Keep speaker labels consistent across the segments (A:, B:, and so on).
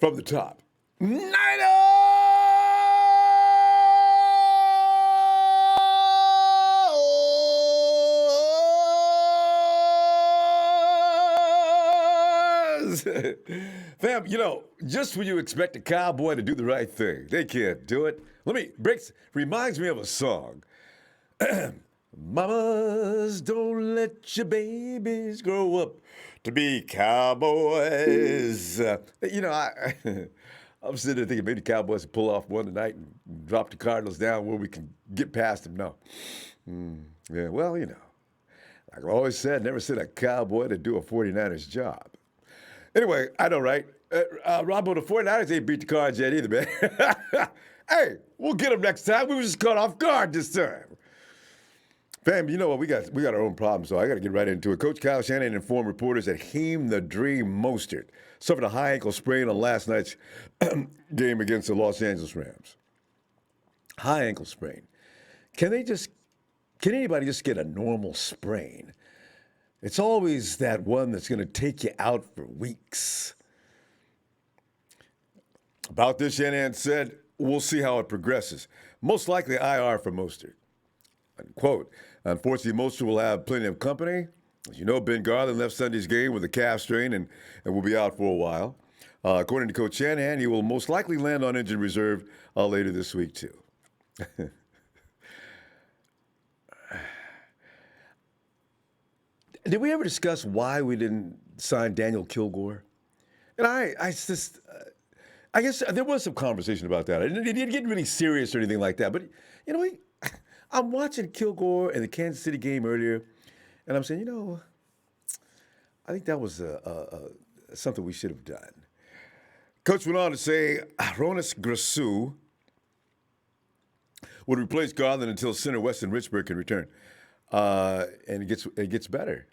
A: from the top. Niners! Fam, just when you expect a cowboy to do the right thing, they can't do it. Reminds me of a song. Mamas, don't let your babies grow up to be cowboys. I'm sitting there thinking maybe the Cowboys will pull off one tonight and drop the Cardinals down where we can get past them. No. Yeah, well, like I've always said, never sent a cowboy to do a 49ers job. Anyway, I know, right? Ronbo, the 49ers ain't beat the Cards yet either, man. Hey, we'll get them next time. We were just caught off guard this time. Fam, you know what? We got our own problems, so I got to get right into it. Coach Kyle Shanahan informed reporters that Heem the Dream Mostert suffered a high ankle sprain on last night's game against the Los Angeles Rams. High ankle sprain. Can anybody just get a normal sprain? It's always that one that's going to take you out for weeks. About this, Shanahan said, we'll see how it progresses. Most likely IR for Mostert. Unquote. Unfortunately, Mostert will have plenty of company. As you know, Ben Garland left Sunday's game with a calf strain and will be out for a while. According to Coach Shanahan, he will most likely land on injured reserve later this week, too. Did we ever discuss why we didn't sign Daniel Kilgore? And I guess there was some conversation about that. It didn't get really serious or anything like that. But, I'm watching Kilgore in the Kansas City game earlier, and I'm saying, I think that was something we should have done. Coach went on to say Ronis Grasu would replace Garland until center Weston Richburg can return. And it gets better.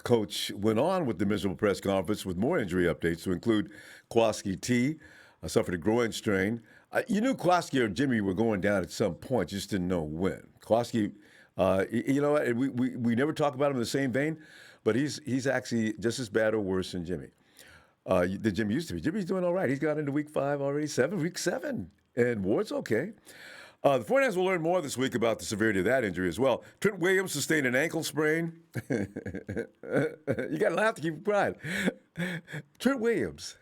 A: Coach went on with the miserable press conference with more injury updates to include Kowalski T. Suffered a groin strain. You knew Kowalski or Jimmy were going down at some point, you just didn't know when. Kowalski, we never talk about him in the same vein, but he's actually just as bad or worse than Jimmy. Than Jimmy used to be. Jimmy's doing all right. He's got into week 5 already, week 7, and Ward's okay. The 49ers will learn more this week about the severity of that injury as well. Trent Williams sustained an ankle sprain. You got to laugh to keep it quiet. Trent Williams.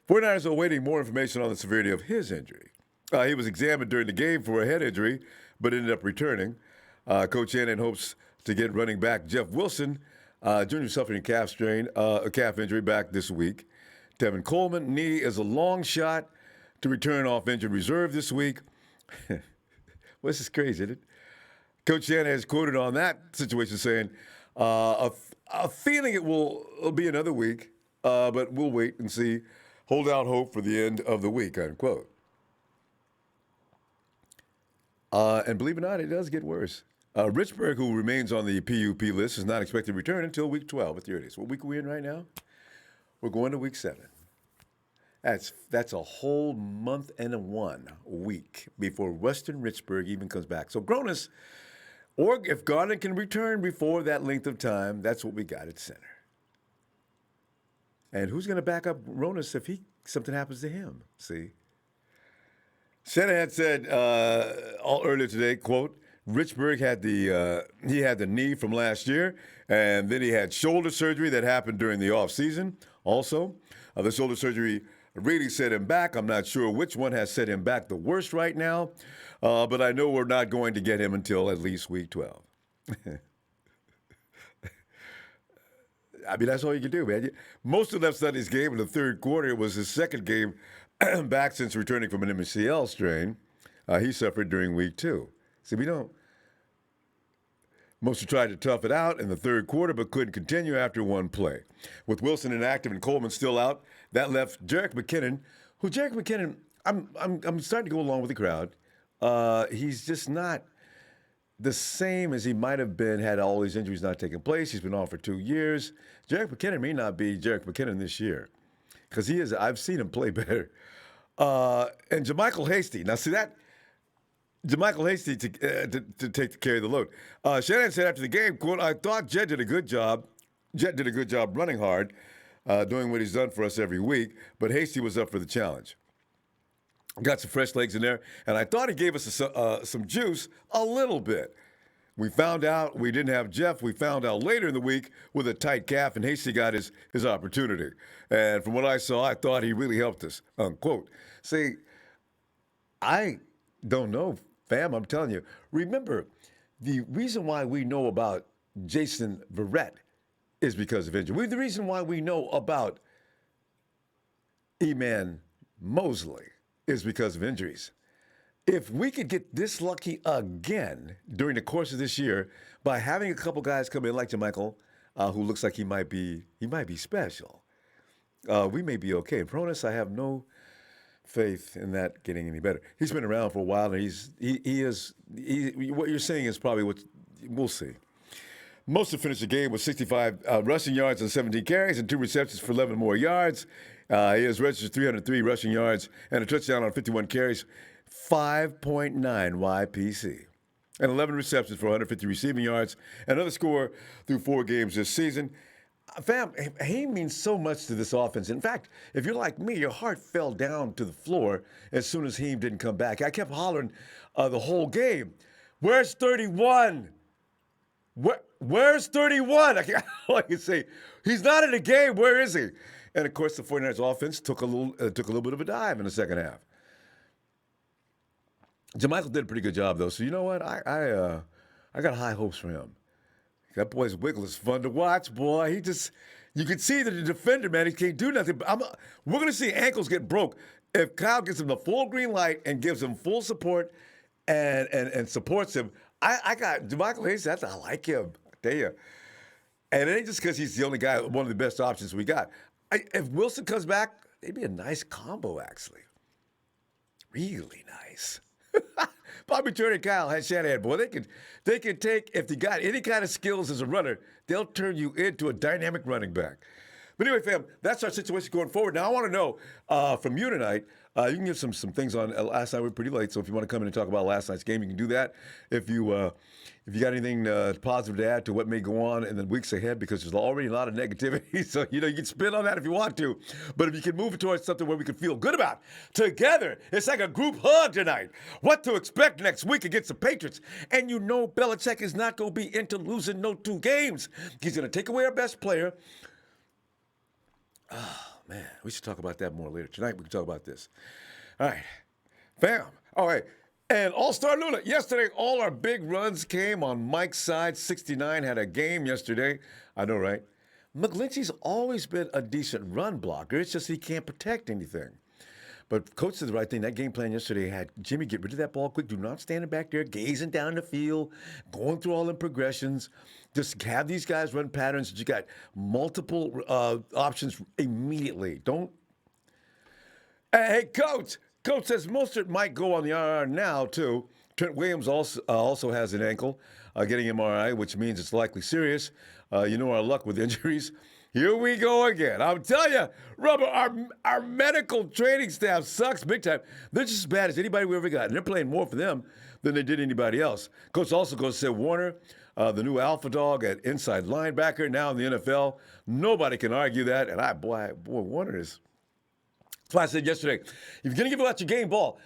A: 49ers are awaiting more information on the severity of his injury. He was examined during the game for a head injury, but ended up returning. Coach Shanahan hopes to get running back Jeff Wilson, Jr. suffering a calf injury back this week. Tevin Coleman, knee is a long shot to return off injured reserve this week. Well, this is crazy, isn't it? Coach Shanahan is quoted on that situation saying, a feeling it will be another week, but we'll wait and see. Hold out hope for the end of the week, unquote. And believe it or not, it does get worse. Richburg, who remains on the PUP list, is not expected to return until week 12. But here it is. What week are we in right now? We're going to week 7. That's a whole month and 1 week before Western Richburg even comes back. So Gronis, or if Garland can return before that length of time, that's what we got at center. And who's going to back up Ronis if something happens to him? See? Shanahan said earlier today, quote, Richburg had the knee from last year, and then he had shoulder surgery that happened during the offseason. Also, the shoulder surgery really set him back. I'm not sure which one has set him back the worst right now, but I know we're not going to get him until at least week 12. I mean, that's all you can do, man. Most of left Sunday's game in the third quarter. It was his second game back since returning from an MCL strain he suffered during week 2. See, Mostert tried to tough it out in the third quarter, but couldn't continue after one play. With Wilson inactive and Coleman still out, that left Jerick McKinnon, I'm starting to go along with the crowd. He's just not the same as he might have been had all these injuries not taken place. He's been off for 2 years. Jerick McKinnon may not be Jerick McKinnon this year because he is. I've seen him play better. And JaMycal Hasty. Now, see that? JaMycal Hasty to carry the load. Shanahan said after the game, quote, I thought Jet did a good job. Jet did a good job running hard. doing what he's done for us every week. But Hasty was up for the challenge. Got some fresh legs in there, and I thought he gave us some juice a little bit. We found out we didn't have Jeff. We found out later in the week with a tight calf, and Hasty got his opportunity. And from what I saw, I thought he really helped us, unquote. See, I don't know, fam, I'm telling you. Remember, the reason why we know about Jason Barrett is because of injury. The reason why we know about E-Man Mosley is because of injuries. If we could get this lucky again during the course of this year by having a couple guys come in like JaMychal, who looks like he might be special, we may be okay. And Pronis, I have no faith in that getting any better. He's been around for a while, and what you're saying is probably what we'll see. Mostert finished the game with 65 rushing yards and 17 carries and 2 receptions for 11 more yards. He has registered 303 rushing yards and a touchdown on 51 carries, 5.9 YPC, and 11 receptions for 150 receiving yards. Another score through 4 games this season. Fam, he means so much to this offense. In fact, if you're like me, your heart fell down to the floor as soon as Heem didn't come back. I kept hollering the whole game, "Where's 31? Where's 31? I can say, he's not in the game. Where is he?" And of course, the 49ers offense took a little bit of a dive in the second half. JaMychal did a pretty good job, though. So you know what? I got high hopes for him. That boy's wiggle is fun to watch, boy. You can see that the defender, man, he can't do nothing. We're going to see ankles get broke if Kyle gives him the full green light and gives him full support and supports him. I got JaMychal Hayes. I like him. I tell you. And it ain't just because he's the only guy, one of the best options we got. If Wilson comes back, it'd be a nice combo, actually. Really nice. Bobby Turner and Kyle Shanahan, boy, they can take, if they got any kind of skills as a runner, they'll turn you into a dynamic running back. But anyway, fam, that's our situation going forward. Now, I want to know from you tonight, you can give some things on last night. We were pretty late, so if you want to come in and talk about last night's game, you can do that. If you got anything positive to add to what may go on in the weeks ahead, because there's already a lot of negativity, so you can spin on that if you want to. But if you can move it towards something where we can feel good about together, it's like a group hug tonight. What to expect next week against the Patriots. And you know Belichick is not going to be into losing no 2 games. He's going to take away our best player. Oh, man, we should talk about that more later. Tonight, we can talk about this. All right. Fam. All right. And All-Star Luna. Yesterday, all our big runs came on Mike's side. 69 had a game yesterday. I know, right? McGlinchey's always been a decent run blocker. It's just he can't protect anything. But Coach did the right thing. That game plan yesterday had Jimmy get rid of that ball quick. Do not stand back there gazing down the field, going through all the progressions. Just have these guys run patterns. You got multiple options immediately. Don't. Hey, Coach. Coach says Mostert might go on the IR now, too. Trent Williams also has an ankle, getting MRI, which means it's likely serious. You know our luck with injuries. Here we go again. I'm telling you, Ronbo, our medical training staff sucks big time. They're just as bad as anybody we ever got, and they're playing more for them than they did anybody else. Coach also goes to say Warner, the new alpha dog at inside linebacker, now in the NFL. Nobody can argue that, and boy, Warner is. That's why I said yesterday, if you're going to give out your game ball,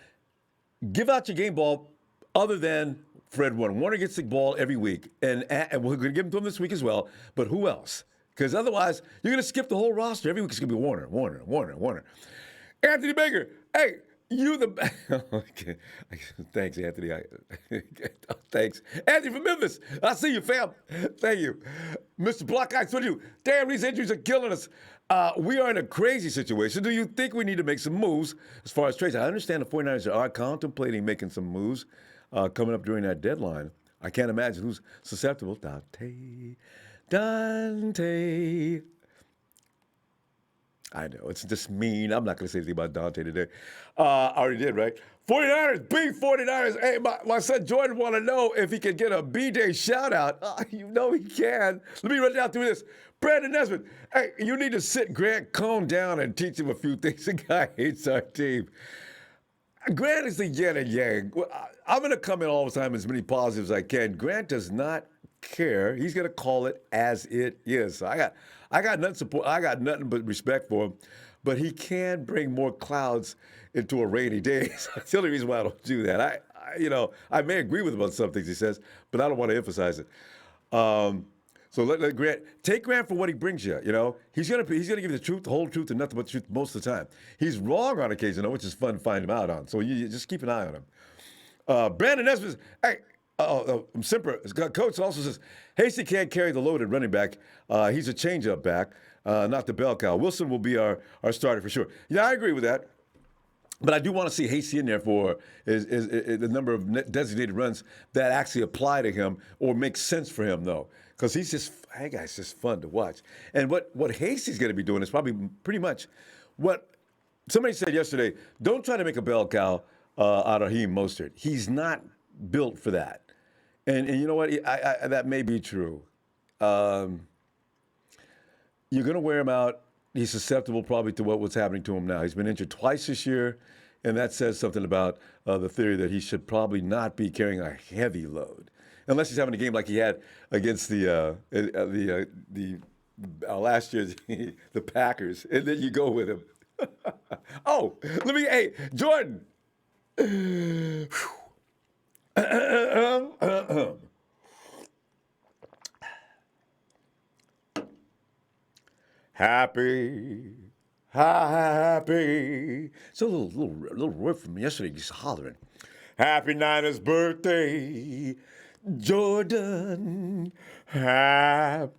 A: give out your game ball other than Fred Warner. Warner gets the ball every week, and we're going to give him to him this week as well, but who else? Because otherwise, you're going to skip the whole roster. Every week it's going to be Warner. Anthony Baker, hey, you the... Okay. Thanks, Anthony. Thanks. Anthony from Memphis. I see you, fam. Thank you. Mr. Block Ice, what do you? Damn, these injuries are killing us. We are in a crazy situation. Do you think we need to make some moves as far as trades? I understand the 49ers are contemplating making some moves coming up during that deadline. I can't imagine who's susceptible. Dante. I know, it's just mean. I'm not going to say anything about Dante today. I already did, right? 49ers, big 49ers. Hey, my son Jordan want to know if he can get a B-Day shout-out. You know he can. Let me run down through this. Brandon Nesbitt, hey, you need to sit Grant Cohn down and teach him a few things. The guy hates our team. Grant is the yin and yang. I'm going to come in all the time as many positives as I can. Grant does not care. He's going to call it as it is. So I got nothing support. I got nothing but respect for him. But he can bring more clouds into a rainy day. So that's the only reason why I don't do that. I may agree with him on some things he says, but I don't want to emphasize it. So let Grant take Grant for what he brings you. He's gonna give you the truth, the whole truth, and nothing but the truth most of the time. He's wrong on occasion, though, which is fun to find him out on. So you just keep an eye on him. Brandon Nesbitt, hey, Simper, coach also says Hasty can't carry the load at running back. He's a change-up back, not the bell cow. Wilson will be our starter for sure. Yeah, I agree with that. But I do want to see Hasty in there for the number of designated runs that actually apply to him or make sense for him, though. Because that guy's just fun to watch. And what Hasty's going to be doing is probably pretty much what somebody said yesterday. Don't try to make a bell cow out of Mostert. He's not built for that. And you know what? That may be true. You're going to wear him out. He's susceptible probably to what's happening to him now. He's been injured twice this year, and that says something about the theory that he should probably not be carrying a heavy load, unless he's having a game like he had against the last year's the Packers, and then you go with him. Hey, Jordan. Happy. It's a little word from yesterday, just hollering. Happy Niners birthday, Jordan. Happy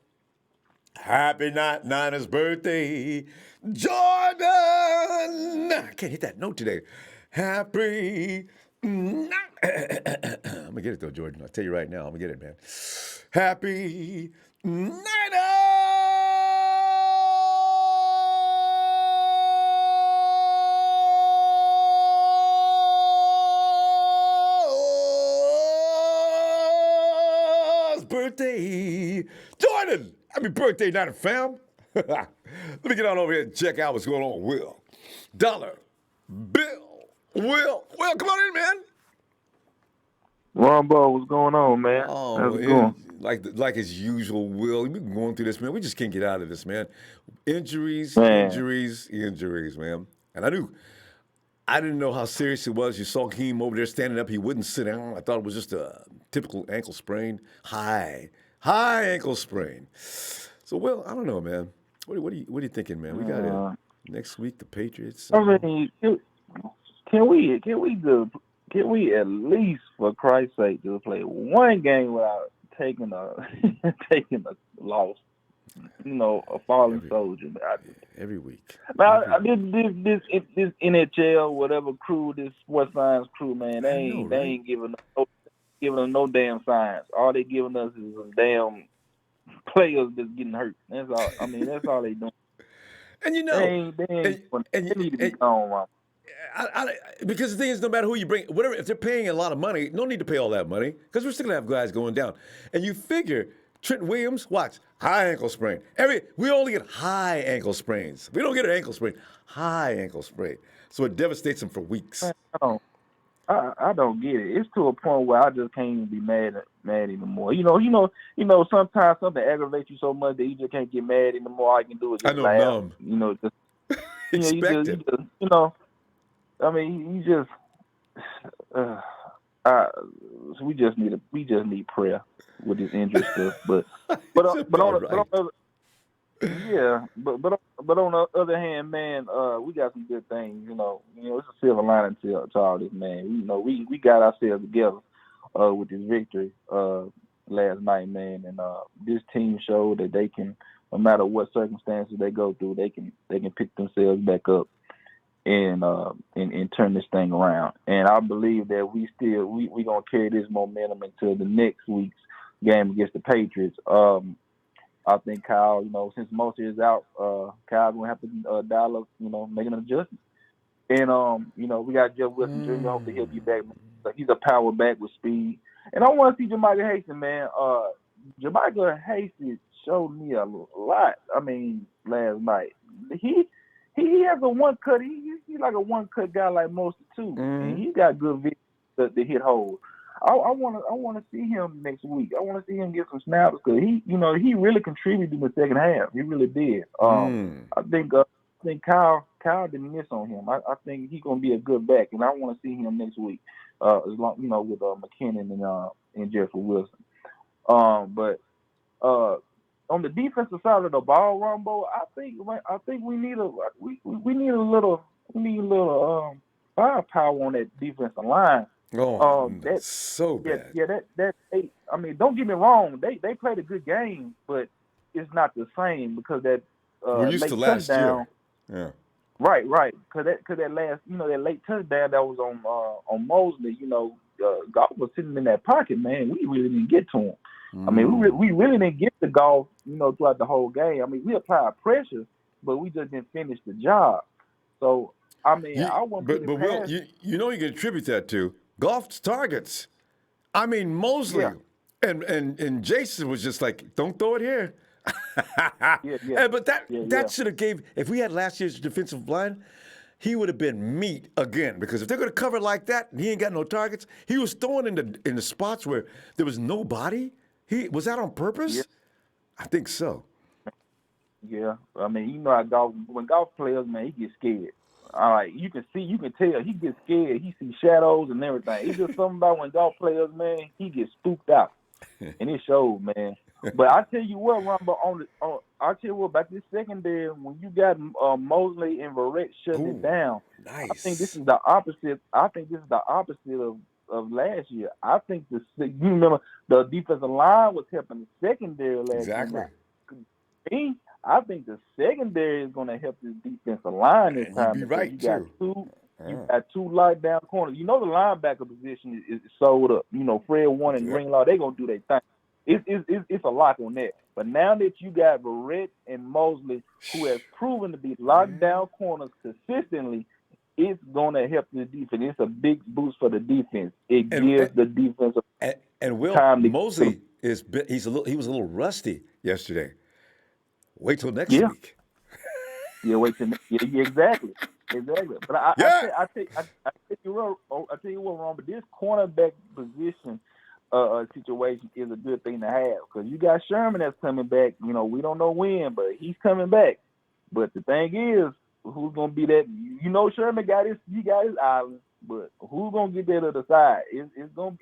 A: Niners birthday, Jordan. I can't hit that note today. Happy. I'm gonna get it though, Jordan. I'll tell you right now, I'm gonna get it, man. Happy Niners birthday, Jordan. Happy birthday, Niner fam. Let me get on over here and check out what's going on, Will. Dollar Bill. Will, come on in, man.
B: Ronbo, what's going on, man?
A: How's it going? Like as usual, Will. We've been going through this, man. We just can't get out of this, man. Injuries, man. And I didn't know how serious it was. You saw Keem over there standing up. He wouldn't sit down. I thought it was just a typical ankle sprain. High ankle sprain. So, Will, I don't know, man. What are you thinking, man? We got it next week, the Patriots.
B: I mean, can we at least, for Christ's sake, just play one game without taking a loss? A fallen soldier.
A: Every week.
B: Now, this NHL, whatever crew, this sports science crew, man, they ain't giving us no damn science. All they giving us is some damn players that's getting hurt. That's all. I mean, that's all they doing.
A: And
B: they need to be gone, Ron.
A: Because the thing is, no matter who you bring, whatever, if they're paying a lot of money, no need to pay all that money because we're still gonna have guys going down. And you figure Trent Williams, watch, high ankle sprain. We only get high ankle sprains. We don't get an ankle sprain, high ankle sprain. So it devastates him for weeks.
B: I don't get it. It's to a point where I just can't even be mad anymore. Sometimes something aggravates you so much that you just can't get mad anymore. All you can do is just laugh.
A: Numb. Expect it.
B: I mean, we just need prayer with this injury stuff. But on the other hand, man, we got some good things. It's a silver lining to all this, man. We got ourselves together with this victory last night, man, and this team showed that they can, no matter what circumstances they go through, they can pick themselves back up and turn this thing around. And I believe that we gonna carry this momentum into the next week's game against the Patriots. I think Kyle, since Mostert is out, Kyle's gonna have to dial up, make an adjustment. And we got Jeff Wilson Jr. Hopefully he'll be back. He's a power back with speed. And I want to see Jermichael Hasty, man. Jermichael Hasty showed me a lot. I mean, last night he has a one cut. He's like a one cut guy like Mostert too, and he got good vision to hit holes. want to see him next week. I want to see him get some snaps because he really contributed in the second half. He really did. I think Kyle didn't miss on him. I think he's gonna be a good back, and I want to see him next week. As long with McKinnon and Jeffrey Wilson. But on the defensive side of the ball, Ronbo, I think we need a little firepower on that defensive line.
A: That's so bad.
B: That I mean, don't get me wrong, they played a good game, but it's not the same because that
A: we're used
B: late
A: to last
B: touchdown.
A: year. Yeah.
B: Right. Because that last, that late touchdown that was on Mosley, Golf was sitting in that pocket, man. We really didn't get to him. I mean, we really didn't get to Golf, throughout the whole game. I mean, we applied pressure, but we just didn't finish the job. So, I mean, I want to
A: But Will, you can attribute that to Golf's targets. I mean, Mosley and Jason was just like, don't throw it here. But that should have gave, if we had last year's defensive line, he would have been meat again. Because if they're going to cover like that and he ain't got no targets, he was throwing in the spots where there was nobody. Was that on purpose?
B: Yeah.
A: I think so.
B: Yeah, I mean, how when Golf players, man, he gets scared. All right, you can tell he gets scared. He sees shadows and everything. It's just something about when Golf players, man, he gets spooked out, and it shows, man. But I tell you what, Ronbo, I tell you what about this secondary, when you got Mosley and Barrett shutting it down,
A: nice.
B: I think this is the opposite. Of last year. I think you remember the defensive line was helping the secondary last year. Exactly. I think the secondary is going to help this defensive line this time.
A: You'd be right,
B: you got two lockdown corners. The linebacker position is sold up. Fred Warner and Greenlaw, they're going to do their thing. It's a lock on that. But now that you got Barrett and Mosley, who has proven to be lockdown corners consistently, it's going to help the defense. It's a big boost for the defense. It gives the defense
A: and Will Mosley he was a little rusty yesterday. Wait till next week.
B: Yeah, exactly. But I tell you what, Ron. But this cornerback position situation is a good thing to have because you got Sherman that's coming back. We don't know when, but he's coming back. But the thing is, who's gonna be that? Sherman got his island, but who's gonna get that other side? It's gonna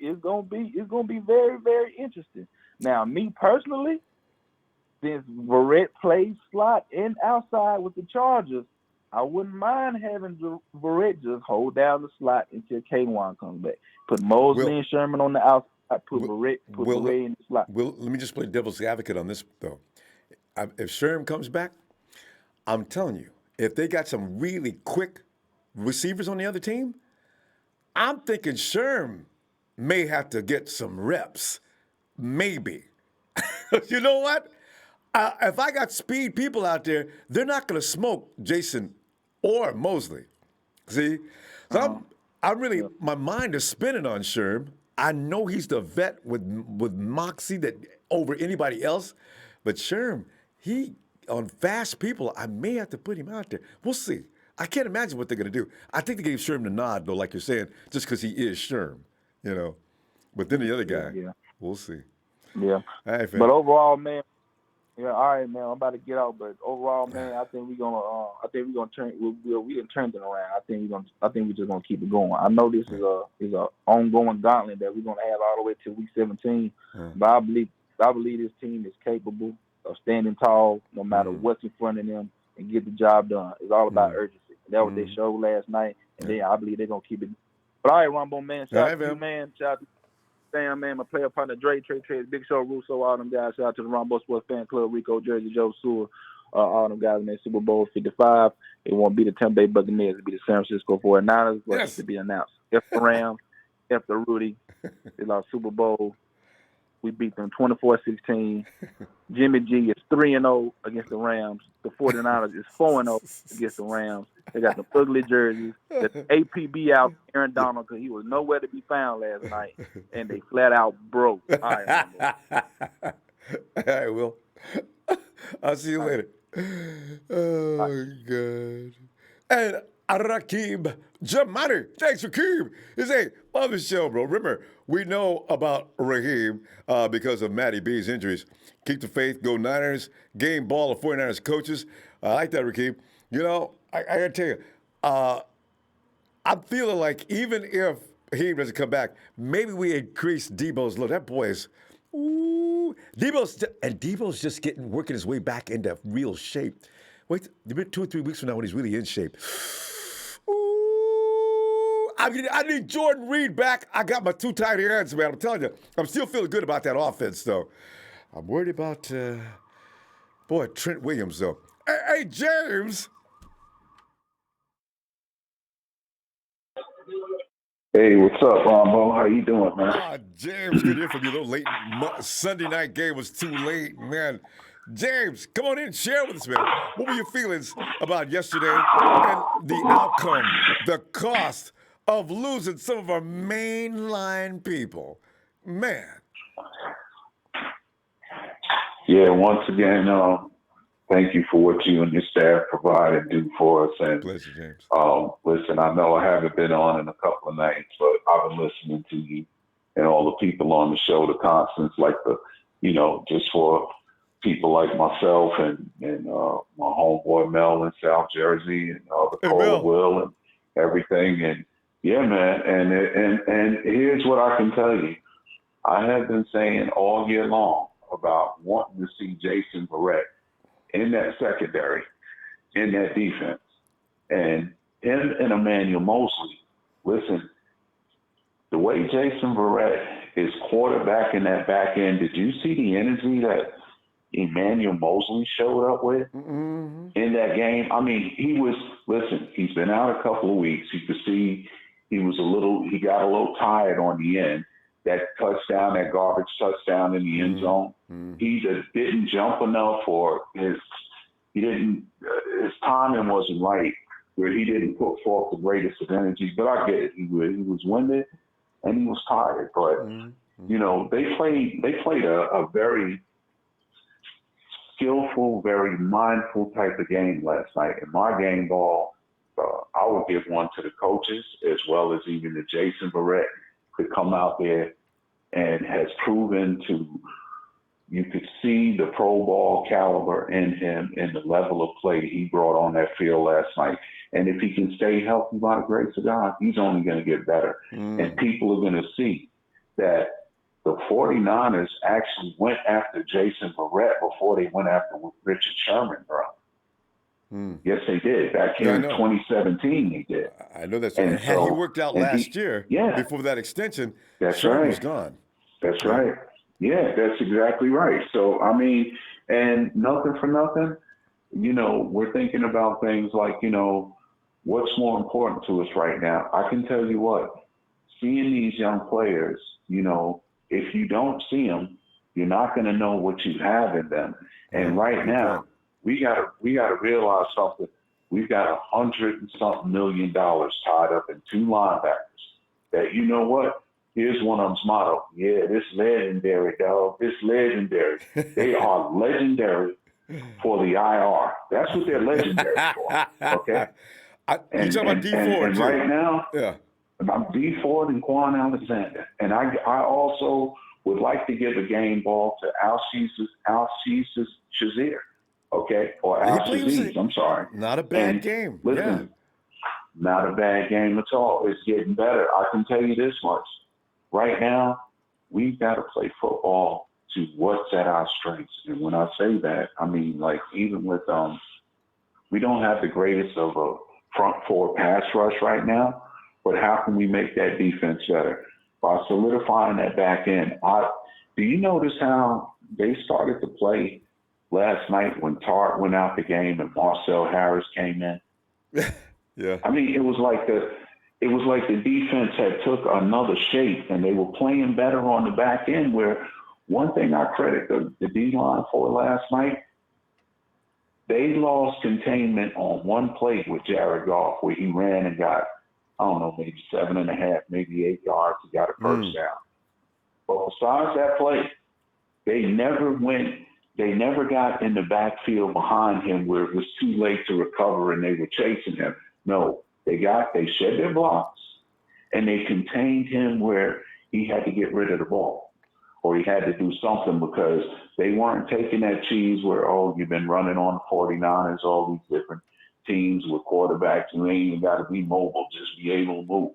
B: be very, very interesting. Now, me personally, since Barrett plays slot and outside with the Chargers, I wouldn't mind having Barrett just hold down the slot until K1 comes back. Put Mosley and Sherman on the outside. Put Barrett in the slot.
A: Let me just play devil's advocate on this though. If Sherman comes back, I'm telling you, if they got some really quick receivers on the other team, I'm thinking Sherm may have to get some reps. Maybe. You know what? If I got speed people out there, they're not going to smoke Jason or Mosley. See? So I'm really, my mind is spinning on Sherm. I know he's the vet with moxie that over anybody else. But Sherm, on fast people, I may have to put him out there. We'll see. I can't imagine what they're going to do. I think they gave Sherm the nod, though, like you're saying, just because he is Sherm, But then the other guy, we'll see.
B: Yeah.
A: All right,
B: but overall, man, all right, man, I'm about to get out. But overall, man, I think we're gonna turn. We didn't turn it around. I think we're just gonna keep it going. I know this is a ongoing gauntlet that we're gonna have all the way till week 17. But I believe this team is capable of standing tall no matter what's in front of them and get the job done. It's all about urgency. That's what they showed last night, and then I believe they're gonna keep it. But all right, Ronbo, man, shout out to you, man. Shout out to Sam, man, my player partner Dre, Trey, Big Show, Russo, all them guys. Shout out to the Ronbo Sports Fan Club, Rico, Jersey, Joe, Sewell, all them guys, man. Super Bowl 55. It won't be the Tampa Bay Buccaneers. It'll be the San Francisco 49ers, but it's to be announced. F the Rams, F the Rudy. They lost Super Bowl. We beat them 24-16. Jimmy G is 3-0 against the Rams. The 49ers is 4-0 against the Rams. They got the ugly jerseys. The APB out Aaron Donald because he was nowhere to be found last night, and they flat out broke. All right,
A: all right, Will. I'll see you later. Oh, God. And Rakim Jamani. Thanks, Rakim. It's a love the show, bro. Remember, we know about Raheem because of Matty B's injuries. Keep the faith, go Niners. Game ball of 49ers coaches. I like that, Rakim. You know, I got to tell you, I'm feeling like even if he doesn't come back, maybe we increase Debo's load. That boy is, ooh. Debo's just working his way back into real shape. Wait, 2 or 3 weeks from now when he's really in shape. Ooh, I need Jordan Reed back. I got my 2 tight hands, man. I'm telling you, I'm still feeling good about that offense, though. I'm worried about, Trent Williams, though. Hey, James.
C: Hey, what's up, Ronbo? How you doing, man?
A: James, good to hear from you. The late Sunday night game was too late, man. James, come on in and share with us, man. What were your feelings about yesterday and the outcome, the cost of losing some of our mainline people? Man.
C: Yeah, once again, thank you for what you and your staff provide and do for us. And
A: Pleasure, James.
C: listen, I know I haven't been on in a couple of nights, but I've been listening to you and all the people on the show, the constants, like just for people like myself and my homeboy Mel in South Jersey and the Cole Will and everything. And yeah, man. And here's what I can tell you. I have been saying all year long about wanting to see Jason Barrett in that secondary, in that defense. And him and Emmanuel Mosley, listen, the way Jason Barrett is quarterbacking that back end, did you see the energy that Emmanuel Mosley showed up with in that game? I mean, he's been out a couple of weeks. You could see he got a little tired on the end. That touchdown, that garbage touchdown in the end zone, he just didn't jump enough, or his timing wasn't right, where he didn't put forth the greatest of energy. But I get it. He was winded and he was tired. But they played a very skillful, very mindful type of game last night. In my game ball, I would give one to the coaches as well as even the Jason Barrett. Could come out there and has proven you could see the pro ball caliber in him and the level of play he brought on that field last night. And if he can stay healthy by the grace of God, he's only going to get better. And people are going to see that the 49ers actually went after Jason Barrett before they went after Richard Sherman, bro. Yes, they did. Back here in 2017, they did.
A: I know that's right. And had he worked out last year before that extension, Sherman was gone.
C: That's right. Yeah, that's exactly right. So, I mean, and nothing for nothing, we're thinking about things like, what's more important to us right now? I can tell you what, seeing these young players, if you don't see them, you're not going to know what you have in them. And right now, we gotta realize something. We've got $100 and something million tied up in 2 linebackers. That, you know what? Here's one of them's motto. Yeah, this legendary, dog. This legendary. They are legendary for the IR. That's what they're legendary for. Okay.
A: You talking about D Ford
C: and
A: too?
C: Right now, I'm D Ford and Quan Alexander, and I also would like to give a game ball to Al-Shizir. Okay, or Al-Shaziz, I'm sorry.
A: Not a bad game.
C: Listen, not a bad game at all. It's getting better. I can tell you this much. Right now, we've got to play football to what's at our strengths. And when I say that, I mean, like, even with, we don't have the greatest of a front 4 pass rush right now, but how can we make that defense better? By solidifying that back end. Do you notice how they started to play last night when Tartt went out the game and Marcel Harris came in?
A: Yeah.
C: I mean, it was like the defense had took another shape, and they were playing better on the back end. Where one thing I credit the D-line for last night, they lost containment on one play with Jared Goff where he ran and got, I don't know, maybe 7.5, maybe 8 yards. He got a first down. But besides that play, they never got in the backfield behind him where it was too late to recover and they were chasing him. No, They shed their blocks, and they contained him where he had to get rid of the ball, or he had to do something because they weren't taking that cheese where, oh, you've been running on the 49ers, all these different teams with quarterbacks. You ain't even got to be mobile, just be able to move,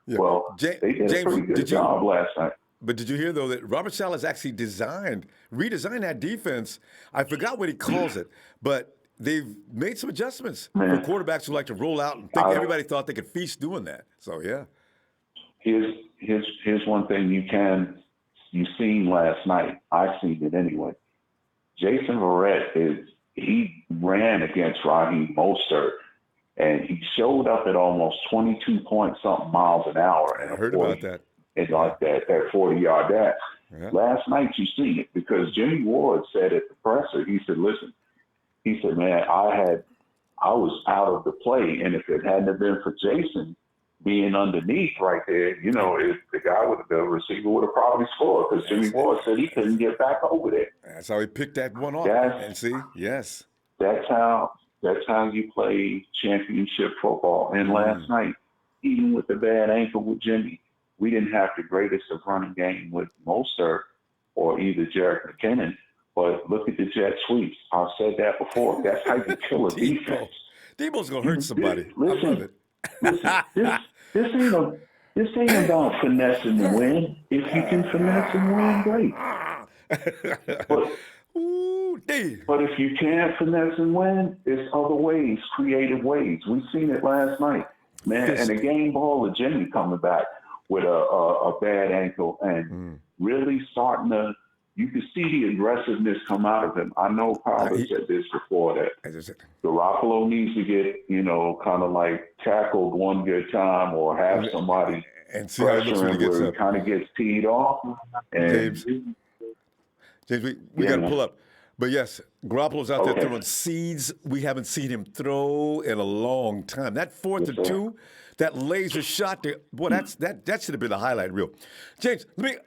A: Yeah.
C: Well, they did a pretty good job last night.
A: But did you hear, though, that Robert Saleh's actually redesigned that defense? I forgot what he calls it, but they've made some adjustments for quarterbacks who like to roll out and think everybody thought they could feast doing that. So, yeah.
C: Here's one thing you seen last night. I seen it anyway. Jason Verrett he ran against Raheem Mostert, and he showed up at almost 22 point something miles an hour.
A: I heard about that.
C: And like that 40-yard dash.
A: Yeah.
C: Last night you see it because Jimmy Ward said at the presser, he said, listen, he said, man, I was out of the play, and if it hadn't have been for Jason being underneath right there, if the receiver would have probably scored because Jimmy Ward said he couldn't get back over there.
A: That's how he picked that one off. And see, yes.
C: That's how you play championship football. And last night, even with the bad ankle with Jimmy, we didn't have the greatest of running game with Mostert or either Jarek McKinnon, but look at the jet sweeps. I've said that before. That's how you kill a defense.
A: Debo's going to hurt somebody.
C: Listen,
A: I love it.
C: Listen, this ain't about finessing the win. If you can finesse and win, great. But if you can't finesse and win, there's other ways, creative ways. We've seen it last night, man. And the game ball of Jimmy coming back with a bad ankle and really starting to, you can see the aggressiveness come out of him. I know Kyle said this before that Garoppolo needs to get, kind of like tackled one good time or have somebody
A: and see how it looks when he gets up.
C: He kind of gets teed off. And
A: James, we got to pull up. But yes, Garoppolo's out there throwing seeds. We haven't seen him throw in a long time. That 4th and 2, that laser shot there, boy, that should have been the highlight reel. James,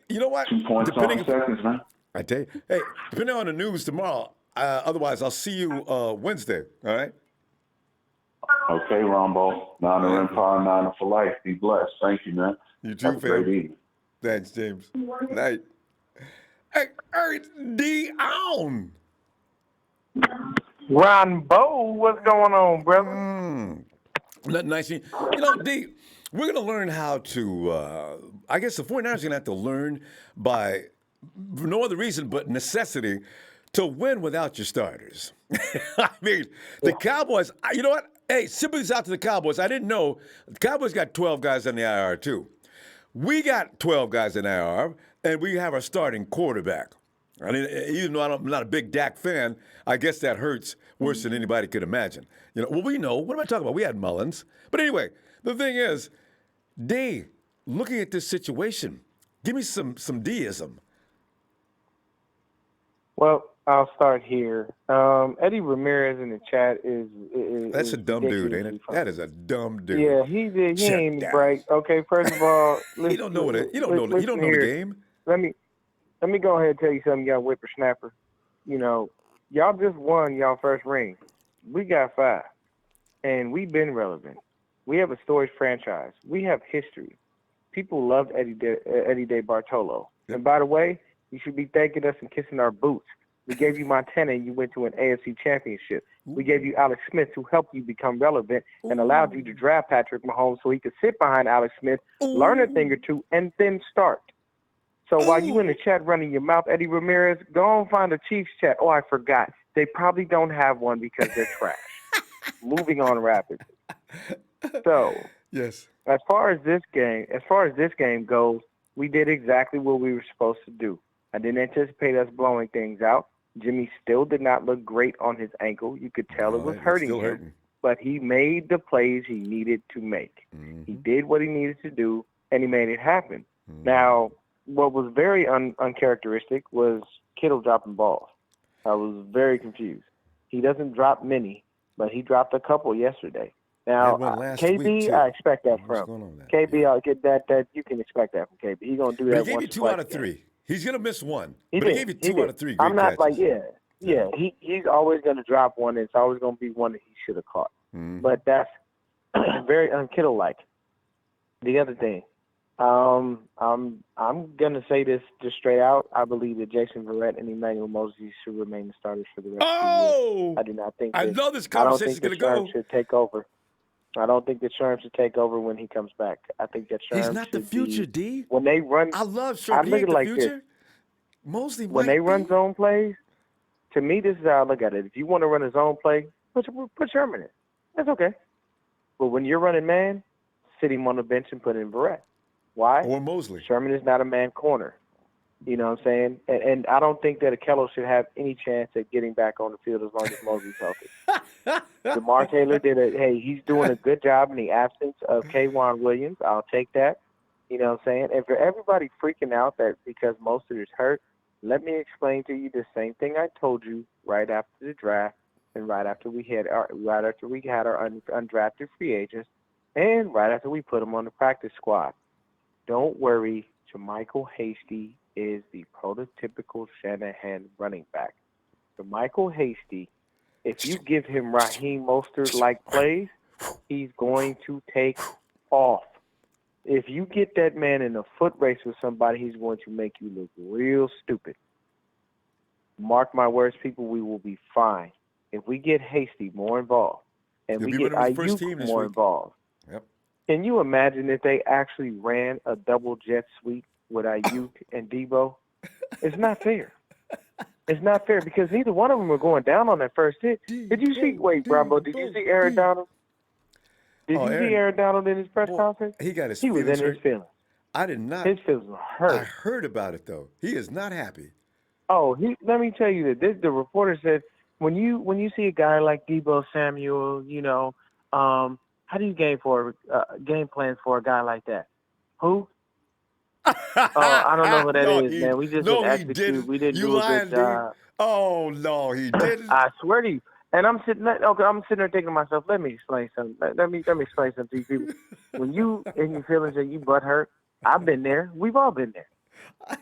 A: you know what?
C: 2 points on seconds, man.
A: I tell you, hey, depending on the news tomorrow, otherwise I'll see you Wednesday, all right?
C: Okay, Ronbo. Niner Empire, Niner for life. Be blessed. Thank you, man.
A: You too,
C: Have a great evening.
A: Thanks, James. Night. Hey, Dion.
D: Ronbo, what's going on, brother?
A: Nothing nice. D, we're going to learn how to, I guess the 49ers are going to have to learn by no other reason but necessity to win without your starters. I mean, the Cowboys, you know what? Hey, sympathies out to the Cowboys. I didn't know. The Cowboys got 12 guys on the IR, too. We got 12 guys in IR, and we have our starting quarterback. I mean, even though I'm not a big Dak fan, I guess that hurts worse than anybody could imagine. We know. What am I talking about? We had Mullins. But anyway, the thing is, D, looking at this situation, give me some deism.
D: Well, I'll start here. Eddie Ramirez in the chat is
A: that's a dumb dude, ain't it? That is a dumb dude.
D: Yeah, he ain't bright. Okay, first of all,
A: he don't know he don't know the game.
D: Let me go ahead and tell you something, y'all whippersnapper. Y'all just won y'all first ring. We got 5, and we've been relevant. We have a storied franchise. We have history. People loved Eddie De Bartolo. Yep. And by the way, you should be thanking us and kissing our boots. We gave you Montana and you went to an AFC championship. We gave you Alex Smith who helped you become relevant and allowed you to draft Patrick Mahomes so he could sit behind Alex Smith, learn a thing or two, and then start. So while you in the chat running your mouth, Eddie Ramirez, go and find a Chiefs chat. Oh, I forgot. They probably don't have one because they're trash. Moving on rapidly. So,
A: yes.
D: As far as this game goes, we did exactly what we were supposed to do. I didn't anticipate us blowing things out. Jimmy still did not look great on his ankle. You could tell it was hurting him. But he made the plays he needed to make. Mm-hmm. He did what he needed to do, and he made it happen. Mm-hmm. Now, what was very uncharacteristic was Kittle dropping balls. I was very confused. He doesn't drop many, but he dropped a couple yesterday. Now, KB, I expect that from KB. I'll get that. You can expect that from KB. He's gonna do that.
A: He gave you 2 out of 3. He's gonna miss one.
D: He
A: gave you 2 out of 3.
D: I'm not catches. He's always gonna drop one. It's always gonna be one that he should have caught. Mm-hmm. But that's very unkiddo-like. The other thing, I'm gonna say this just straight out. I believe that Jason Verrett and Emmanuel Mosley should remain the starters for the rest of the year. I do not think.
A: I know this conversation is going to
D: Sherm
A: go.
D: should take over. I don't think that Sherm should take over when he comes back. I think that Sherm
A: He's not the
D: should
A: future,
D: be,
A: D.
D: when they run.
A: I love Sherm,
D: I
A: but he
D: look
A: ain't
D: at it
A: the
D: like
A: future.
D: this.
A: Mosley
D: When
A: might
D: they run
A: be.
D: zone plays, to me, this is how I look at it. If you want to run a zone play, put Sherman in. That's okay. But when you're running man, sit him on the bench and put in Barrett. Why?
A: Or Mosley.
D: Sherman is not a man corner. You know what I'm saying? And I don't think that Akello should have any chance at getting back on the field as long as Mosley's healthy. DeMar Taylor he's doing a good job in the absence of K'Wan Williams. I'll take that. You know what I'm saying? And for everybody freaking out that because Mostert is hurt, let me explain to you the same thing I told you right after the draft and right after we had our undrafted free agents and right after we put them on the practice squad. Don't worry, JaMychal Hasty is the prototypical Shanahan running back. JaMychal Hasty, if you give him Raheem Mostert-like plays, he's going to take off. If you get that man in a foot race with somebody, he's going to make you look real stupid. Mark my words, people, we will be fine. If we get Hasty more involved and we get Ayuk more involved, can you imagine if they actually ran a double jet sweep with Ayuk and Debo? It's not fair. It's not fair because neither one of them are going down on that first hit. Did you see Ronbo? Did you see Aaron Donald? Did you see Aaron Donald in his press conference?
A: He got his
D: He was in his feelings.
A: I did not.
D: His feelings were hurt.
A: I heard about it though. He is not happy.
D: Oh, let me tell you that the reporter said when you see a guy like Debo Samuel, how do you game plan for a guy like that? Who? I don't know who that is, man. We just didn't execute. We didn't do a good job.
A: Oh no, he didn't.
D: I swear to you. And I'm sitting there thinking to myself, let me explain something. Let me explain something to these people. When you in your feelings and you butt hurt, I've been there. We've all been there.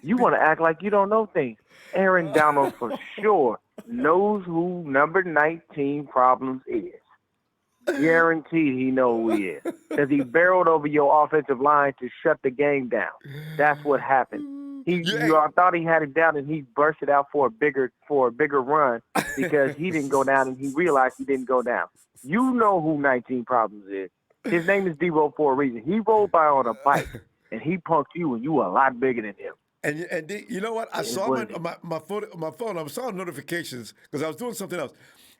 D: You want to act like you don't know things. Aaron Donald for sure knows who number 19 Problems is. Guaranteed he knows who he is. Because he barreled over your offensive line to shut the game down. That's what happened. You thought he had it down and he bursted out for a bigger run because he didn't go down and he realized he didn't go down. You know who 19 Problems is. His name is Debo for a reason. He rolled by on a bike and he punked you and you were a lot bigger than him.
A: And you know what? I saw my phone. I saw notifications because I was doing something else.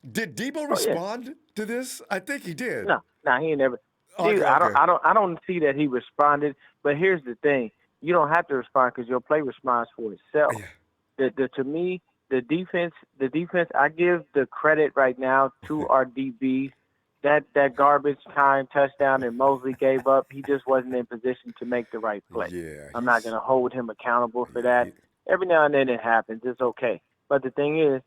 A: Did Debo respond to this? I think he did.
D: No, he ain't never.
A: Okay.
D: I don't see that he responded. But here's the thing: you don't have to respond because your play responds for itself. Yeah. To me, the defense. I give the credit right now to our DBs. That garbage time touchdown that Mosley gave up, he just wasn't in position to make the right play.
A: Yeah,
D: I'm not going to hold him accountable for that. Every now and then it happens. It's okay. But the thing is,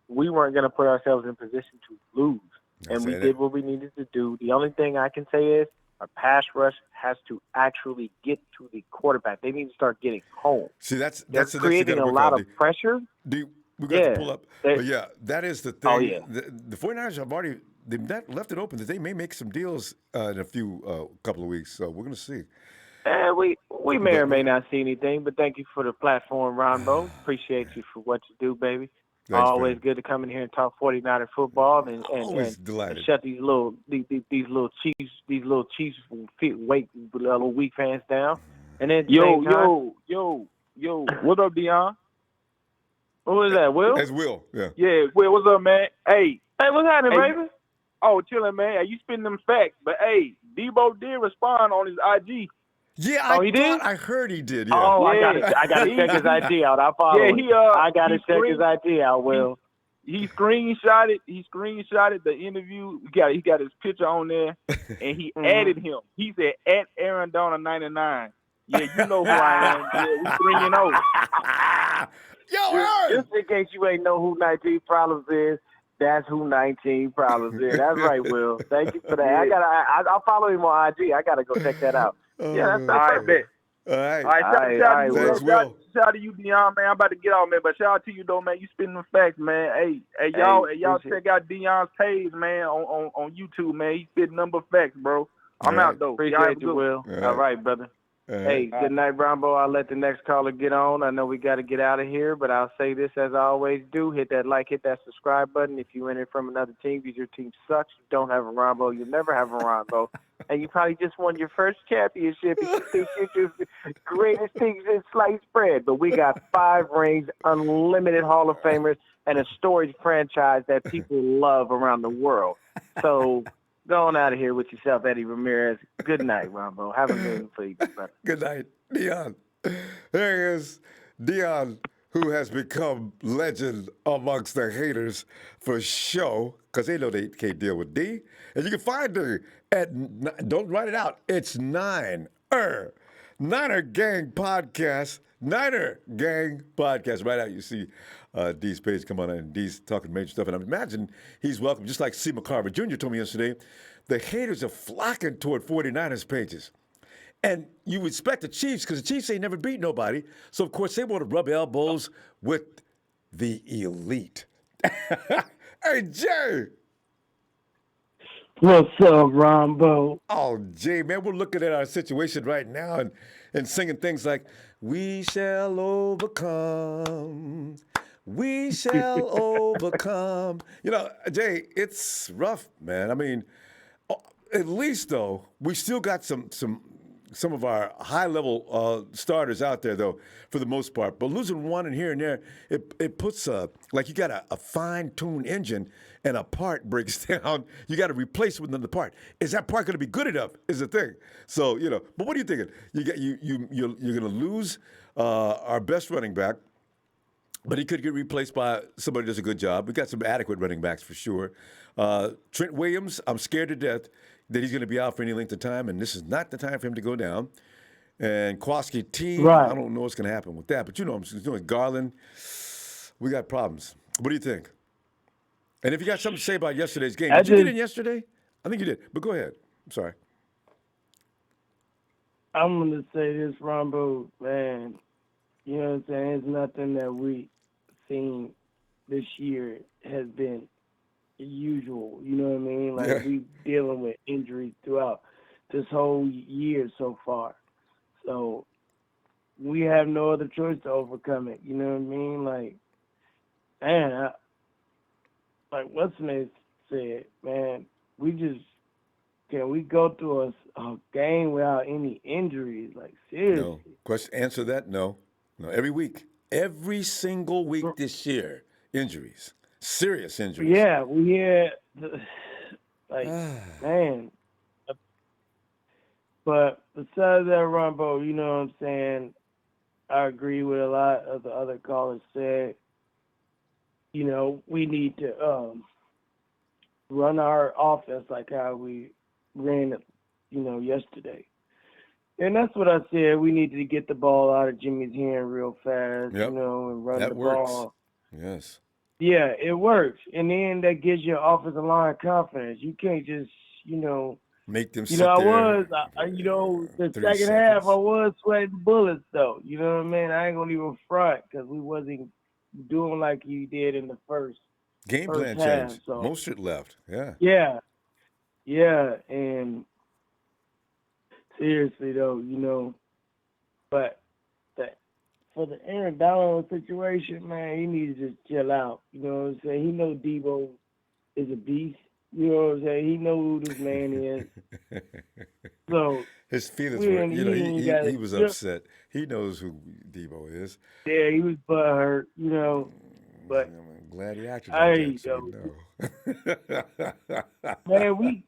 D: we weren't going to put ourselves in position to lose. And we did what we needed to do. The only thing I can say is our pass rush has to actually get to the quarterback. They need to start getting home.
A: See, that's
D: creating a lot of pressure.
A: We got to pull up. But yeah, that is the thing.
D: Oh, yeah.
A: The 49ers have already they've left it open that they may make some deals in a couple of weeks. So we're going to see.
D: We may or may not see anything, but thank you for the platform, Ronbo. Appreciate you for what you do, baby.
A: Thanks,
D: always good to come in here and talk 49er football and shut these little Chiefs little weak fans down. And then
B: yo, what up, Dion?
D: Who is that, Will?
A: That's Will, yeah.
B: Yeah, Will, what's up, man? Hey,
D: what's happening, baby?
B: Oh, chilling, man. Hey, you spitting them facts, but hey, Debo did respond on his IG.
A: Yeah,
D: he did?
A: I heard he did. Yeah.
D: Oh, yeah. I got to check his IG out. I follow him. I got to check his IG out, Will.
B: He screenshotted the interview. He got his picture on there, and he added him. He said, at Aaron Donald 99. Yeah, you know who I am. Yeah, we 3-0.
A: Yo, Aaron!
D: Just in case you ain't know who 19 Problems is, that's who 19 Problems is. That's right, Will. Thank you for that. Yeah. I'll follow him on IG. I got to go check that out. Yeah, that's all right, bet.
A: All right.
B: Shout out to you, Dion, man. I'm about to get off, man. But shout out to you, though, man. You spitting them facts, man. Y'all check out Dion's page, man, on YouTube, man. He spitting number facts, bro. I'm
A: All
B: out
A: right.
B: though. Y'all have a
D: Appreciate you,
B: good
D: Will.
A: All right.
D: All right, brother.
A: All right.
D: Hey, good night, Ronbo. I'll let the next caller get on. I know we got to get out of here, but I'll say this as I always do. Hit that like, hit that subscribe button. If you enter from another team because your team sucks, you don't have a Ronbo, you'll never have a Ronbo. And you probably just won your first championship and you think you're the greatest thing since sliced bread. But we got 5 rings, unlimited Hall of Famers, and a storied franchise that people love around the world. So go on out of here with yourself, Eddie Ramirez. Good night, Ronbo. Have a meaningful evening, brother.
A: Good night, Dion. There is Dion, who has become legend amongst the haters for show, because they know they can't deal with D. And you can find her at, don't write it out, it's Niner Gang Podcast. Niner Gang Podcast. Right out, you see D's page come on in, and D's talking major stuff. And I imagine he's welcome, just like C. McCarver Jr. told me yesterday, the haters are flocking toward 49ers pages. And you respect the Chiefs because the Chiefs ain't never beat nobody. So, of course, they want to rub elbows with the elite. Hey, Jay.
E: What's up, Ronbo?
A: Oh, Jay, man, we're looking at our situation right now and singing things like, we shall overcome. We shall overcome. You know, Jay, it's rough, man. I mean, at least, though, we still got some of our high-level starters out there, though, for the most part. But losing one and here and there, it puts like you got a fine-tuned engine and a part breaks down. You got to replace it with another part. Is that part going to be good enough? Is the thing. So But what are you thinking? You're going to lose our best running back, but he could get replaced by somebody who does a good job. We got some adequate running backs for sure. Trent Williams, I'm scared to death that he's going to be out for any length of time, and this is not the time for him to go down. And Kowalski T,
E: Right.
A: I don't know what's going to happen with that, but I'm doing Garland. We got problems. What do you think? And if you got something to say about yesterday's game, did you get in yesterday? I think you did, but go ahead. I'm sorry.
E: I'm going to say this, Ronbo, man. You know what I'm saying? It's nothing that we seen this year has been usual. You know what I mean? Like,
A: Yeah.
E: we dealing with injuries throughout this whole year so far. So we have no other choice to overcome it. You know what I mean? Like, man, like what Smith said, man, can we go through a game without any injuries? Like, seriously.
A: No. Question. Answer that. No. Every week. Every single week this year. Injuries. Serious injuries.
E: Yeah, we had, man. But besides that, Ronbo, you know what I'm saying? I agree with a lot of the other callers said. You know, we need to run our offense like how we ran it, yesterday. And that's what I said. We needed to get the ball out of Jimmy's hand real fast,
A: Yep.
E: And run
A: That
E: the
A: works.
E: ball.
A: Yes.
E: Yeah, it works. And then that gives your offensive line confidence. You can't just,
A: Make them sit
E: the
A: there.
E: second
A: 30 seconds.
E: half, I was sweating bullets, though. You know what I mean? I ain't going to even front because we wasn't doing like he did in the first
A: Game plan
E: half,
A: change.
E: so.
A: Mostert left. Yeah.
E: Yeah, and seriously, though, but for the Aaron Donald situation, man, he needs to just chill out. You know what I'm saying? He knows Debo is a beast. You know what I'm saying? He knows who this man is. So
A: his feelings were, he was upset. He knows who Debo is.
E: Yeah, he was butthurt, but
A: I'm glad he acted
E: hey,
A: like that. So
E: man,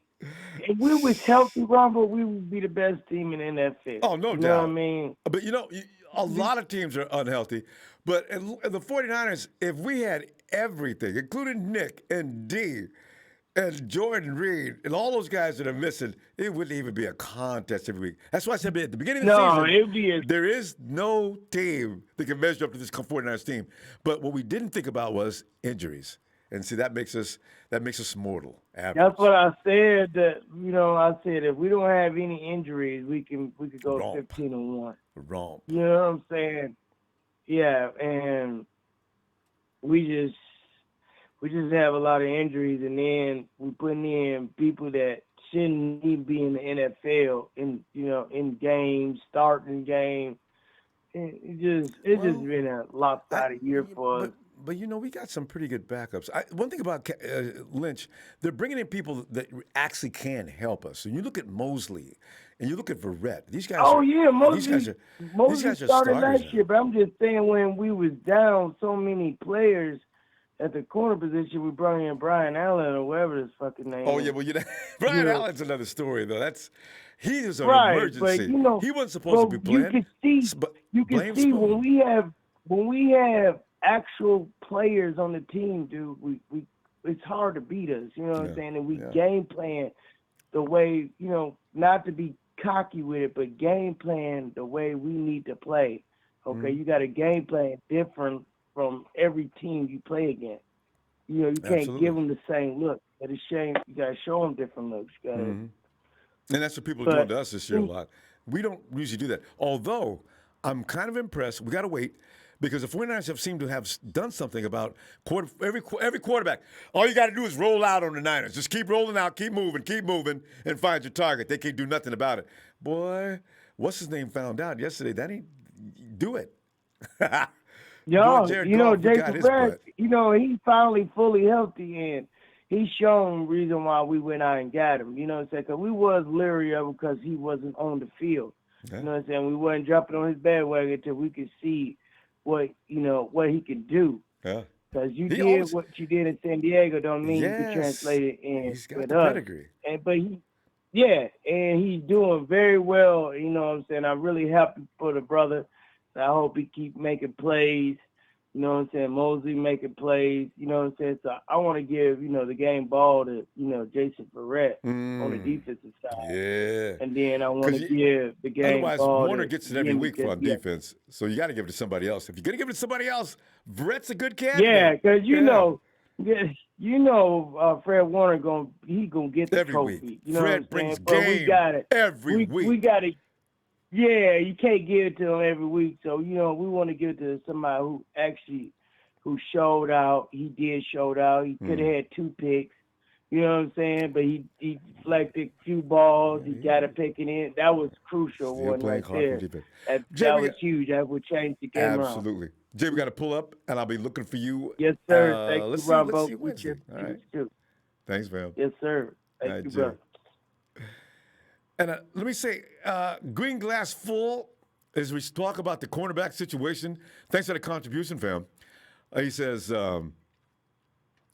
E: if we was healthy, Rumble, we would be the best team in NFL.
A: Oh, no doubt.
E: You know what I mean?
A: But, a lot of teams are unhealthy. But in the 49ers, if we had everything, including Nick and D and Jordan Reed and all those guys that are missing, it wouldn't even be a contest every week. That's why I said at the beginning of the season, there is no team that can measure up to this 49ers team. But what we didn't think about was injuries. And see, that makes us mortal. Average.
E: That's what I said. I said if we don't have any injuries, we could go 15-1.
A: Wrong.
E: You know what I'm saying? Yeah, and we just have a lot of injuries, and then we putting in people that shouldn't even be in the NFL in games, starting games. It's just been a lopsided year for us.
A: But we got some pretty good backups. One thing about Lynch, they're bringing in people that actually can help us. So you look at Mosley, and you look at Barrett. These guys.
E: Mosley started
A: starters
E: last
A: now.
E: year, but I'm just saying when we was down so many players at the corner position, we brought in Brian Allen or whatever his fucking name.
A: Oh
E: is.
A: yeah, well Brian Allen's another story though. He is an
E: Right,
A: emergency.
E: but
A: he wasn't supposed to be playing.
E: You can see when we have actual players on the team, dude. We it's hard to beat us. You know what I'm saying? And we game plan the way not to be cocky with it, but game plan the way we need to play. Okay, you got a game plan different from every team you play against. You can't give them the same look. At a shame, you got to show them different looks. You gotta,
A: And that's what people are doing to us this year a lot. We don't usually do that. Although I'm kind of impressed. We got to wait because the 49ers have seemed to have done something about every quarterback. All you got to do is roll out on the Niners. Just keep rolling out, keep moving, and find your target. They can't do nothing about it. Boy, what's his name found out yesterday that he do it.
E: Jason Barrett, he's finally fully healthy and he's shown the reason why we went out and got him. You know what I'm saying? Because we was leery of him because he wasn't on the field. Okay. You know what I'm saying? We wasn't jumping on his bandwagon until we could see what he could do. Yeah. Because what you did in San Diego don't mean you can translate it in
A: he's got
E: with
A: the
E: us.
A: Pedigree.
E: And he's doing very well. You know what I'm saying? I'm really happy for the brother. I hope he keep making plays. You know what I'm saying? Mosley making plays. You know what I'm saying? So I want to give, the game ball to, Jason Barrett on the defensive side.
A: Yeah.
E: And then I want to give the game
A: otherwise,
E: ball
A: Warner gets it every week on defense.
E: Yeah.
A: So you got to give it to somebody else. If you're going to give it to somebody else, Barrett's a good candidate.
E: Yeah, because Fred Warner gonna get the
A: every
E: trophy.
A: Week.
E: You know
A: Fred
E: what
A: brings
E: game
A: but
E: we got it
A: every week.
E: We got it. Yeah, you can't give it to him every week. So, we want to give it to somebody who showed out. He did show out. He could have had 2 picks. You know what I'm saying? But he deflected a few balls. He got a pick in. That was crucial one right there. That was huge. That would change the game around.
A: Absolutely. Jay, we got to pull up, and I'll be looking for you.
E: Yes, sir. Thank
A: let's
E: you, Ronbo.
A: Let's see Wednesday. All right. Thanks, man.
E: Yes, sir. Thank you, brother.
A: And let me say, green glass full as we talk about the cornerback situation. Thanks for the contribution, fam. He says, let's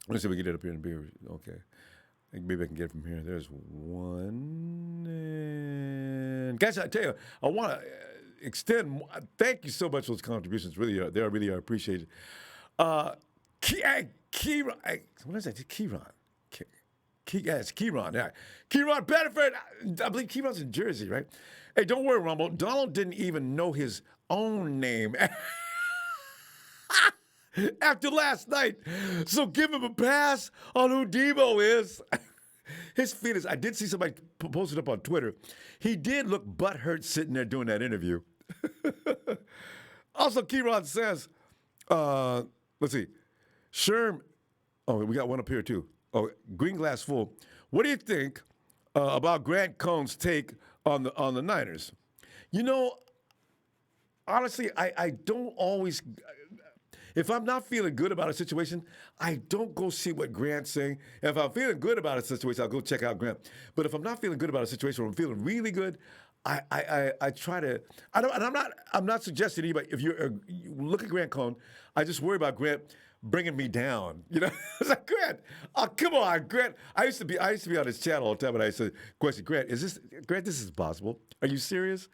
A: see if we can get it up here in beer. Okay. Maybe I can get it from here. There's one. And guys, I tell you, I want to extend. Thank you so much for those contributions. Really, they really are appreciated. Kieran, what is that? Kieran. It's Kieran. Yeah. Kieran Bedford. I believe Kieran's in Jersey, right? Hey, don't worry, Ronbo. Donald didn't even know his own name after last night. So give him a pass on who Debo is. His feelings. I did see somebody post it up on Twitter. He did look butthurt sitting there doing that interview. Also, Kieran says, let's see. Sherm. Oh, we got one up here, too. Oh, green glass full. What do you think about Grant Cohn's take on the Niners? Honestly, I don't always. If I'm not feeling good about a situation, I don't go see what Grant's saying. If I'm feeling good about a situation, I'll go check out Grant. But if I'm not feeling good about a situation, or I'm feeling really good, I try to. I'm not suggesting anybody. If you look at Grant Cohn, I just worry about Grant bringing me down. It's like, Grant, oh, come on, Grant. I used to be on his channel all the time, and I said, question, Grant, this is possible? Are you serious?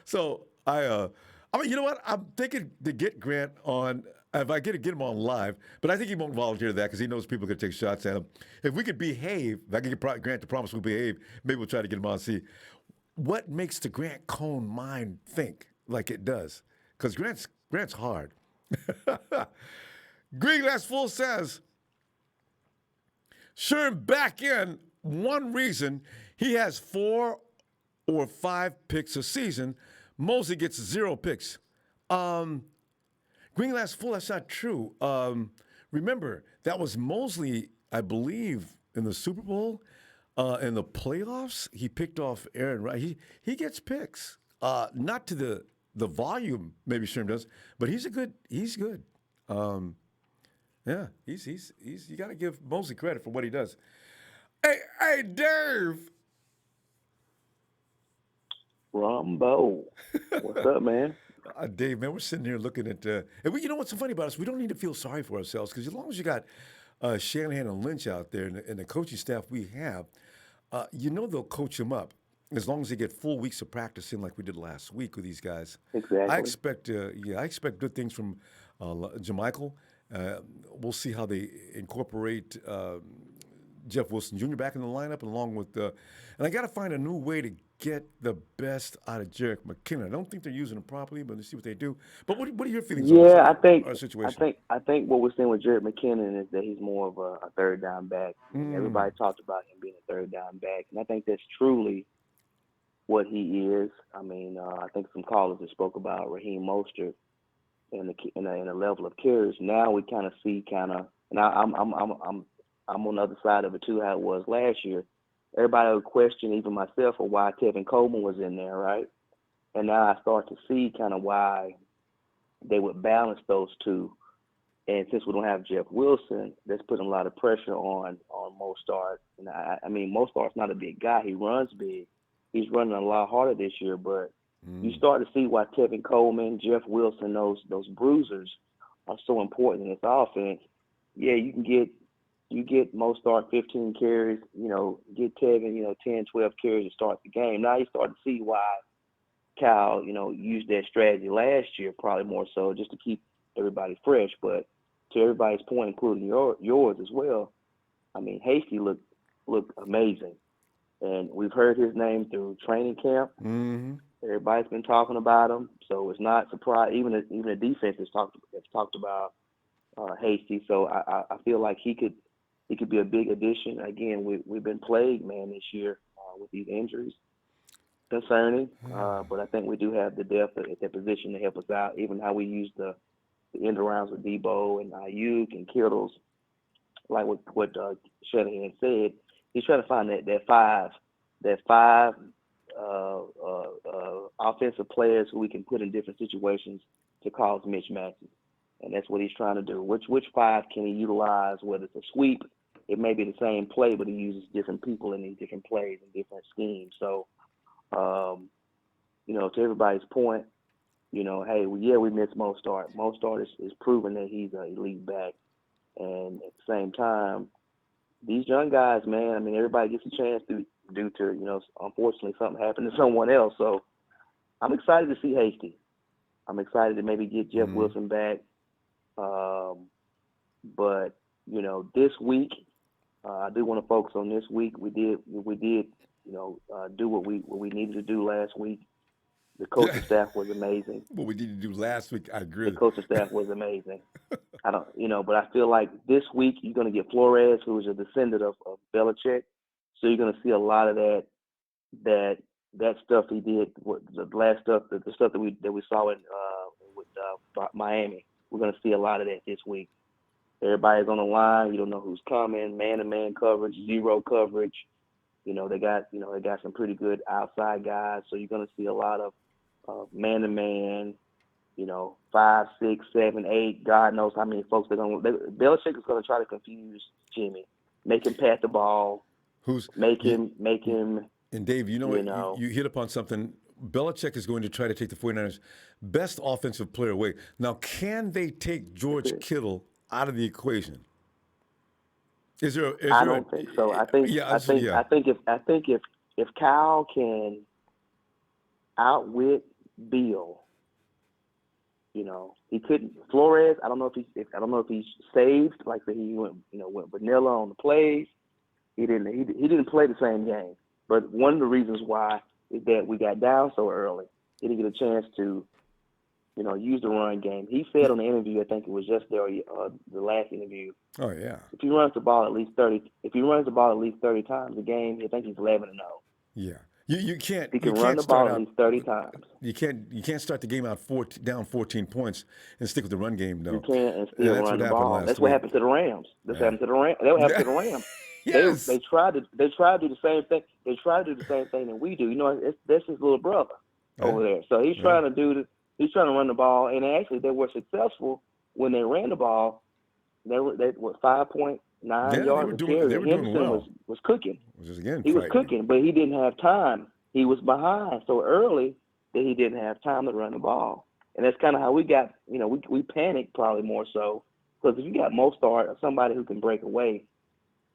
A: So I mean, you know what? I'm thinking to get Grant on, if I get him on live, but I think he won't volunteer to that because he knows people are going to take shots at him. If we could behave, if I can get Grant to promise we'll behave, maybe we'll try to get him on and see what makes the Grant Cohn mind think like it does. Because Grant's hard. Green Glass Full says, Sherm back in, one reason he has 4 or 5 picks a season. Mosley gets 0 picks. Green Glass Full, that's not true. Remember, that was Mosley, I believe, in the Super Bowl. In the playoffs, he picked off Aaron Rodgers. He gets picks, not to the volume maybe Sherm does, but he's good. Um, yeah, he's you got to give Mosley credit for what he does. Hey, Dave.
F: Ronbo. What's up, man?
A: Dave, man, we're sitting here looking at, and you know what's so funny about us? We don't need to feel sorry for ourselves because as long as you got Shanahan and Lynch out there and the coaching staff we have, you know they'll coach them up as long as they get full weeks of practice in like we did last week with these guys.
F: Exactly.
A: I expect good things from Jamichael. We'll see how they incorporate Jeff Wilson Jr. back in the lineup, along with and I got to find a new way to get the best out of Jarek McKinnon. I don't think they're using him properly, but let's see what they do. But what are your feelings on this, our situation?
F: I think what we're seeing with Jared McKinnon is that he's more of a third down back. Everybody talked about him being a third down back, and I think that's truly what he is. I mean, I think some callers have spoke about Raheem Mostert and the level of carries. Now we kind of see and I'm on the other side of it too, how it was last year. Everybody would question, even myself, for why Tevin Coleman was in there, right? And now I start to see kind of why they would balance those two. And since we don't have Jeff Wilson, that's putting a lot of pressure on Mostert. And I mean, Mostert's not a big guy. He runs big. He's running a lot harder this year, but you start to see why Tevin Coleman, Jeff Wilson, those bruisers are so important in this offense. Yeah, you get Mostert 15 carries, get Tevin, 10, 12 carries to start the game. Now you start to see why Kyle, used that strategy last year, probably more so just to keep everybody fresh. But to everybody's point, including yours as well, I mean, Hasty looked amazing. And we've heard his name through training camp.
A: Mm-hmm.
F: Everybody's been talking about him, so it's not surprising. Even the defense has talked about Hasty. So I feel like he could be a big addition. Again, we've been plagued, man, this year with these injuries. Concerning, but I think we do have the depth at that position to help us out. Even how we use the end arounds with Debo and Ayuk and Kittles, like what Shanahan said, he's trying to find that five offensive players who we can put in different situations to cause mismatches, and that's what he's trying to do. Which five can he utilize? Whether it's a sweep, it may be the same play, but he uses different people in these different plays and different schemes. So. To everybody's point, hey, we miss Mostert. Mostert is proven that he's an elite back. And at the same time, these young guys, man, I mean, everybody gets a chance due to, unfortunately something happened to someone else. So I'm excited to see Hasty. I'm excited to maybe get Jeff Wilson back. But, this week, I do want to focus on this week. We did do what we needed to do last week. The coaching staff was amazing.
A: What we needed to do last week, I agree.
F: The coaching staff was amazing. But I feel like this week you're going to get Flores, who is a descendant of Belichick. So you're going to see a lot of that stuff he did. The last stuff, the stuff that we saw with Miami. We're going to see a lot of that this week. Everybody's on the line. You don't know who's coming. Man-to-man coverage, zero coverage. They got some pretty good outside guys. So you're going to see a lot of man-to-man, 5, 6, 7, 8. God knows how many folks Belichick is going to try to confuse Jimmy, make him pat the ball, make him.
A: And Dave, you hit upon something. Belichick is going to try to take the 49ers' best offensive player away. Now, can they take George Kittle out of the equation?
F: I don't think so. I think if Kyle can outwit Bill, he couldn't. Flores, I don't know if he's saved, like that he went vanilla on the plays. He didn't play the same game. But one of the reasons why is that we got down so early. He didn't get a chance to use the run game. He said on the interview, I think it was just there, the last interview.
A: Oh yeah.
F: If he runs the ball at least 30 times a game, I think he's 11-0.
A: Yeah. You can't
F: He can
A: you
F: run
A: can't
F: the
A: start
F: ball at
A: out
F: least 30 times.
A: you can't start the game out down 14 points and stick with the run game.
F: You
A: No,
F: can't and
A: yeah,
F: still
A: that's
F: run
A: what
F: the
A: happened
F: ball.
A: last
F: That's what
A: week.
F: happened to the Rams. That's what happened to the Rams. That happened to the Rams.
A: Yes.
F: They tried to do the same thing. They tried to do the same thing that we do. You know, that's his little brother over there. So he's trying to run the ball, and actually they were successful when they ran the ball. They were 5.9 yards a carry.
A: They were doing
F: Henderson
A: well.
F: was cooking.
A: Which is again
F: He was
A: frightening.
F: cooking, but he didn't have time. He was behind so early that he didn't have time to run the ball. And that's kind of how we got, we panicked probably more so. Because if you got Mostert or somebody who can break away,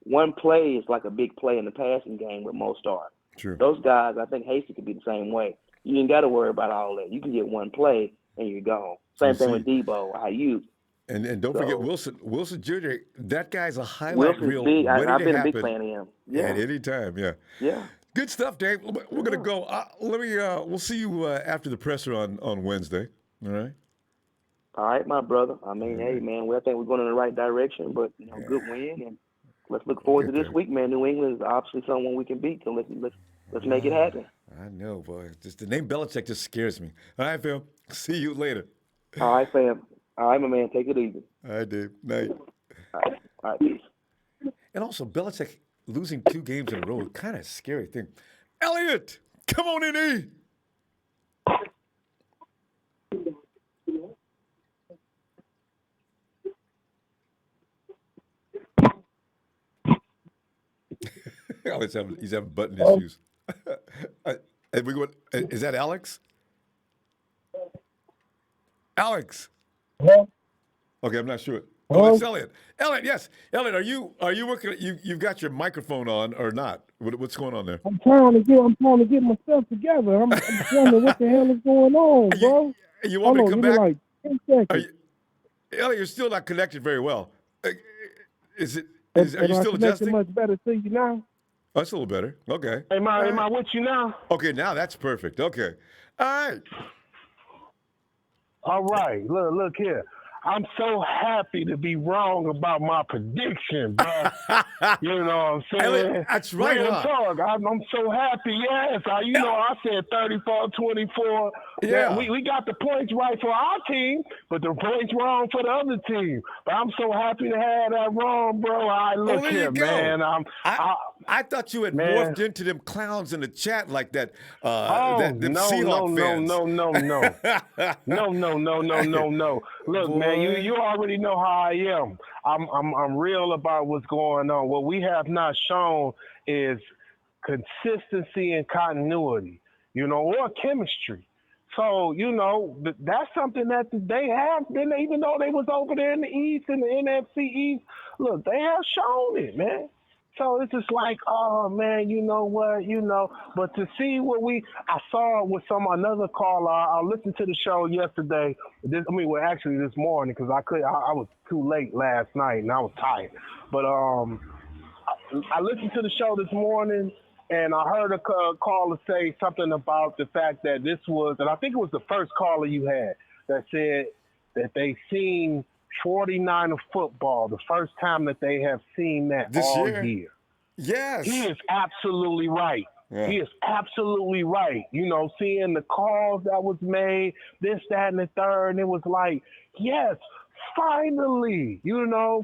F: one play is like a big play in the passing game with Mostert.
A: True.
F: Those guys, I think Hasty could be the same way. You ain't got to worry about all that. You can get one play and you're gone. Same thing with Debo, Ayuk.
A: And don't forget Wilson Jr. That guy's a highlight
F: Wilson's
A: reel
F: big.
A: ready
F: I've
A: to
F: been a
A: happen
F: big fan of him. Yeah.
A: at any time. Yeah.
F: Yeah.
A: Good stuff, Dave. We're gonna go. We'll see you after the presser on Wednesday. All right.
F: All right, my brother. I mean, hey, man, I think we're going in the right direction, but good win, and let's look forward to this week, man. New England is obviously someone we can beat, so let's make it happen.
A: I know, boy. Just the name Belichick just scares me. All right, Phil. See you later.
F: All right, fam. All right, my man. Take it easy.
A: All right, Dave. Night.
F: All right, peace.
A: And also, Belichick losing 2 games in a row, kind of scary thing. Elliot, come on in, E. He's having button issues. Is that Alex? Alex.
G: Hello?
A: Okay, I'm not sure.
G: Hello?
A: Oh, it's Elliot. Elliot, yes. Elliot, are you working? You've got your microphone on or not? What's going on there?
G: I'm trying to get myself together. I'm wondering what the hell is going on, bro.
A: You want me to come back?
G: Like 10 seconds.
A: Elliot, you're still not connected very well. Are you still adjusting?
G: Much better to you now.
A: Oh, that's a little better. Okay.
G: Am I with you now?
A: Okay, now that's perfect. Okay. All right.
G: All right. Look here. I'm so happy to be wrong about my prediction, bro. You know what I'm saying?
A: That's right,
G: Real
A: huh?
G: talk. I'm so happy. Yes, I said 34-24.
A: Yeah.
G: We got the points right for our team, but the points wrong for the other team. But I'm so happy to have that wrong, bro. All right, look
A: there
G: here,
A: you go.
G: man.
A: I thought you had morphed into them clowns in the chat like that. Them
G: no,
A: Seahawk fans.
G: No. Look,
A: Boy.
G: man, you already know how I am. I'm real about what's going on. What we have not shown is consistency and continuity, or chemistry. So, that's something that they have been, even though they was over there in the East and the NFC East. Look, they have shown it, man. So it's just like, oh man, you know what, But to see what I saw with another caller, I listened to the show yesterday. This morning because I was too late last night and I was tired. But I listened to the show this morning and I heard a caller say something about the fact that this was, and I think it was the first caller you had that said that they seen 49er football, the first time that they have seen that
A: This
G: all
A: year? Yes.
G: He is absolutely right.
A: Yeah.
G: He is absolutely right. Seeing the calls that was made, this, that, and the third, and it was like, yes, finally,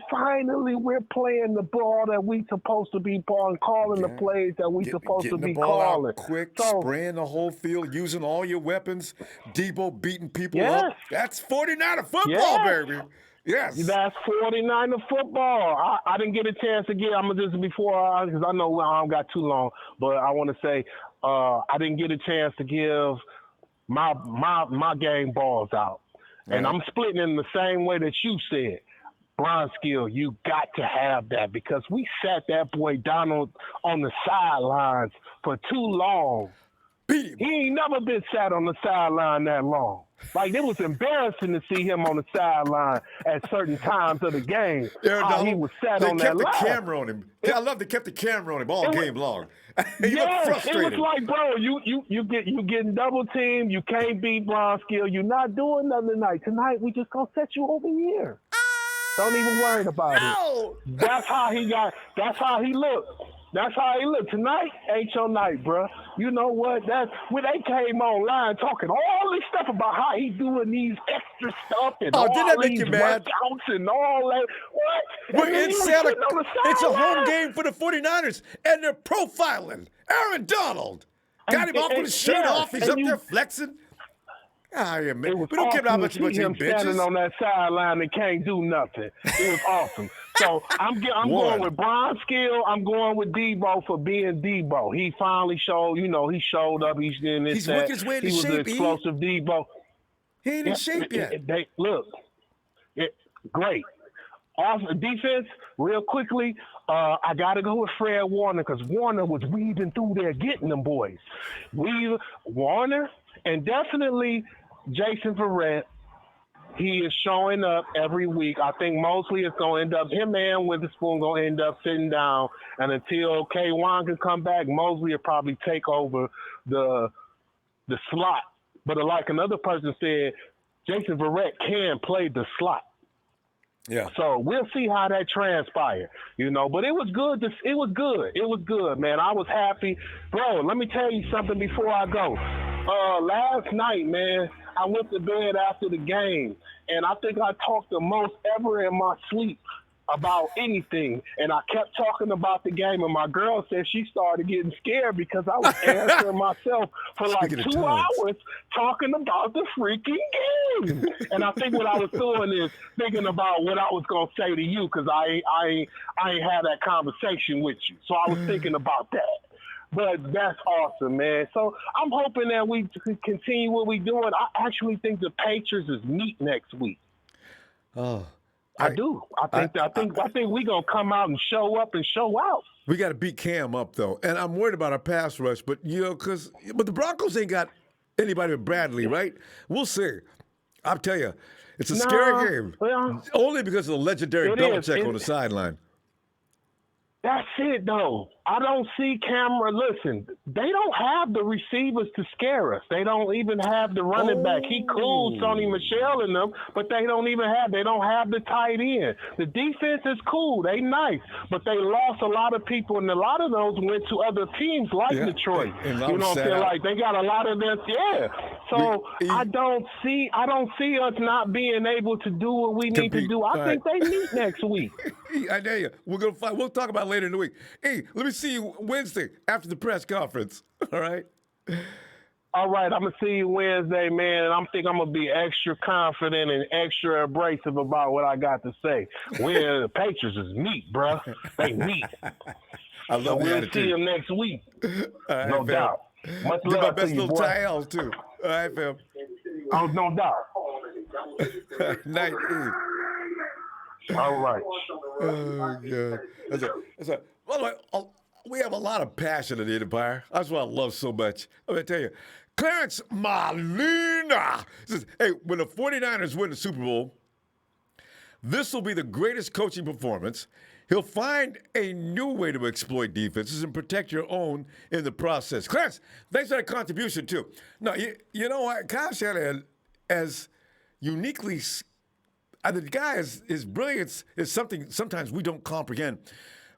G: finally we're playing the ball that we supposed to be calling the plays that we supposed to be
A: the ball
G: calling.
A: Out quick,
G: So,
A: spraying the whole field, using all your weapons, Debo beating people
G: Yes.
A: up. That's 49er football,
G: Yes.
A: baby. Yes.
G: That's 49er football. I didn't get a chance to get. I'm gonna just because I know I don't got too long, but I want to say I didn't get a chance to give my game balls out, and I'm splitting in the same way that you said. Bronskill, you got to have that because we sat that boy down on the sidelines for too long.
A: Beat him.
G: He ain't never been sat on the sideline that long. Like, it was embarrassing to see him on the sideline at certain times of the game. How he was sat on that line.
A: They kept the camera on him. I love they kept the camera on him all game long. He looked frustrated.
G: It was like, bro, you getting double teamed. You can't beat Bronskill. You're not doing nothing tonight. Tonight, we just gonna set you over here. Don't even worry about it. That's how he looked. That's how he look. Tonight ain't your night, bro. You know what? That's when they came online talking all this stuff about how he doing these extra stuff and all
A: didn't that make
G: these
A: you mad?
G: workouts and all that. What?
A: We're
G: And then
A: in
G: he was
A: Santa.
G: sitting on the
A: It's a home
G: sideline.
A: game for the 49ers, and they're profiling Aaron Donald. Got him off with his shirt off. He's up there flexing. Ah, yeah, man.
G: It was
A: We don't care
G: awesome
A: how
G: to
A: much
G: see him standing
A: bitches.
G: on that sideline and can't do nothing. It was awesome. So I'm going with Brian Skill. I'm going with Debo for being Debo. He finally showed, he showed up. He's in this.
A: He's working his way into
G: He was
A: shape,
G: an explosive Debo.
A: He ain't in shape yet.
G: Great. Awesome defense. Real quickly, I got to go with Fred Warner because Warner was weaving through there getting them boys. Warner and definitely Jason Verrett. He is showing up every week. I think mostly it's going to end up, him and Witherspoon going to end up sitting down. And until K1 can come back, Mosley will probably take over the slot. But like another person said, Jason Verrett can play the slot.
A: Yeah.
G: So we'll see how that transpires, But it was good. It was good, man. I was happy. Bro, let me tell you something before I go. Last night, man, I went to bed after the game, and I think I talked the most ever in my sleep about anything. And I kept talking about the game, and my girl said she started getting scared because I was answering myself for like 2 hours talking about the freaking game. And I think what I was doing is thinking about what I was going to say to you because I ain't had that conversation with you. So I was thinking about that. But that's awesome, man. So I'm hoping that we continue what we're doing. I actually think the Patriots is meat next week.
A: Oh,
G: I do. I think we're gonna come out and show up and show out.
A: We got to beat Cam up though, and I'm worried about our pass rush. But but the Broncos ain't got anybody but Bradley, right? We'll see. I'll tell you, it's a scary game.
G: Well,
A: only because of the legendary Belichick on the sideline.
G: That's it, though. I don't see Cameron. Listen, they don't have the receivers to scare us. They don't even have the running back. He cool, Sonny Michel in them, but they don't have the tight end. The defense is cool. They nice, but they lost a lot of people, and a lot of those went to other teams like Detroit.
A: And
G: you know what I'm saying? Like they got a lot of this. Yeah. So I don't see us not being able to do what we need to do. I think they meet next week.
A: I dare you. We're gonna fight. We'll talk about it later in the week. Hey, let me see you Wednesday after the press conference. All right.
G: All right, I'm gonna see you Wednesday, man, and I'm gonna be extra confident and extra abrasive about what I got to say. The Patriots is meat, bro. They meat.
A: I love the
G: we'll
A: attitude.
G: see them next week.
A: Right,
G: no doubt. Much
A: Give
G: love
A: my best
G: to you,
A: little
G: boy.
A: Ty L too. All right, fam.
G: Oh, no doubt.
A: Night.
G: All right.
A: Oh, God. By the way, we have a lot of passion in the Empire. That's what I love so much. I'm going to tell you. Clarence Molina says, hey, when the 49ers win the Super Bowl, this will be the greatest coaching performance. He'll find a new way to exploit defenses and protect your own in the process. Clarence, thanks for that contribution, too. No, you know what? Kyle Shanahan, as uniquely the guy his brilliance is something sometimes we don't comprehend,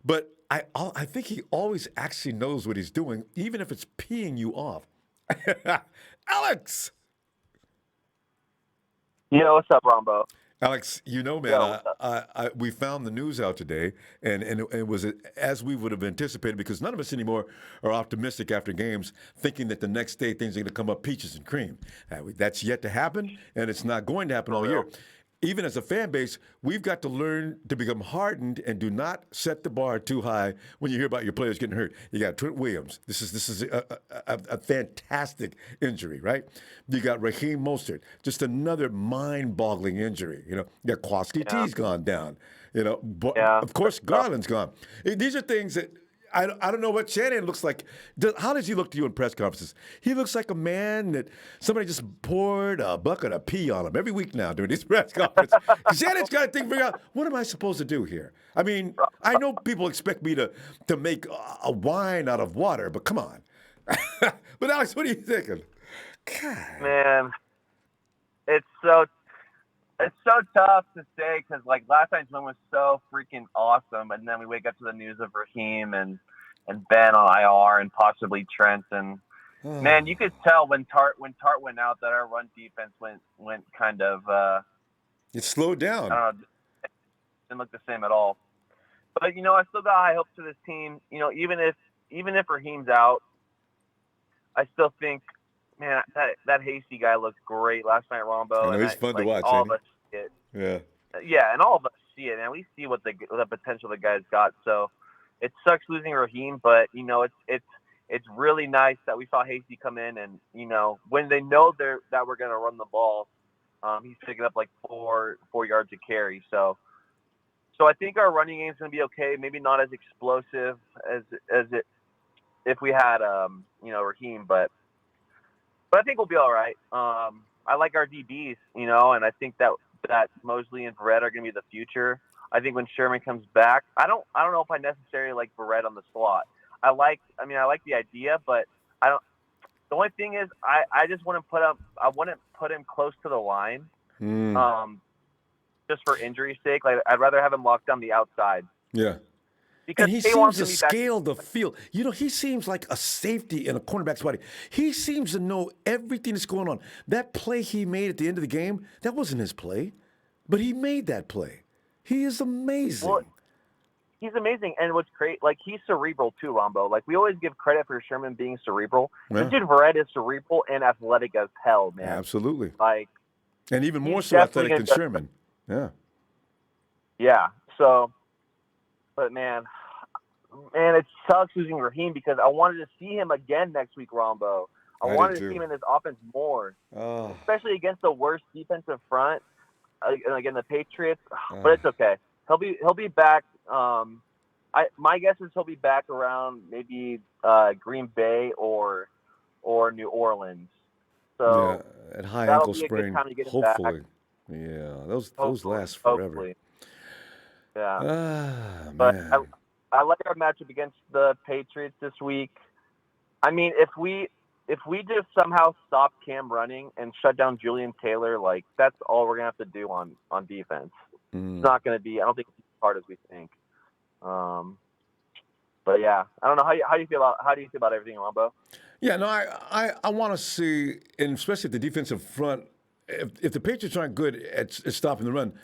A: but I think he always actually knows what he's doing, even if it's peeing you off. Alex!
H: Yo, what's up, Ronbo?
A: Alex, man, we found the news out today, and it was as we would have anticipated because none of us anymore are optimistic after games, thinking that the next day things are going to come up peaches and cream. That's yet to happen, and it's not going to happen all year. Even as a fan base, we've got to learn to become hardened and do not set the bar too high when you hear about your players getting hurt. You got Trent Williams. This is a fantastic injury, right? You got Raheem Mostert, just another mind-boggling injury. You got Kwaski T's gone down. Of course, Garland's gone. These are things that I don't know what Shanahan looks like. How does he look to you in press conferences? He looks like a man that somebody just poured a bucket of pee on him every week now during these press conferences. Shanahan's got to figure out, what am I supposed to do here? I mean, I know people expect me to make a wine out of water, but come on. But Alex, what are you thinking? God.
H: Man, it's so tough to say because, like, last night's win was so freaking awesome, and then we wake up to the news of Raheem, and and Ben on IR and possibly Trent. And man, you could tell when Tartt went out that our run defense went kind of
A: it slowed down.
H: I don't know, didn't look the same at all. But I still got high hopes for this team. Even if Raheem's out, I still think, man, that Hasty guy looked great last night, Ronbo.
A: I know, he's fun to watch.
H: All of us see it. Yeah, and all of us see it, and we see what the potential the guy's got. So it sucks losing Raheem, but it's really nice that we saw Hasty come in, and when they know that we're gonna run the ball, he's picking up like 4 yards a carry. So I think our running game is gonna be okay. Maybe not as explosive as it if we had Raheem, but I think we'll be all right. I like our DBs, and I think that Mosley and Barrett are going to be the future. I think when Sherman comes back, I don't know if I necessarily like Barrett on the slot. I like the idea, but I don't. The only thing is, I just wouldn't put him close to the line, just for injury's sake. Like I'd rather have him locked down the outside.
A: Yeah.
H: Because
A: and he seems to scale the field. He seems like a safety in a cornerback's body. He seems to know everything that's going on. That play he made at the end of the game, that wasn't his play, but he made that play. He is amazing.
H: Well, he's amazing, and what's great, like he's cerebral too, Ronbo. Like we always give credit for Sherman being cerebral.
A: Yeah.
H: This dude Barrett is cerebral and athletic as hell, man.
A: Absolutely.
H: Like,
A: and even more so athletic than Sherman. Yeah.
H: Yeah. So. But, man, it sucks losing Raheem because I wanted to see him again next week, Ronbo. I wanted to see him in this offense more, especially against the worst defensive front, again, the Patriots. But it's okay. He'll be back. My guess is he'll be back around maybe Green Bay or New Orleans. So
A: yeah, at high ankle sprain, hopefully.
H: Back.
A: Yeah, those last forever. Hopefully.
H: Yeah.
A: But
H: I like our matchup against the Patriots this week. I mean, if we just somehow stop Cam running and shut down Julian Taylor, like that's all we're gonna have to do on defense. It's not gonna be. I don't think it's as hard as we think. But yeah, I don't know how do you feel about everything, Ronbo?
A: Yeah, no, I want to see, and especially at the defensive front, if the Patriots aren't good at stopping the run.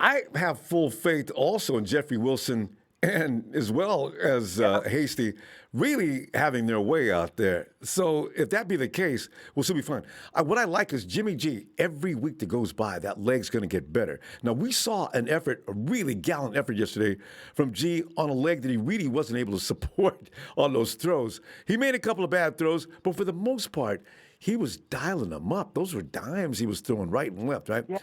A: I have full faith also in Jeffrey Wilson and as well as Hasty really having their way out there. So if that be the case, we'll still be fine. What I like is Jimmy G, every week that goes by, that leg's going to get better. Now, we saw a really gallant effort yesterday from G on a leg that he really wasn't able to support on those throws. He made a couple of bad throws, but for the most part, he was dialing them up. Those were dimes he was throwing right and left, right?
H: Yeah.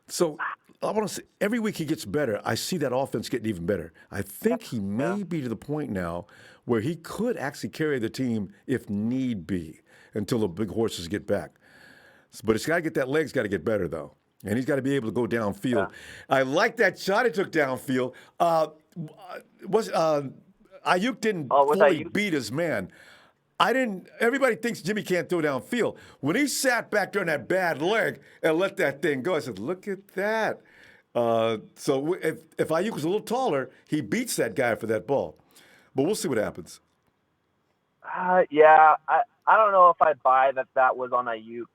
A: So I want to say every week he gets better. I see that offense getting even better. I think he may be to the point now where he could actually carry the team if need be until the big horses get back. But it's got to get that leg's got to get better though, and he's got to be able to go downfield. Yeah. I like that shot he took downfield. Ayuk didn't fully beat his man. Everybody thinks Jimmy can't throw downfield. When he sat back there on that bad leg and let that thing go, I said, look at that. So if Ayuk was a little taller, he beats that guy for that ball. But we'll see what happens.
H: Yeah, I don't know if I buy that was on Ayuk.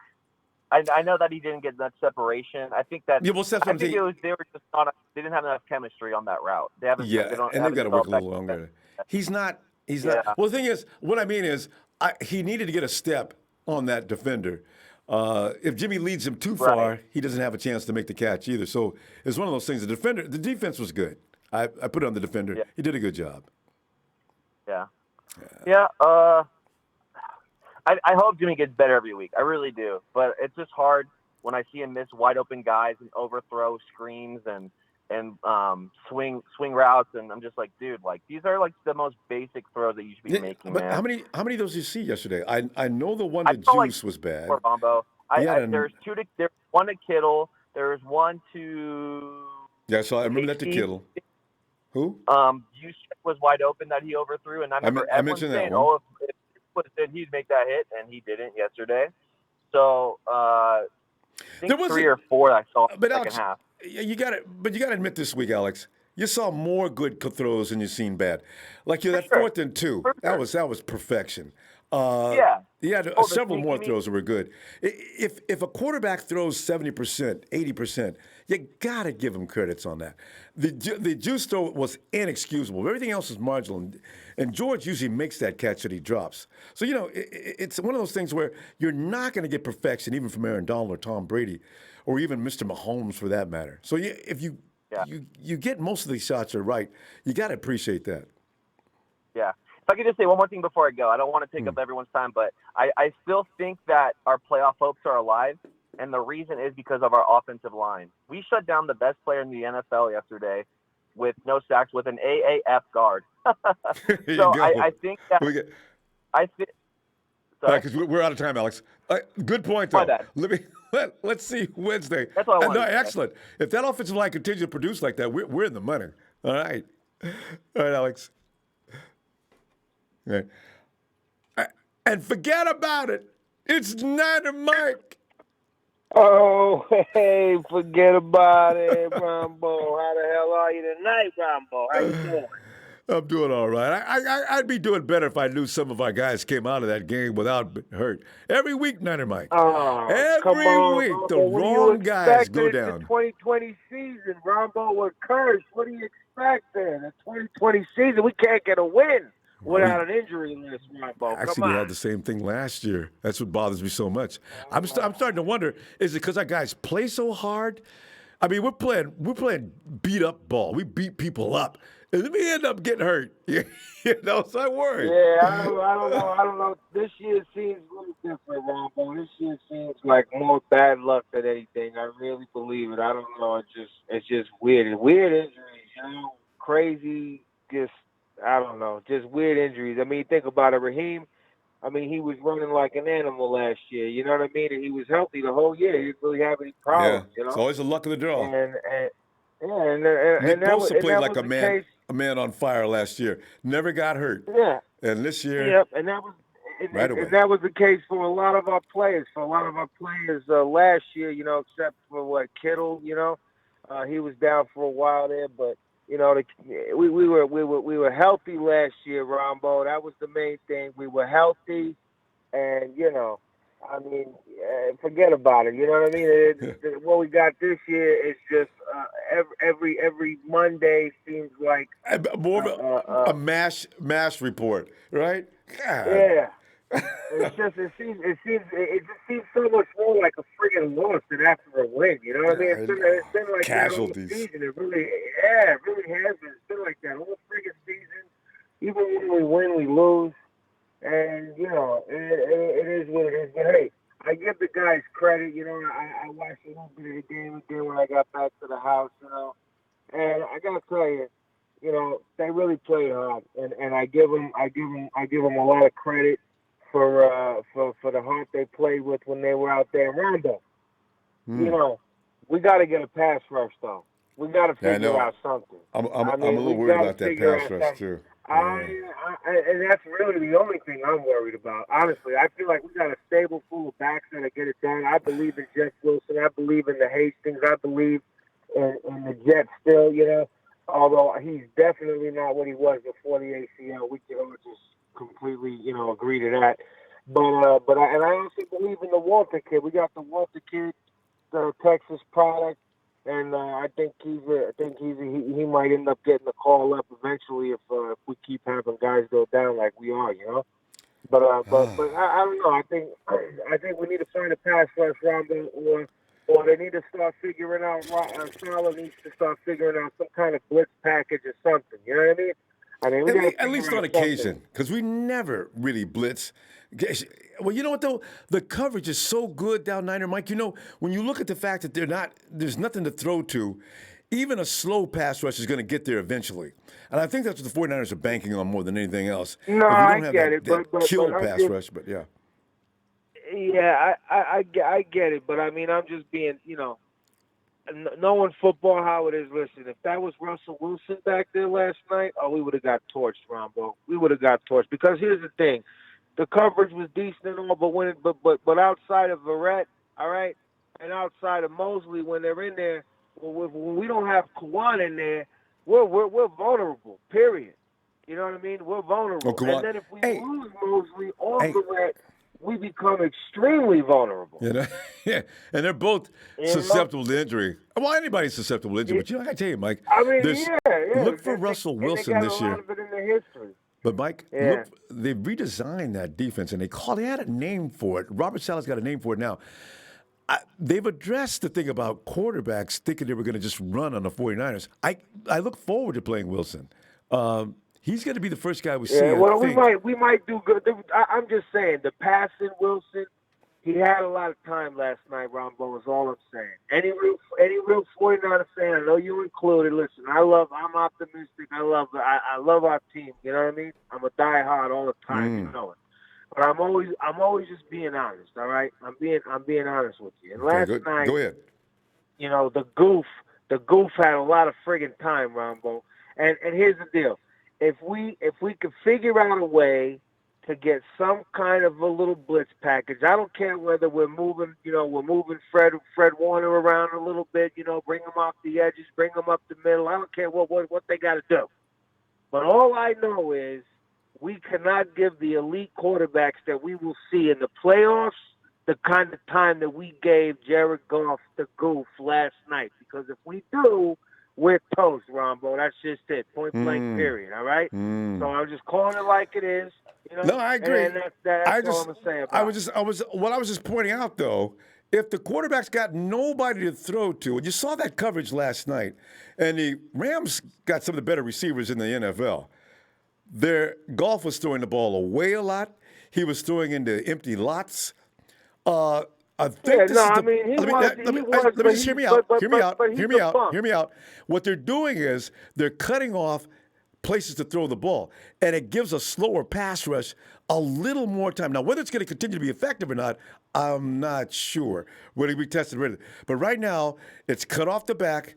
H: I know that he didn't get that separation. I think that
A: they were just not.
H: They didn't have enough chemistry on that route. They haven't.
A: Yeah, and they've got to work a little longer. He's not. Well, the thing is, what I mean is, he needed to get a step on that defender. If Jimmy leads him too far, he doesn't have a chance to make the catch either. So it's one of those things. The defense was good. I put it on the defender. Yeah. He did a good job.
H: Yeah. I hope Jimmy gets better every week. I really do. But it's just hard when I see him miss wide open guys and overthrow screens and swing routes, and I'm just like, dude, like these are like the most basic throws that you should be making.
A: But
H: man.
A: how many of those did you see yesterday? I know the one to Juice was bad.
H: Ronbo. There's one to Kittle. There's one to.
A: Yeah, so I remember that to Kittle. Who?
H: Juice was wide open that he overthrew, and I remember everyone saying, "Oh, if he'd make that hit," and he didn't yesterday. So I think 3 or 4 I saw in the second half.
A: You got to admit this week, Alex, you saw more good throws than you seen bad. Like that 4th and 2, that was perfection.
H: Yeah.
A: He had several more throws that were good. If a quarterback throws 70%, 80%, you got to give him credits on that. The juice throw was inexcusable. Everything else is marginal. And George usually makes that catch that he drops. So, it's one of those things where you're not going to get perfection even from Aaron Donald or Tom Brady or even Mr. Mahomes for that matter. So, if you get most of these shots are right, you got to appreciate that.
H: Yeah. If I could just say one more thing before I go, I don't want to take up everyone's time, but I still think that our playoff hopes are alive, and the reason is because of our offensive line. We shut down the best player in the NFL yesterday with no sacks with an AAF guard. So I think that
A: because we're out of time, Alex. Good point, though. Let's see Wednesday.
H: That's what I wanted.
A: Excellent. If that offensive line continues to produce like that, we're in the money. All right, Alex. Right. And forget about it. It's Niner Mike.
D: Oh, hey, forget about it, Ronbo. How the hell are you tonight, Ronbo? How you doing?
A: I'm doing all right. I'd be doing better if I knew some of our guys came out of that game without being hurt. Every week, Niner Mike. Every week, the wrong guys go down.
D: The 2020 season, Ronbo, we're cursed. What do you expect then? The 2020 season, we can't get a win without an injury list, Ronbo.
A: Actually, we had the same thing last year. That's what bothers me so much. I'm starting to wonder, is it because our guys play so hard? I mean, we're playing beat up ball. We beat people up, and then we end up getting hurt. So I worry.
D: Yeah, I don't know. This year seems a little different, Ronbo. This year seems like more bad luck than anything. I really believe it. I don't know. It's just weird. Weird injuries, crazy. I don't know, just weird injuries. I mean, think about it, Raheem. I mean, he was running like an animal last year. You know what I mean? And he was healthy the whole year. He didn't really have any problems.
A: It's always the luck of the draw.
D: And
A: Nick Bosa played like
D: a
A: man on fire last year. Never got hurt.
D: Yeah.
A: And this year,
D: yep. And that was
A: right away.
D: And that was the case for a lot of our players. Last year, except for Kittle. He was down for a while there, but. We were healthy last year, Ronbo. That was the main thing. We were healthy, and I mean, forget about it. You know what I mean? What we got this year is just every Monday seems like
A: more of a mash report, right? God.
D: Yeah. It just seems so much more like a friggin' loss than after a win. You know what I mean? It's been like
A: casualties.
D: That all season. It really has been. It's been like that all friggin' season. Even when we win, we lose, and it is what it is. But hey, I give the guys credit. I watched a little bit of the game again when I got back to the house. And I gotta tell you, they really played hard, and I give them a lot of credit. For the heart they played with when they were out there in Ronbo. We got to get a pass rush though. We got to figure out something.
A: I'm a little worried about that pass rush too.
D: And that's really the only thing I'm worried about. Honestly, I feel like we got a stable full of backs that get it done. I believe in Jeff Wilson. I believe in the Hastings. I believe in the Jets still. Although he's definitely not what he was before the ACL. We can all just completely, agree to that. But I also believe in the Walter kid. We got the Walter kid, the Texas product, and I think he might end up getting the call up eventually if we keep having guys go down like we are, But I don't know. I think we need to find a pass rush, Ronbo, or they need to start figuring out. Sala needs to start figuring out some kind of blitz package or something. You know what I mean?
A: At least on occasion, because we never really blitz. Well, you know what, though? The coverage is so good down Niner, Mike. When you look at the fact that there's nothing to throw to, even a slow pass rush is going to get there eventually. And I think that's what the 49ers are banking on more than anything else.
D: No, I get it. But
A: pass rush, but yeah.
D: Yeah, I get it. But, I mean, I'm just being, knowing football how it is, listen, if that was Russell Wilson back there last night, we would have got torched, Ronbo. We would have got torched. Because here's the thing. The coverage was decent and all, but outside of Barrett, all right, and outside of Mosley, when they're in there, when we don't have Kwan in there, we're vulnerable. Period. You know what I mean? We're vulnerable.
A: Oh,
D: and then if we lose Mosley or Barrett, we become extremely vulnerable.
A: You know? Yeah. And they're both susceptible to injury. Well, anybody's susceptible to injury, but I got to tell you, Mike.
D: I mean,
A: look for Russell Wilson this year.
D: They got a lot of it in their history.
A: But Mike, look, they redesigned that defense, and they had a name for it. Robert Sala's got a name for it now. They've addressed the thing about quarterbacks thinking they were going to just run on the 49ers. I look forward to playing Wilson. He's going to be the first guy we see.
D: Yeah, well, we might do good. I'm just saying, the passing Wilson, he had a lot of time last night, Ronbo, is all I'm saying. Any real 49er fan, I know you included, listen, I'm optimistic. I love our team, you know what I mean? I'm a diehard all the time, you know it. But I'm always just being honest, all right? I'm being honest with you. And last night,
A: go ahead.
D: You know, the goof had a lot of friggin' time, Ronbo. And here's the deal. If we could figure out a way to get some kind of a little blitz package, I don't care whether we're moving Fred Warner around a little bit, bring him off the edges, bring him up the middle. I don't care what they got to do. But all I know is we cannot give the elite quarterbacks that we will see in the playoffs the kind of time that we gave Jared Goff the goof last night. Because if we do, we're toast, Ronbo. That's just it. Point blank, period. All right? So I'm just calling it like it is.
A: No, I agree.
D: And that's all I'm going to say about it.
A: I was just pointing out, though, if the quarterback's got nobody to throw to, and you saw that coverage last night, and the Rams got some of the better receivers in the NFL. Goff was throwing the ball away a lot. He was throwing into empty lots. Hear me out. What they're doing is they're cutting off places to throw the ball, and it gives a slower pass rush a little more time. Now, whether it's going to continue to be effective or not, I'm not sure. We're going to be tested with it. But right now, it's cut off the back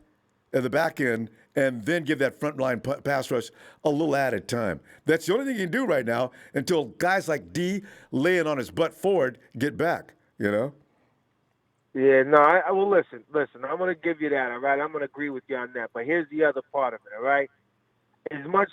A: end, and then give that front line pass rush a little added time. That's the only thing you can do right now until guys like D laying on his butt forward get back,
D: Yeah, no, I will listen. I'm going to give you that, all right? I'm going to agree with you on that. But here's the other part of it, all right? As much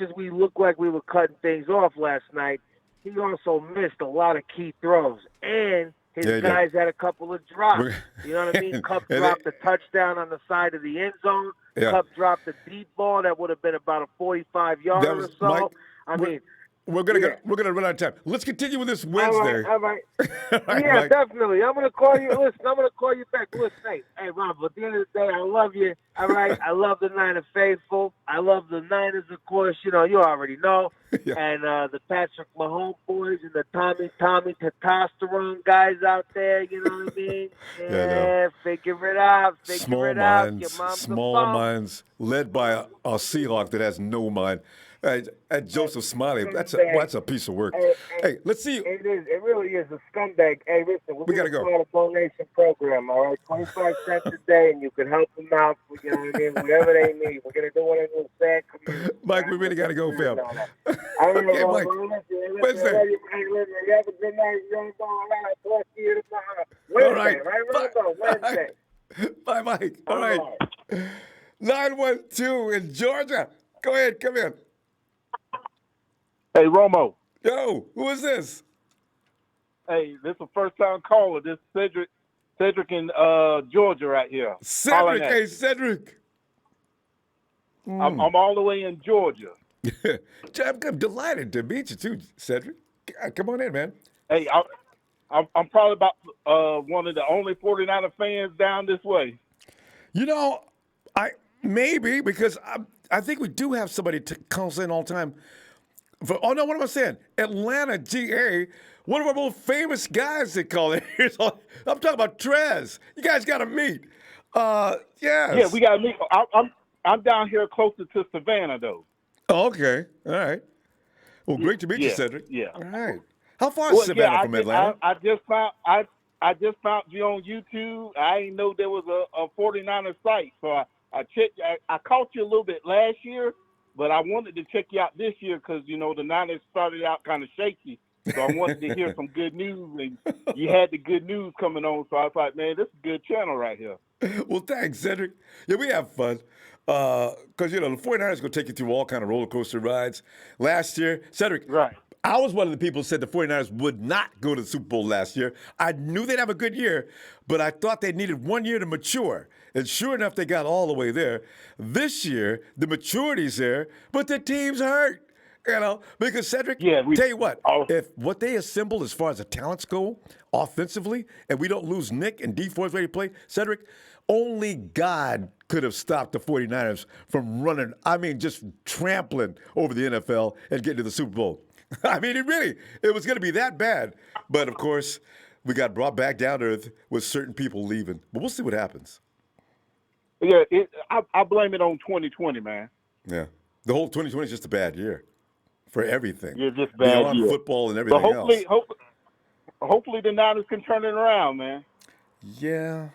D: as we look like we were cutting things off last night, he also missed a lot of key throws. And his guys had a couple of drops. You know what I mean? Cup dropped a touchdown on the side of the end zone.
A: Yeah.
D: Cup dropped a deep ball that would have been about a 45-yarder or so.
A: Mike, we're gonna run out of time. Let's continue with this Wednesday.
D: All right.
A: All right,
D: yeah,
A: Mike.
D: definitely. I'm gonna call you. Listen, I'm gonna call you back. Listen, hey, Rob. At the end of the day, I love you. All right. I love the Niner faithful. I love the Niners, of course. You already know.
A: Yeah.
D: And the Patrick Mahomes boys and the Tommy testosterone guys out there. You know what I mean? Yeah, figure it out. Figure it out. Your mom's
A: small minds, led by a Seahawk that has no mind. At Joseph Smiley, that's a piece of work. Hey, let's see.
D: It is. It really is a scumbag. Hey, listen,
A: we gotta go.
D: Start a donation program, all right? 25 cents a day, and you can help them out. You know what I mean? Whatever they need. We're gonna do one of those sad communities.
A: Mike, we really gotta go, fam.
D: Okay,
A: Mike. Wednesday.
D: You have a good night. Talk to you tomorrow.
A: All right.
D: Wednesday.
A: Bye, Mike. All right. 912 in Georgia. Go ahead. Come in.
I: Hey, Romo.
A: Yo, who is this?
I: Hey, this is a first-time caller. This is Cedric in Georgia right here.
A: Cedric. Hey, Cedric.
I: I'm all the way in Georgia.
A: I'm delighted to meet you, too, Cedric. Come on in, man.
I: Hey, I'm probably about one of the only 49er fans down this way.
A: Maybe, because I think we do have somebody calls in all the time. What am I saying? Atlanta, GA, one of our most famous guys that call in. I'm talking about Trez. You guys got to meet. Yes.
I: Yeah, we got to meet. I'm down here closer to Savannah, though.
A: Oh, okay. All right. Well, great to meet you, Cedric.
I: Yeah.
A: All right. How far is Savannah from Atlanta?
I: I just found you on YouTube. I didn't know there was a 49er site, so I checked. I caught you a little bit last year, but I wanted to check you out this year because, the Niners started out kind of shaky. So I wanted to hear some good news, and you had the good news coming on. So I thought, man, this is a good channel right here.
A: Well, thanks, Cedric. Yeah, we have fun. Because, the 49ers are going to take you through all kind of roller coaster rides. Last year, Cedric,
I: Right.
A: I was one of the people who said the 49ers would not go to the Super Bowl last year. I knew they'd have a good year, but I thought they needed 1 year to mature. And sure enough, they got all the way there. This year, the maturity's there, but the team's hurt. Because Cedric, tell you what, if what they assemble as far as the talents go offensively, and we don't lose Nick and D4's ready to play, Cedric, only God could have stopped the 49ers from running, just trampling over the NFL and getting to the Super Bowl. It was going to be that bad. But, of course, we got brought back down to earth with certain people leaving. But we'll see what happens.
I: Yeah, I blame it on 2020, man.
A: Yeah. The whole 2020 is just a bad year for everything.
I: Yeah, just bad
A: beyond
I: year.
A: Football and everything
I: else. Hopefully the Niners can turn it around, man.
A: Yeah.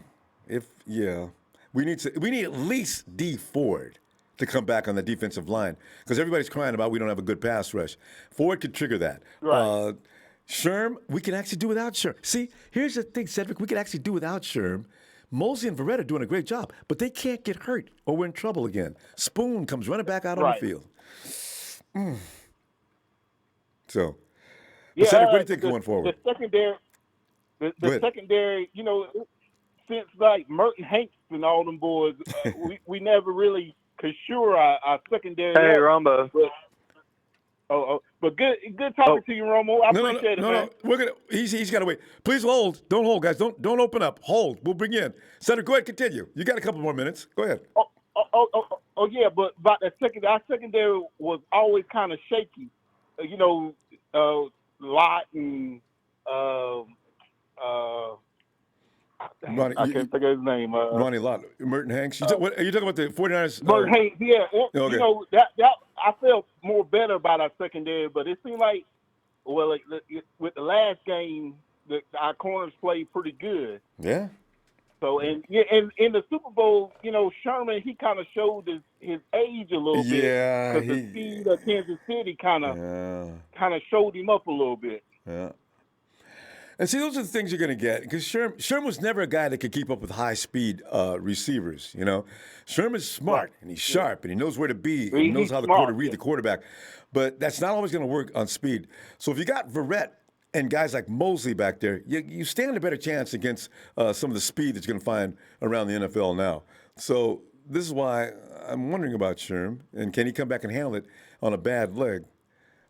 A: We need at least D Ford to come back on the defensive line because everybody's crying about we don't have a good pass rush. Ford could trigger that.
I: Right.
A: Sherm, we can actually do without Sherm. See, here's the thing, Cedric. We can actually do without Sherm. Mosley and Barrett are doing a great job, but they can't get hurt or we're in trouble again. Spoon comes running back out on the field. So, Cedric, what do you think going forward?
I: The secondary, since like Merton Hanks and all them boys, we never really could sure our secondary.
H: Hey, Ronbo.
I: But good talking to you, Romo. I appreciate it, man.
A: No. He's got to wait. Please hold. Don't hold, guys. Don't open up. Hold. We'll bring you in. Cedric, go ahead. Continue. You got a couple more minutes. Go ahead.
I: Yeah, but about our secondary was always kind of shaky. Lott and
A: Ronnie,
I: I can't think of his name.
A: Ronnie Lott, Merton Hanks. Are you talking about the 49ers?
I: Merton Hanks, yeah.
A: Okay.
I: That I felt more better about our secondary, but it seemed like, with the last game, our corners played pretty good.
A: Yeah.
I: So in the Super Bowl, Sherman, he kind of showed his age a little bit.
A: Yeah.
I: Because the speed of Kansas City kind of showed him up a little bit.
A: Yeah. And see, those are the things you're going to get because Sherman was never a guy that could keep up with high-speed receivers. Sherman's smart and he's sharp and he knows where to be. He knows how to read the quarterback, but that's not always going to work on speed. So if you got Verrett and guys like Mosley back there, you stand a better chance against some of the speed that you're going to find around the NFL now. So this is why I'm wondering about Sherm and can he come back and handle it on a bad leg?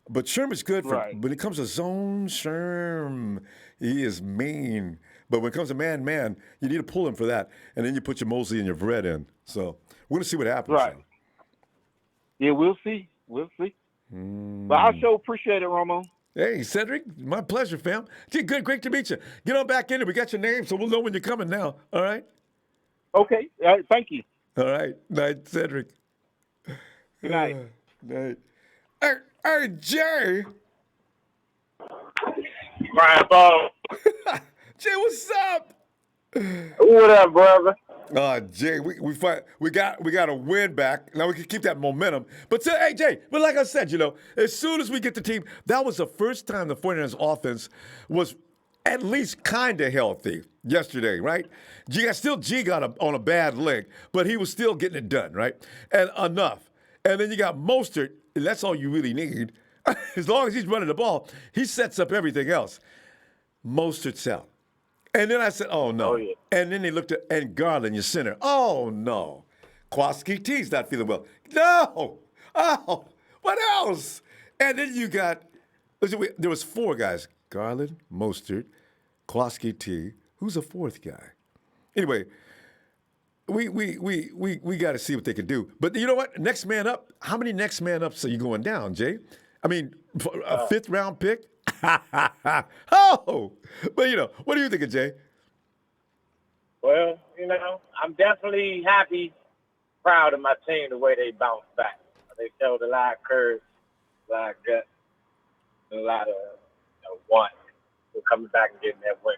A: But Sherm is good when it comes to zone. Sherm, he is mean. But when it comes to man, you need to pull him for that, and then you put your Mosley and your Verrett in. So we're gonna see what happens.
I: Right. Yeah, we'll see. But I sure appreciate it, Romo.
A: Hey, Cedric, my pleasure, fam. Gee, great to meet you. Get on back in there. We got your name, so we'll know when you're coming now. All right.
I: Okay. All right. Thank you.
A: All right. Night, Cedric.
I: Good night.
A: Night. Hey, Jay.
J: Brian Ball.
A: Jay, what's up?
J: What up, brother?
A: Jay, we got a win back. Now we can keep that momentum. But hey, Jay, but like I said, as soon as we get the team, that was the first time the 49ers offense was at least kind of healthy yesterday, right? G got on a bad leg, but he was still getting it done, right? And enough. And then you got Mostert. That's all you really need. As long as he's running the ball, he sets up everything else. Mostert's out. And then I said, oh, no.
J: Oh, yeah.
A: And then they looked at, and Garland, your center. Oh, no. Kwaski T's not feeling well. No. Oh, what else? And then you got, there was 4 guys. Garland, Mostert, Kwaski T. Who's the 4th guy? Anyway, we got to see what they can do. But you know what? Next man up. How many next man ups are you going down, Jay? I mean, a 5th round pick? Oh! But, what are you thinking, Jay?
J: Well, I'm definitely happy, proud of my team, the way they bounced back. They showed a lot of courage, a lot of guts, and a lot of want for coming back and getting that win.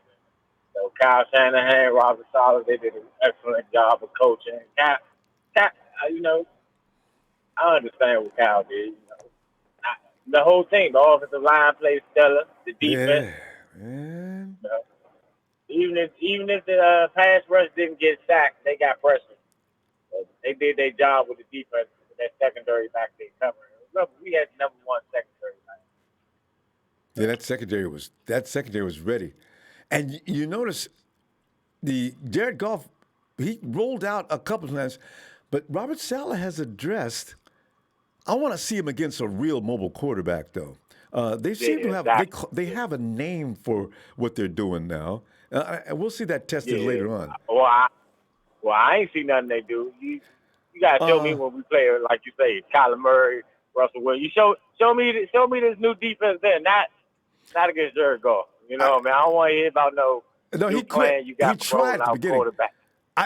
J: So Kyle Shanahan, Robert Saleh, they did an excellent job of coaching. Cat, I understand what Kyle did. The whole team, the offensive line played stellar. The defense, even if the pass rush didn't get sacked, they got pressure. they did their job with the defense with that secondary back there covering. Remember, we had number one secondary back.
A: Yeah, that secondary was ready. And you notice the Jared Goff, he rolled out a couple of times, but Robert Saleh has addressed. I want to see him against a real mobile quarterback, though. They seem to have they have a name for what they're doing now. And we'll see that tested later on.
J: Well, I ain't seen nothing they do. You gotta show me when we play, like you say, Kyler Murray, Russell Williams. You show me this new defense there, not against Jared Goff. You know, man, I don't want to hear about no plan you got
A: tried at the beginning.
J: Quarterback.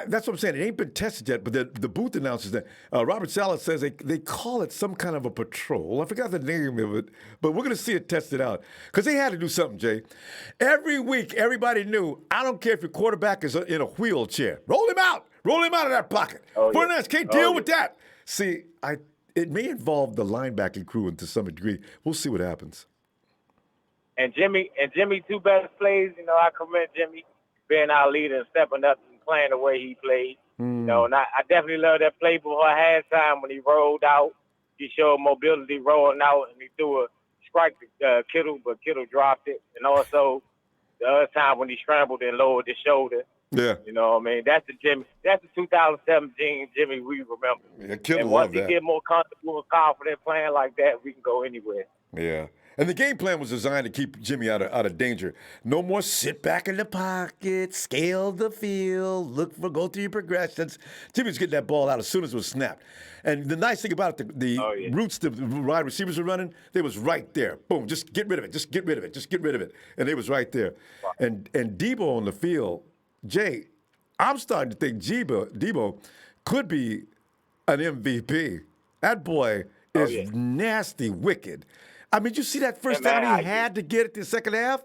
A: That's what I'm saying. It ain't been tested yet, but the booth announces that. Robert Saleh says they call it some kind of a patrol. I forgot the name of it, but we're going to see it tested out. Because they had to do something, Jay. Every week, everybody knew, I don't care if your quarterback is in a wheelchair. Roll him out. Roll him out of that pocket. Fernandez can't deal with that. See, it may involve the linebacking crew to some degree. We'll see what happens.
J: And Jimmy, two best plays, you know, I commend Jimmy being our leader and stepping up and playing the way he played. You know, and I definitely love that play before halftime when he rolled out. He showed mobility rolling out, and he threw a strike to Kittle, but Kittle dropped it. And also the other time when he scrambled and lowered his shoulder.
A: Yeah.
J: You know what I mean? That's the 2017 Jimmy we remember.
A: Yeah, Kittle
J: and once
A: loved
J: he
A: that.
J: get more comfortable and confident playing like that, we can go anywhere.
A: Yeah. And the game plan was designed to keep Jimmy out of danger. No more sit back in the pocket, scale the field, go through your progressions. Jimmy's getting that ball out as soon as it was snapped. And the nice thing about it, the routes the wide receivers were running, they was right there. Boom, just get rid of it, just get rid of it, just get rid of it. And they was right there. And Debo on the field, Jay, I'm starting to think Debo could be an MVP. That boy is nasty, wicked. I mean, you see that first down he had to get it the second half?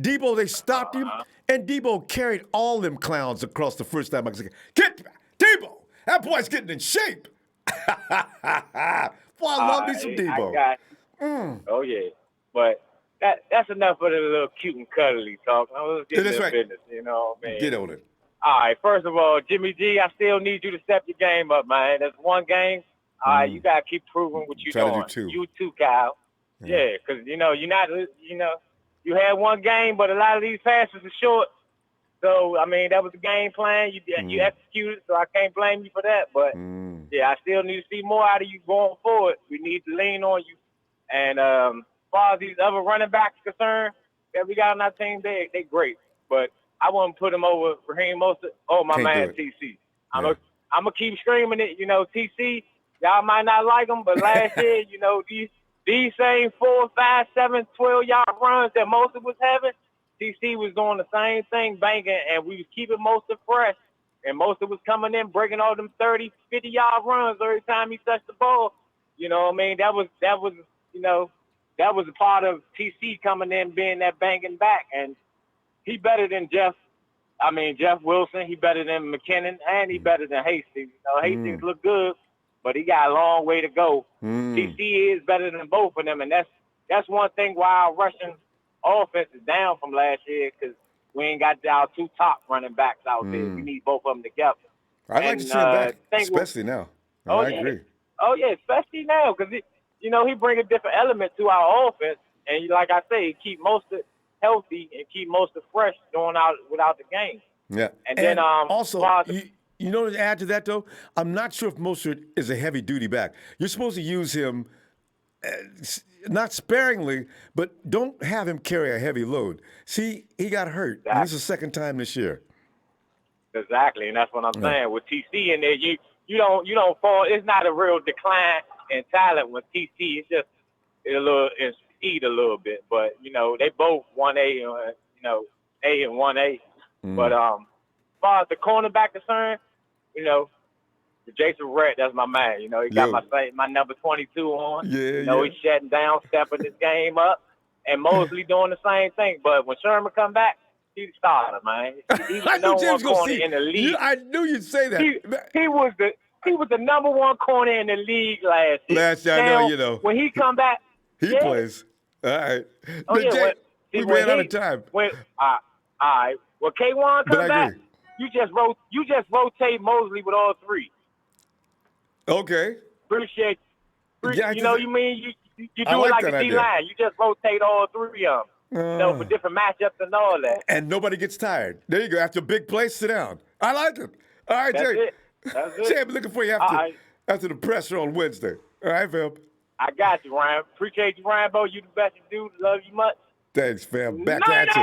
A: Debo, they stopped him, and Debo carried all them clowns across the first down. Get Debo! That boy's getting in shape. Boy, I love me some Debo.
J: Oh, yeah. But that's enough for the little cute and cuddly talk. Let's get to business, you know what I mean?
A: Get on it.
J: All right, first of all, Jimmy G, I still need you to step your game up, man. That's one game. All right, you got to keep proving what you're doing.
A: To do two.
J: You too, Kyle. Yeah, because, you know, you had one game, but a lot of these passes are short. So, I mean, that was the game plan. You executed, so I can't blame you for that. But, yeah, I still need to see more out of you going forward. We need to lean on you. And as far as these other running backs concerned that we got on our team, they great. But I wouldn't put them over Raheem Mostert or my man TC. I'm going to keep screaming it. You know, TC, y'all might not like him, but last year, you know, these same 4, 5, 7, 12-yard runs that Mostert was having, TC was doing the same thing, banking, and we was keeping Mostert fresh. And Mostert was coming in, breaking all them 30, 50-yard runs every time he touched the ball. You know what I mean? That was you know, that was a part of TC coming in, being that banking back. And he better than Jeff Wilson. He better than McKinnon, and he better than Hastings. You know, Hastings look good, but he got a long way to go. TC is better than both of them, and that's one thing why our rushing offense is down from last year, because we ain't got our two top running backs out there. We need both of them together.
A: I'd like to see him back, especially now. I agree.
J: Oh, yeah, especially now, because, you know, he bring a different element to our offense, and like I say, keep Mostert healthy and keep Mostert fresh going out without the game.
A: Yeah.
J: And then
A: also, you know, to add to that, though, I'm not sure if Mostert is a heavy-duty back. You're supposed to use him not sparingly, but don't have him carry a heavy load. See, he got hurt. Exactly. This is the second time this year.
J: Exactly, and that's what I'm saying. With TC in there, you don't fall. It's not a real decline in talent with TC. It's just it's speed a little bit. But, you know, they both 1A, you know, A and 1A. But as far as the cornerback concerned, you know, Jason Rhett, that's my man. You know, he got my number 22 on. You know, he's shutting down, stepping his game up. And Mosley doing the same thing. But when Sherman come back, he's the starter, man. He was the number one corner in the league.
A: I knew you'd say that.
J: He was the number one corner in the league last year.
A: Last year, I know, you know.
J: When he come back,
A: he plays. All right.
J: Oh,
A: but
J: yeah.
A: Jay, we ran out of time.
J: All right. When K1 come back, you just rotate Mosley with all three.
A: Okay.
J: Appreciate
A: Yeah,
J: you know, you mean you
A: I
J: do it
A: like
J: like
A: that
J: a
A: idea.
J: D-line. You just rotate all three of them, you know, for different matchups and all that.
A: And nobody gets tired. There you go. After a big play, sit down. I like it. All right,
J: That's
A: Jay.
J: it. That's it.
A: Jay, I'm looking for you
J: All right.
A: after the pressure on Wednesday. All right, fam.
J: I got you, Ryan. Appreciate you, Ronbo. You the best you do. Love you much.
A: Thanks, fam. Back at you.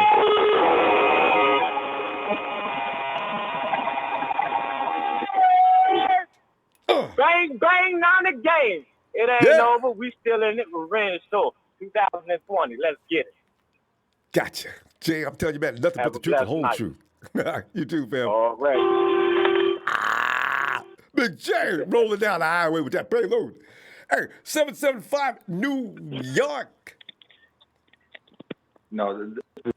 J: Bang, bang, on the game. It ain't over. We still in it. Revenge Show 2020. Let's get it.
A: Gotcha. Jay, I'm telling you, man, nothing but the truth, the whole truth. You too, fam.
J: All right.
A: Big J rolling down the highway with that payload. Hey, 775 New York.
K: No, this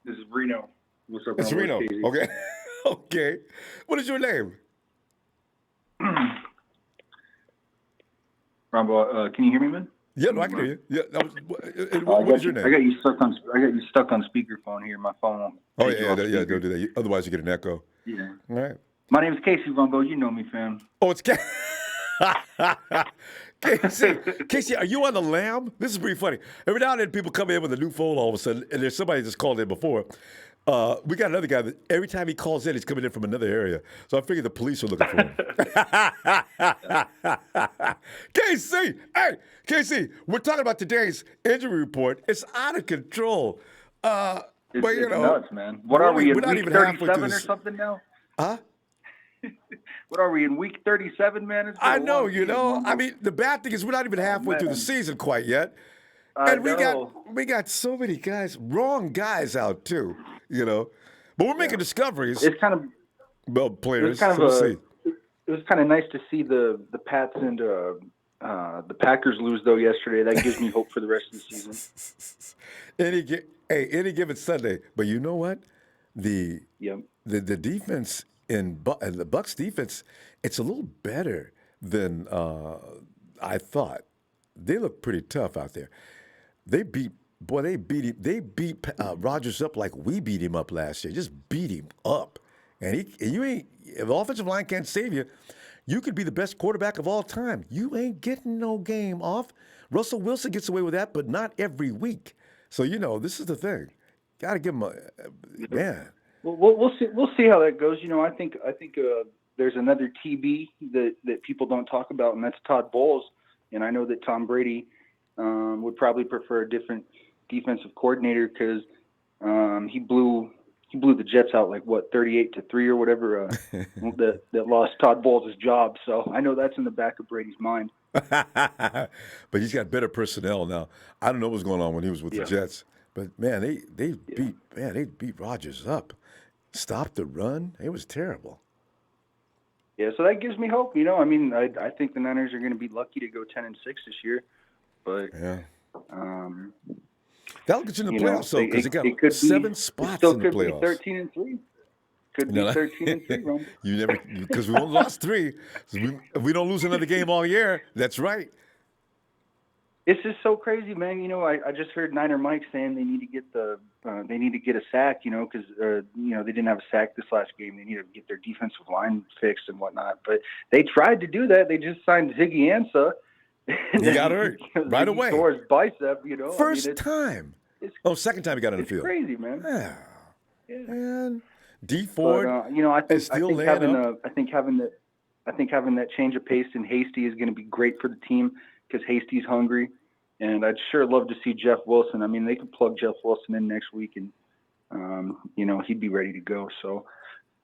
K: is Reno. What's up?
A: It's Reno. Okay. Okay. What is your name?
K: Ronbo, can you hear me, man?
A: Yeah, no, I can hear you. Yeah. What is your name?
K: I got you stuck on speakerphone here. My phone won't.
A: Oh yeah, don't do that. Otherwise, you get an echo.
K: Yeah.
A: All right.
K: My name is Casey Ronbo. You know me, fam.
A: Oh, it's Casey, are you on the lam? This is pretty funny. Every now and then people come in with a new phone all of a sudden, and there's somebody that's called in before. We got another guy that every time he calls in, he's coming in from another area. So I figured the police are looking for him. Casey, we're talking about today's injury report. It's out of control.
K: It's
A: you know,
K: nuts, man. What are we in
A: we're not
K: week
A: even halfway
K: 37
A: through
K: or
A: this.
K: something now?
A: Huh?
K: What are we in week 37, man?
A: I know, you know. I mean, the bad thing is we're not even halfway through the season quite yet. And we got so many guys, wrong guys out too, you know. But we're making discoveries.
K: It's kind of
A: players.
K: It was kind of nice to see the Pats and the Packers lose though yesterday. That gives me hope for the rest of the season.
A: Any given Sunday. But you know what? The defense in the Bucs defense, it's a little better than I thought. They look pretty tough out there. They beat Rodgers up like we beat him up last year. Just beat him up. And if the offensive line can't save you, you could be the best quarterback of all time. You ain't getting no game off. Russell Wilson gets away with that, but not every week. So, you know, this is the thing. Got to give him man.
K: Well, we'll see how that goes. You know, I think there's another TB that people don't talk about, and that's Todd Bowles. And I know that Tom Brady would probably prefer a different defensive coordinator because he blew the Jets out like 38-3 or whatever that lost Todd Bowles' job. So I know that's in the back of Brady's mind.
A: But he's got better personnel now. I don't know what's going on when he was with the Jets, but man, they beat Rodgers up. Stopped the run. It was terrible.
K: Yeah, so that gives me hope. You know, I mean, I think the Niners are going to be lucky to go 10-6 this year, but
A: that'll get you in the playoffs, though, because they got 7 spots in the playoffs.
K: Could be 13-3. Could be 13-3, Ron.
A: You never, because we only lost 3. So if we don't lose another game all year, that's right.
K: It's just so crazy, man. You know, I just heard Niner Mike saying they need to get a sack, you know, because they didn't have a sack this last game. They need to get their defensive line fixed and whatnot. But they tried to do that. They just signed Ziggy Ansah.
A: He got hurt right away.
K: Tore his bicep, you know.
A: First time. Second time he got on the field.
K: It's crazy, man.
A: Yeah. Man. D Ford.
K: But, you know, I think having that change of pace in Hasty is going to be great for the team because Hasty's hungry, and I'd sure love to see Jeff Wilson. I mean, they could plug Jeff Wilson in next week, and he'd be ready to go. So,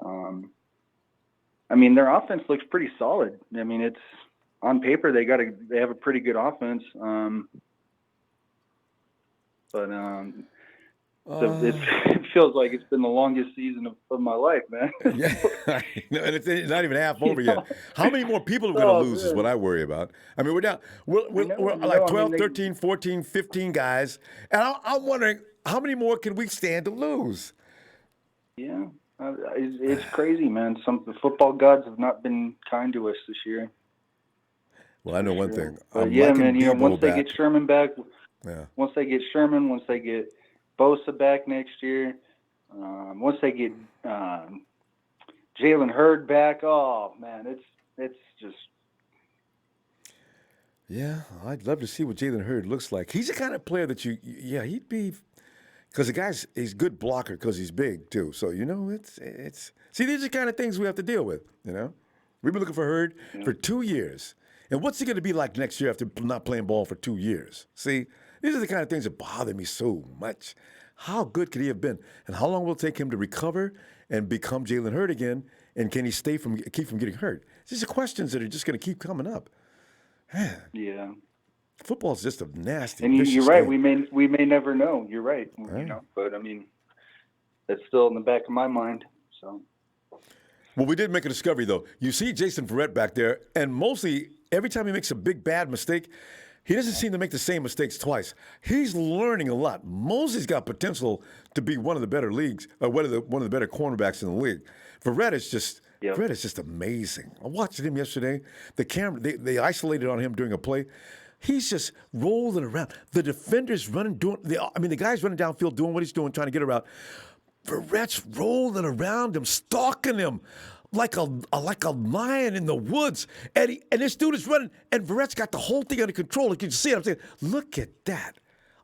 K: I mean, their offense looks pretty solid. I mean, it's on paper they have a pretty good offense, but it feels like it's been the longest season of my life, man.
A: Yeah, and it's not even half over yet. How many more people are going to lose is what I worry about. I mean, we're down. We're like 12, 13, 14, 15 guys, and I'm wondering how many more can we stand to lose?
K: Yeah, it's crazy, man. The football gods have not been kind to us this year.
A: Well, I know one thing.
K: Man. You know, once they get Sherman back, once they get Bosa back next year, once they get Jalen Hurd back, oh man, it's just
A: Yeah, I'd love to see what Jalen Hurd looks like. He's the kind of player that he'd be, because he's a good blocker because he's big too. So it's see, these are the kind of things we have to deal with. We've been looking for Hurd for 2 years, and what's he going to be like next year after not playing ball for 2 years? See, these are the kind of things that bother me so much. How good could he have been, and how long will it take him to recover and become Jalen Hurd again? And can he keep from getting hurt? These are questions that are just going to keep coming up. Man.
K: Yeah.
A: Football's just a nasty.
K: And you're right.
A: Game.
K: We may never know. You're right. But I mean, that's still in the back of my mind. So.
A: Well, we did make a discovery though. You see Jason Verrett back there, and mostly every time he makes a big bad mistake, he doesn't seem to make the same mistakes twice. He's learning a lot. Mosley's got potential to be one of the better leagues, or one of the better cornerbacks in the league. Verrett is just amazing. I watched him yesterday. The camera they isolated on him during a play. He's just rolling around. The defender's running, the guy's running downfield doing what he's doing, trying to get around. Verrett's rolling around him, stalking him like a lion in the woods. And this dude is running, and Verrett's got the whole thing under control. You can see it. I'm saying, look at that.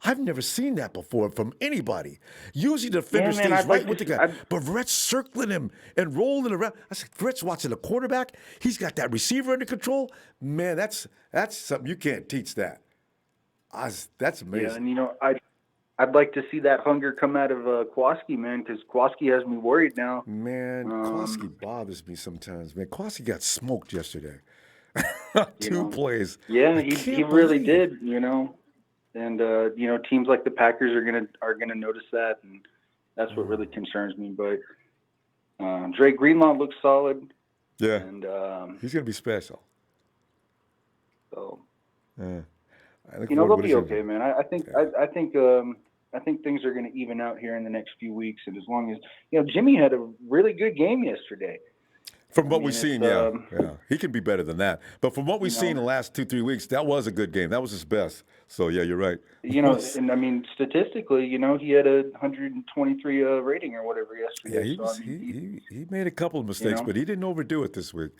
A: I've never seen that before from anybody. Usually the defender stays right with the guy. But Verrett's circling him and rolling around. I said, Verrett's watching the quarterback. He's got that receiver under control. Man, that's something you can't teach that. That's amazing.
K: Yeah, and I'd like to see that hunger come out of Kowalski, man, because Kowalski has me worried now.
A: Man, Kowalski bothers me sometimes. Man, Kowalski got smoked yesterday. Two plays.
K: Yeah, he really did, And teams like the Packers are gonna notice that, and that's what really concerns me. But Drake Greenlaw looks solid.
A: Yeah,
K: and
A: he's gonna be special.
K: So,
A: they'll
K: be okay, man. I think things are gonna even out here in the next few weeks, and as long as Jimmy had a really good game yesterday.
A: From what we've seen, yeah, he can be better than that. But from what we've seen in the last 2-3 weeks, that was a good game. That was his best. So yeah, you're right.
K: And I mean, statistically, he had a 123 rating or whatever yesterday.
A: Yeah, he made a couple of mistakes, but he didn't overdo it this week.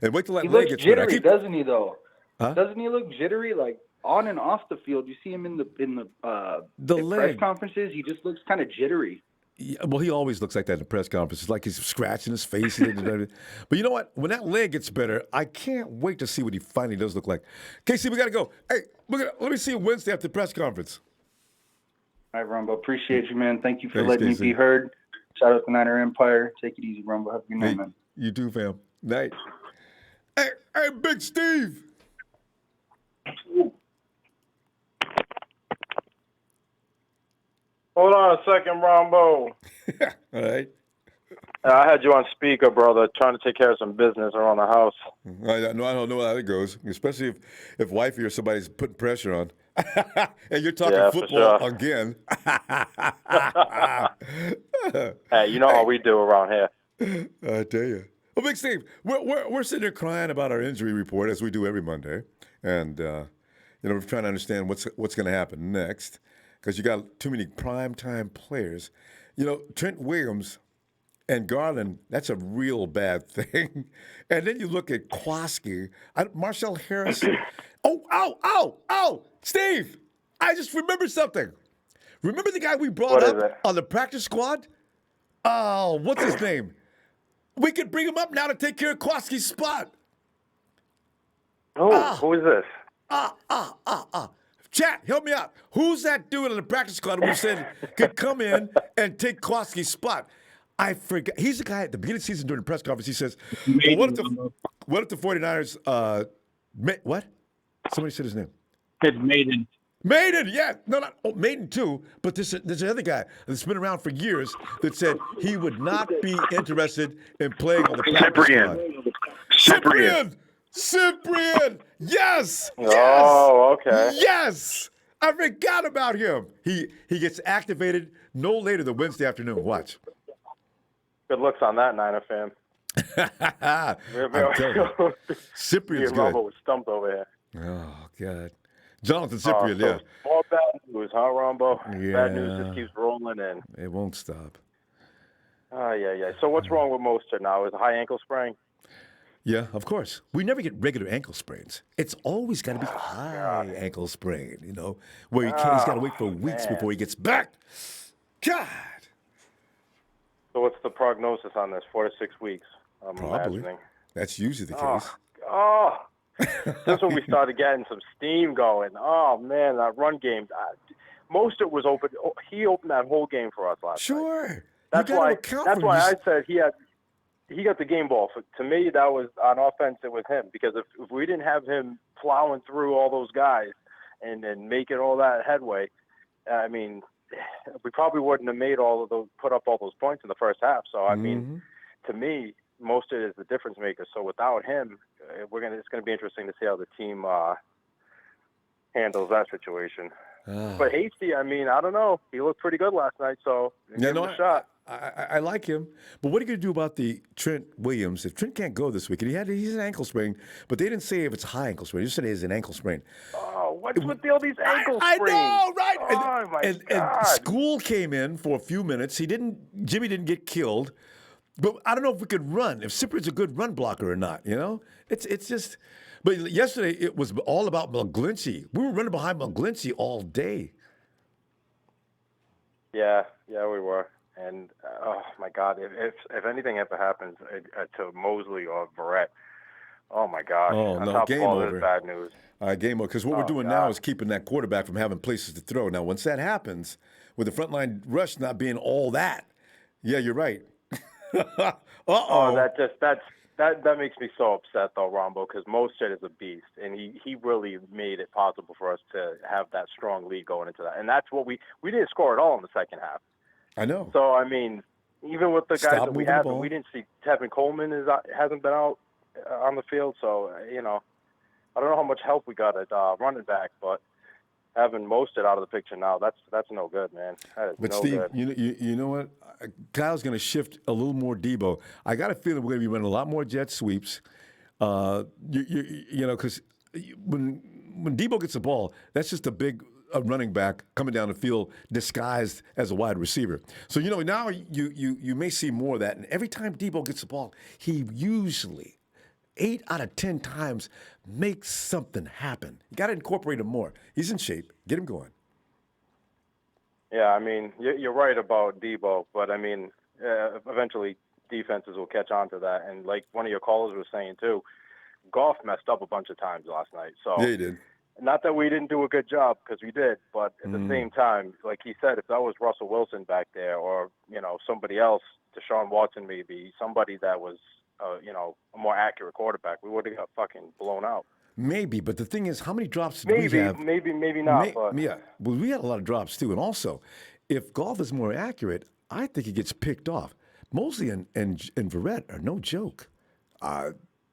A: And wait till that
K: he
A: leg
K: looks
A: gets
K: jittery, doesn't he? Though,
A: huh?
K: Doesn't he look jittery, like on and off the field? You see him in the press conferences. He just looks kind of jittery.
A: Yeah, well, he always looks like that in the press conferences, like he's scratching his face. But you know what? When that leg gets better, I can't wait to see what he finally does look like. Casey, we got to go. Hey, let me see you Wednesday after the press conference.
K: All right, Ronbo. Appreciate you, man. Thank you for letting me be heard. Shout out to Niner Empire. Take it easy, Ronbo. Have a good night, man.
A: You too, fam. Night. Hey, Big Steve.
L: Hold on a second, Ronbo.
A: All right.
L: I had you on speaker, brother, trying to take care of some business around the house.
A: I don't know how that goes, especially if wifey or somebody's putting pressure on. And you're talking football again.
L: Hey, you know how we do around here.
A: I tell you. Well, Big Steve, we're sitting there crying about our injury report, as we do every Monday. And, we're trying to understand what's going to happen next. Because you got too many primetime players. Trent Williams and Garland, that's a real bad thing. And then you look at Kowalski, Marcel Harris. Oh, Steve, I just remembered something. Remember the guy we brought up on the practice squad? Oh, what's his name? We could bring him up now to take care of Kowalski's spot.
L: Oh, who is this?
A: Chat, help me out. Who's that dude on the practice squad who said could come in and take Kowalski's spot? I forgot. He's the guy at the beginning of the season during the press conference. He says, well, what if the 49ers what? Somebody said his name.
M: It's Maiden.
A: Maiden, yeah. No, not Maiden too. But there's another guy that's been around for years that said he would not be interested in playing on the practice squad. Cyprian! Yes!
L: Oh, okay.
A: Yes! I forgot about him. He gets activated no later than Wednesday afternoon. Watch.
L: Good looks on that, Niner fan.
A: Cyprian's good.
L: Ronbo was stumped over here.
A: Oh, God. Jonathan Cyprian,
L: yeah. More bad news, huh, Ronbo?
A: Yeah.
L: Bad news just keeps rolling in.
A: It won't stop.
L: Yeah. So what's wrong with Mostert now? Is it a high ankle sprain?
A: Yeah, of course. We never get regular ankle sprains. It's always got to be high ankle sprain, where he's got to wait for weeks before he gets back. God.
L: So what's the prognosis on this? 4 to 6 weeks, I'm
A: Probably.
L: imagining.
A: That's usually the case.
L: That's when we started getting some steam going. Oh, man, that run game. Mostert was open. He opened that whole game for us last night.
A: Sure.
L: That's why I said he got the game ball. To me, that was on offense. It was him, because if we didn't have him plowing through all those guys and making all that headway, I mean, we probably wouldn't have put up all those points in the first half. So I mean, to me, Mostert is the difference maker. So without him, it's gonna be interesting to see how the team handles that situation. But Hasty, I mean, I don't know. He looked pretty good last night, so give him a shot.
A: I like him, but what are you going to do about the Trent Williams? If Trent can't go this week, and he's an ankle sprain, but they didn't say if it's a high ankle sprain. They just said it's an ankle sprain.
L: Oh, what's with all these ankle sprains?
A: I know, right?
L: Oh, my God.
A: And School came in for a few minutes. Jimmy didn't get killed, but I don't know if we could run, if Cyprian's a good run blocker or not, It's just, but yesterday it was all about McGlinchey. We were running behind McGlinchey all day.
L: Yeah, we were. And, oh, my God, if anything ever happens to Mosley or Barrett, oh, my gosh.
A: Oh,
L: on
A: no,
L: top
A: game
L: of all
A: over.
L: this bad news.
A: All right, game over. Because what we're doing now is keeping that quarterback from having places to throw. Now, once that happens, with the frontline rush not being all that, yeah, you're right.
L: Oh, that makes me so upset, though, Ronbo, because Mostert is a beast, and he really made it possible for us to have that strong lead going into that. And that's what we didn't score at all in the second half.
A: I know.
L: So, I mean, even with the guys that we have, we didn't see Tevin Coleman hasn't been out on the field. So, I don't know how much help we got at running back, but having Mostert out of the picture now, that's no good, man. That is
A: but
L: no
A: Steve,
L: good.
A: you know what? Kyle's going to shift a little more Debo. I got a feeling we're going to be running a lot more jet sweeps. Because when Debo gets the ball, that's just a big running back coming down the field disguised as a wide receiver. So, now you may see more of that. And every time Debo gets the ball, he usually 8 out of 10 times makes something happen. You got to incorporate him more. He's in shape. Get him going.
L: Yeah, I mean, you're right about Debo, but I mean, eventually defenses will catch on to that. And like one of your callers was saying too, Goff messed up a bunch of times last night. So
A: yeah, he did.
L: Not that we didn't do a good job, because we did, but at the same time, like he said, if that was Russell Wilson back there, or somebody else, Deshaun Watson maybe, somebody that was a more accurate quarterback, we would have got fucking blown out.
A: Maybe, but the thing is, how many drops did we have?
L: Maybe not.
A: Yeah, well, we had a lot of drops too. And also, if Goff is more accurate, I think he gets picked off. Mosley and Barrett are no joke.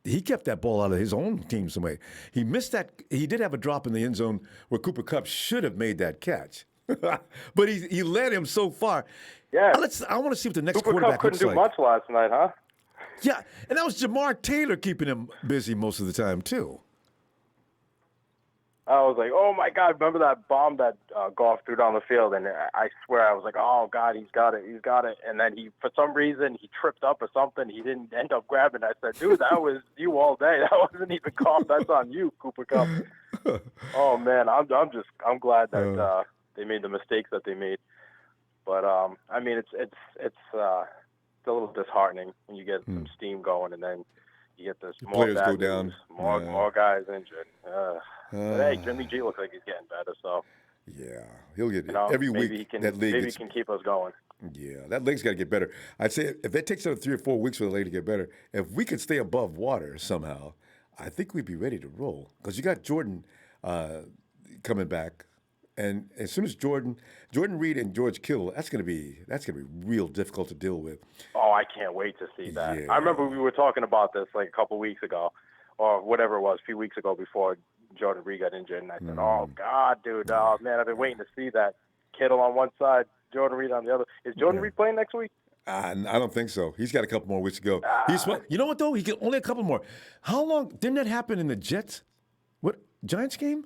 A: He kept that ball out of his own team some way. He missed that. He did have a drop in the end zone where Cooper Kupp should have made that catch. But he led him so far.
L: Yeah.
A: I want to see what the next
L: Cooper
A: quarterback
L: Kupp couldn't
A: looks
L: do
A: like.
L: much last night, huh?
A: Yeah, and that was Jamar Taylor keeping him busy most of the time, too.
L: I was like, oh, my God, remember that bomb that Goff threw down the field? And I swear I was like, oh, God, he's got it. And then for some reason, he tripped up or something. He didn't end up grabbing it. I said, dude, that was you all day. That wasn't even Goff. That's on you, Cooper Kupp. Oh, man, I'm glad that they made the mistakes that they made. But, I mean, it's a little disheartening when you get some steam going and then you get this more
A: players go down.
L: News, more guys injured. But hey, Jimmy G looks like he's getting better, so
A: yeah, he'll get
L: maybe
A: every week.
L: He can,
A: that leg
L: maybe he can keep us going.
A: Yeah, that leg's got to get better. I'd say if it takes another 3 or 4 weeks for the leg to get better, if we could stay above water somehow, I think we'd be ready to roll. Because you got Jordan coming back, and as soon as Jordan Reed and George Kittle, that's gonna be real difficult to deal with.
L: Oh, I can't wait to see that.
A: Yeah.
L: I remember we were talking about this like a couple weeks ago, or whatever it was, a few weeks ago before Jordan Reed got injured, and I said, "Oh God, dude, oh man, I've been waiting to see that. Kittle on one side, Jordan Reed on the other. Is Jordan Reed playing next week?"
A: I don't think so. He's got a couple more weeks to go. You know what though? He can only a couple more. How long didn't that happen in the Jets? What Giants game?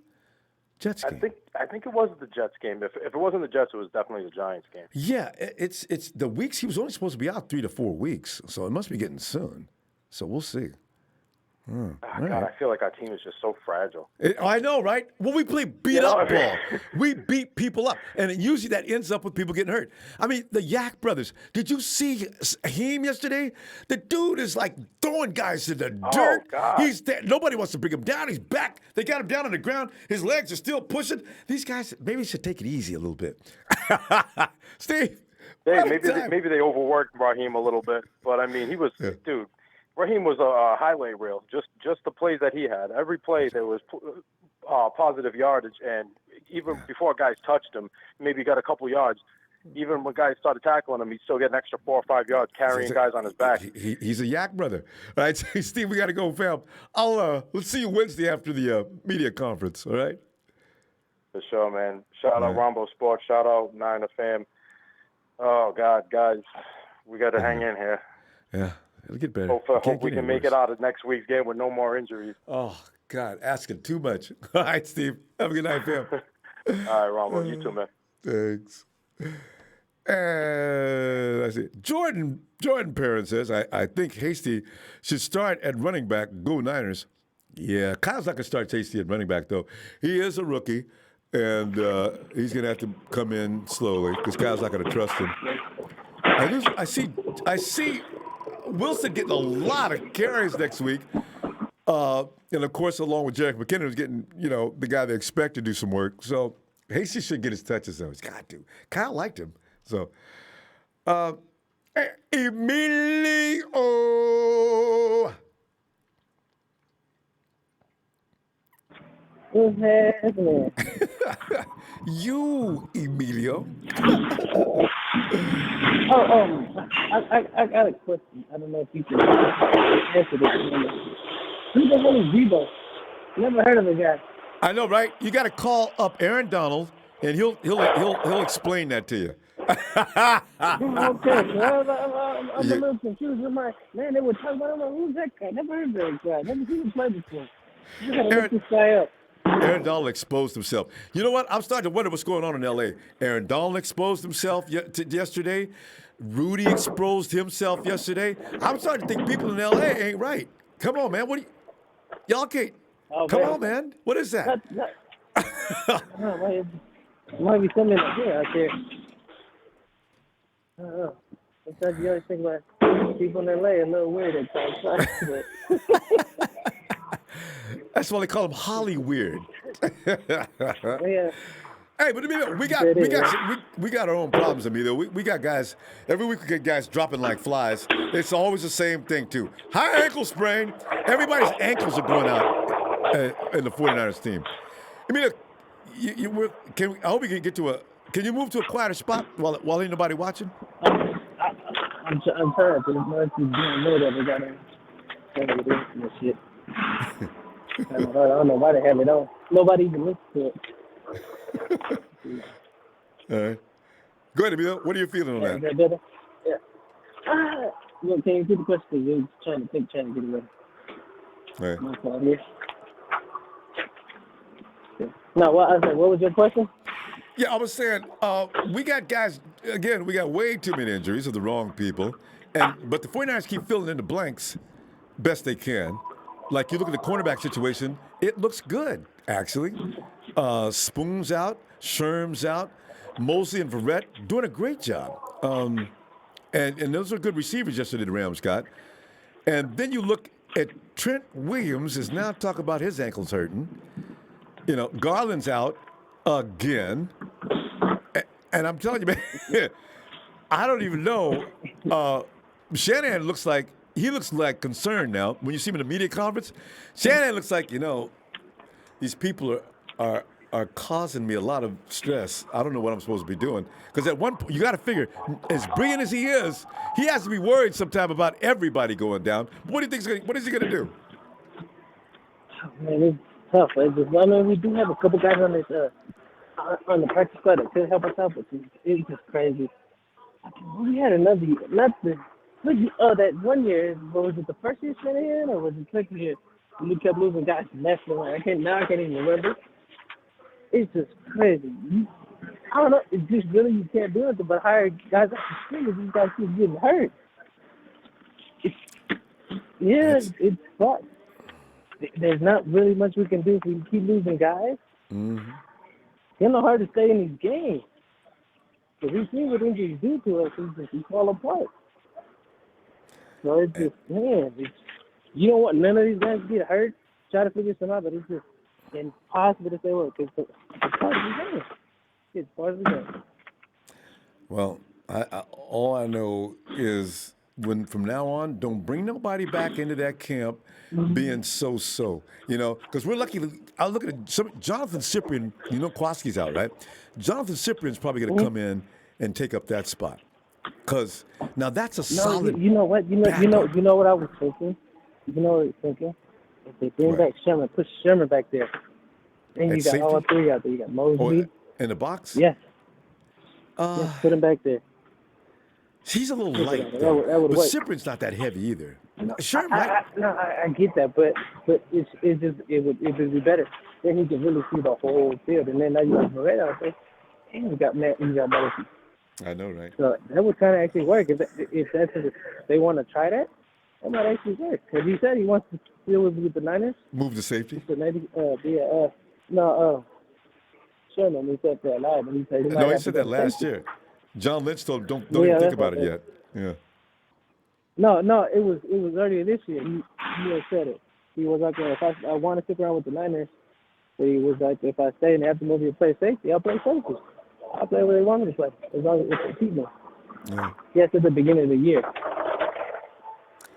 A: Jets game.
L: I think it was the Jets game. If it wasn't the Jets, it was definitely the Giants game.
A: Yeah, it's the weeks. He was only supposed to be out 3 to 4 weeks, so it must be getting soon. So we'll see. God,
L: I feel like our team is just so fragile.
A: I know, right? Well, we play beat-up ball. We beat people up, and usually that ends up with people getting hurt. I mean, the Yak brothers. Did you see Haim yesterday? The dude is like throwing guys to the dirt.
L: God.
A: He's there. Nobody wants to bring him down. He's back. They got him down on the ground. His legs are still pushing. These guys maybe should take it easy a little bit. Steve.
L: Hey, maybe they overworked Raheem a little bit, but I mean, he was dude. Raheem was a highlight reel. Just the plays that he had. Every play there was positive yardage, and even before guys touched him, maybe he got a couple yards. Even when guys started tackling him, he'd still get an extra 4 or 5 yards carrying guys on his back.
A: He's a Yak brother. All right, Steve, we got to go, fam. Let's see you Wednesday after the media conference. All right.
L: For sure, man. Shout out Ronbo Sports. Shout out Niner fam. Oh God, guys, we got to hang in here.
A: Yeah. It'll get better.
L: Hope we can make it out of next week's game with no more injuries.
A: Oh, God, asking too much. All right, Steve. Have a good night, fam.
L: All right, Ronbo. You too, man.
A: Thanks. And I see. Jordan Perrin says, I think Hasty should start at running back. Go Niners. Yeah, Kyle's not going to start Hasty at running back, though. He is a rookie, and he's going to have to come in slowly because Kyle's not going to trust him. I see Wilson getting a lot of carries next week. And, of course, along with Jerick McKinnon, who's getting, the guy they expect to do some work. So Hasty should get his touches, though. He's got to. Kyle liked him. So, Emilio.
M: What's happening?
A: You, Emilio.
M: I got a question. I don't know if you can answer this. Who the hell is Ronbo? Never heard of the guy.
A: I know, right? You got to call up Aaron Donald, and he'll explain that to you.
M: Okay, I'm a little confused. I'm like, man, they were talking about, who's that guy? Never heard of that guy. Never seen him play before. You got to look this guy up.
A: Aaron Donald exposed himself. You know what? I'm starting to wonder what's going on in L.A. Aaron Donald exposed himself yesterday. Rudy exposed himself yesterday. I'm starting to think people in L.A. ain't right. Come on, man. Y'all can't.
M: Oh,
A: come on, man. What is that?
M: Might be something up here out there. I don't know. Sometimes you always think about people in L.A. a little weird at times.
A: That's why they call him Holly Weird.
M: Yeah.
A: Hey, but we got our own problems, Emilio. We got guys every week. We get guys dropping like flies. It's always the same thing too. High ankle sprain. Everybody's ankles are going out in the 49ers team. Emilio, I hope we can get to a. Can you move to a quieter spot while ain't nobody watching?
M: I'm trying to. If you didn't know that, we got to this shit. I don't know why they have it on. Nobody even listens to it.
A: All right. Go ahead, Emilio. What are you feeling on that?
M: Is that better? Yeah. Can you repeat the question? You're trying to get away.
A: All right.
M: My fault here. No, what was your question?
A: Yeah, I was saying we got guys, again, we got way too many injuries of the wrong people. But the 49ers keep filling in the blanks best they can. Like you look at the cornerback situation, it looks good, actually. Spoon's out, Sherm's out, Mosley and Barrett doing a great job. And those are good receivers yesterday, the Rams got. And then you look at Trent Williams is now talking about his ankles hurting. Garland's out again. And I'm telling you, man, I don't even know. Shanahan looks like concerned now. When you see him in the media conference, Shanahan looks like, these people are causing me a lot of stress. I don't know what I'm supposed to be doing. Because at one point, you got to figure, as brilliant as he is, he has to be worried sometime about everybody going down. What do you think? What is he going to do?
M: Man, it's tough. We do have a couple guys on this on the practice squad that could help us out, but it's just crazy. We had another, that 1 year, was it the first year Shanahan or was it the second year? And we kept losing guys left and right. I can't even remember. It's just crazy. I don't know. It's just really you can't do it, but hire guys off the street. These guys keep getting hurt. It's fucked. there's not really much we can do if we keep losing guys.
A: Mm-hmm.
M: It's kind of hard to stay in these games. Because we see what injuries do to us. We fall apart. So it's just, man, you don't want none of these guys to get hurt. Try to figure something out, but it's just impossible to say what, because it's part of the game. It's part of the game.
A: Well, all I know is from now on, don't bring nobody back into that camp being so-so, because we're lucky. I look at Jonathan Cyprian. Kwaski's out, right? Jonathan Cyprian's probably going to come in and take up that spot, because now that's a solid.
M: You know what? You know what I was thinking. You know what I was thinking? If they bring back Sherman, put Sherman back there. Then you got
A: safety?
M: all three out there. You got Mosby.
A: In the box?
M: Yes. Yes, put him back there.
A: He's a little light,
M: that
A: though.
M: would
A: But Cyprian's not that heavy either. Sherman,
M: I get that, but it would be better. Then he can really see the whole field, and then now you have Barrett out there, and you got Madison.
A: I know, right?
M: So that would kind of actually work if they want to try that. That might actually work. Because he said he wants to deal with the Niners.
A: Move to safety.
M: So maybe Sherman. He said that live, and he said
A: he said that last year. John Lynch told him, don't even think about it yet. Yeah.
M: No, it was earlier this year. He had said it. He was like, if I want to stick around with the Niners, but he was like, if I stay and they have to move me to play safety, I'll play safety. I'll play where they want me to play, as long as it's a team.
A: Yeah.
M: Yes, at the beginning of the year.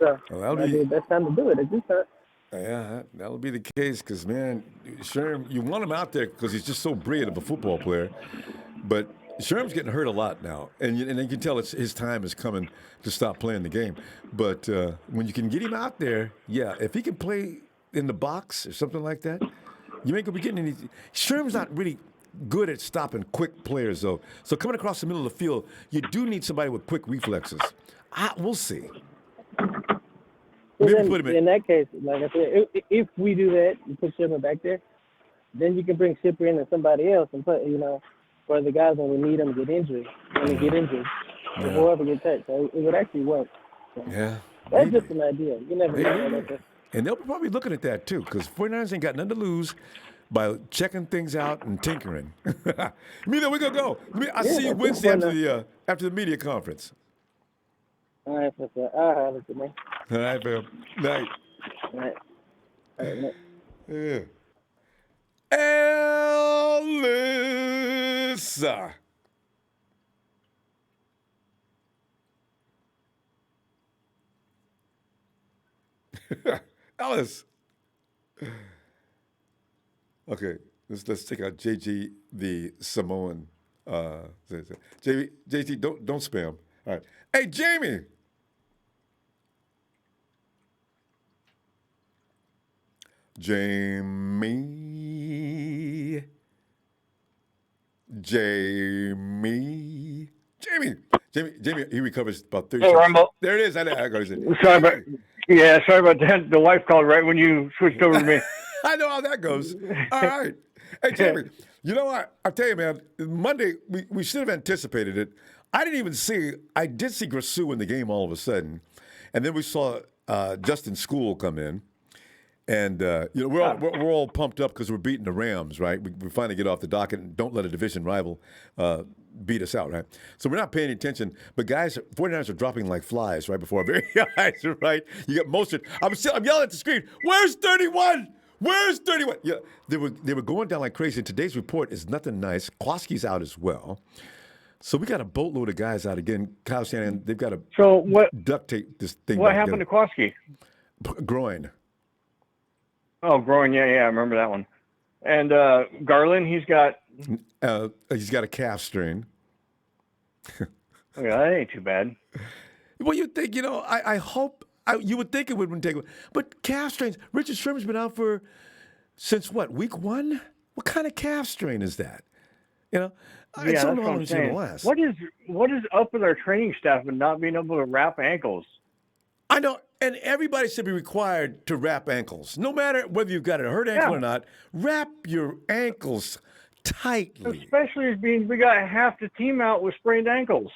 M: So
A: that'll
M: be the best time to do it at this time.
A: Yeah, that'll be the case because, man, Sherm, you want him out there because he's just so brilliant of a football player. But Sherm's getting hurt a lot now, and you can tell his time is coming to stop playing the game. But when you can get him out there, if he can play in the box or something like that, you ain't going to be getting any. Sherm's not really good at stopping quick players, though. So coming across the middle of the field, you do need somebody with quick reflexes. We'll see.
M: Well, in that case, like I said, if we do that, you put Sherman back there, then you can bring Cyprian and somebody else and put, for the guys when we need them to get injured, or whoever gets hurt. So it would actually work. So that's just an idea. You never know like that.
A: And they'll be probably looking at that, too, because 49ers ain't got nothing to lose by checking things out and tinkering. Emilio, we're going to go. I'll see you Wednesday after the media conference.
M: All right, Professor. I'll have it to me.
A: All right, Bill. Night.
M: All right. All right, night.
A: Yeah. Elissa. Alice. Okay, let's take out JG the Samoan. JG, don't spam. All right. Hey, Jamie. Jamie, he recovers about 30 seconds.
N: Ronbo.
A: There it is. I got it.
N: Sorry about that. The wife called right when you switched over to me.
A: I know how that goes. All right. Hey, Jamie, you know what? I'll tell you, man, Monday, we should have anticipated it. I did see Grasu in the game all of a sudden. And then we saw Justin School come in. And, we're all pumped up because we're beating the Rams, right? We finally get off the docket and don't let a division rival beat us out, right? So we're not paying attention. But, guys, 49ers are dropping like flies right before our very eyes, right? You got Mostert. I'm yelling at the screen, where's 31? Where's 31? Yeah, they were going down like crazy. And today's report is nothing nice. Kwaski's out as well. So we got a boatload of guys out again. Kyle Shanahan, they've got to duct tape this thing.
N: What happened to Kwaski?
A: Groin.
N: Oh, groin. Yeah, I remember that one. And Garland, he's got
A: a calf strain.
N: Yeah, that ain't too bad.
A: Well, you think, I hope you would think it wouldn't take, but calf strains. Richard Sherman's been out since what, week 1? What kind of calf strain is that? I don't know how long it's going to last.
N: What is up with our training staff and not being able to wrap ankles?
A: I know, and everybody should be required to wrap ankles. No matter whether you've got a hurt ankle or not, wrap your ankles tightly.
N: Especially as we got half the team out with sprained ankles.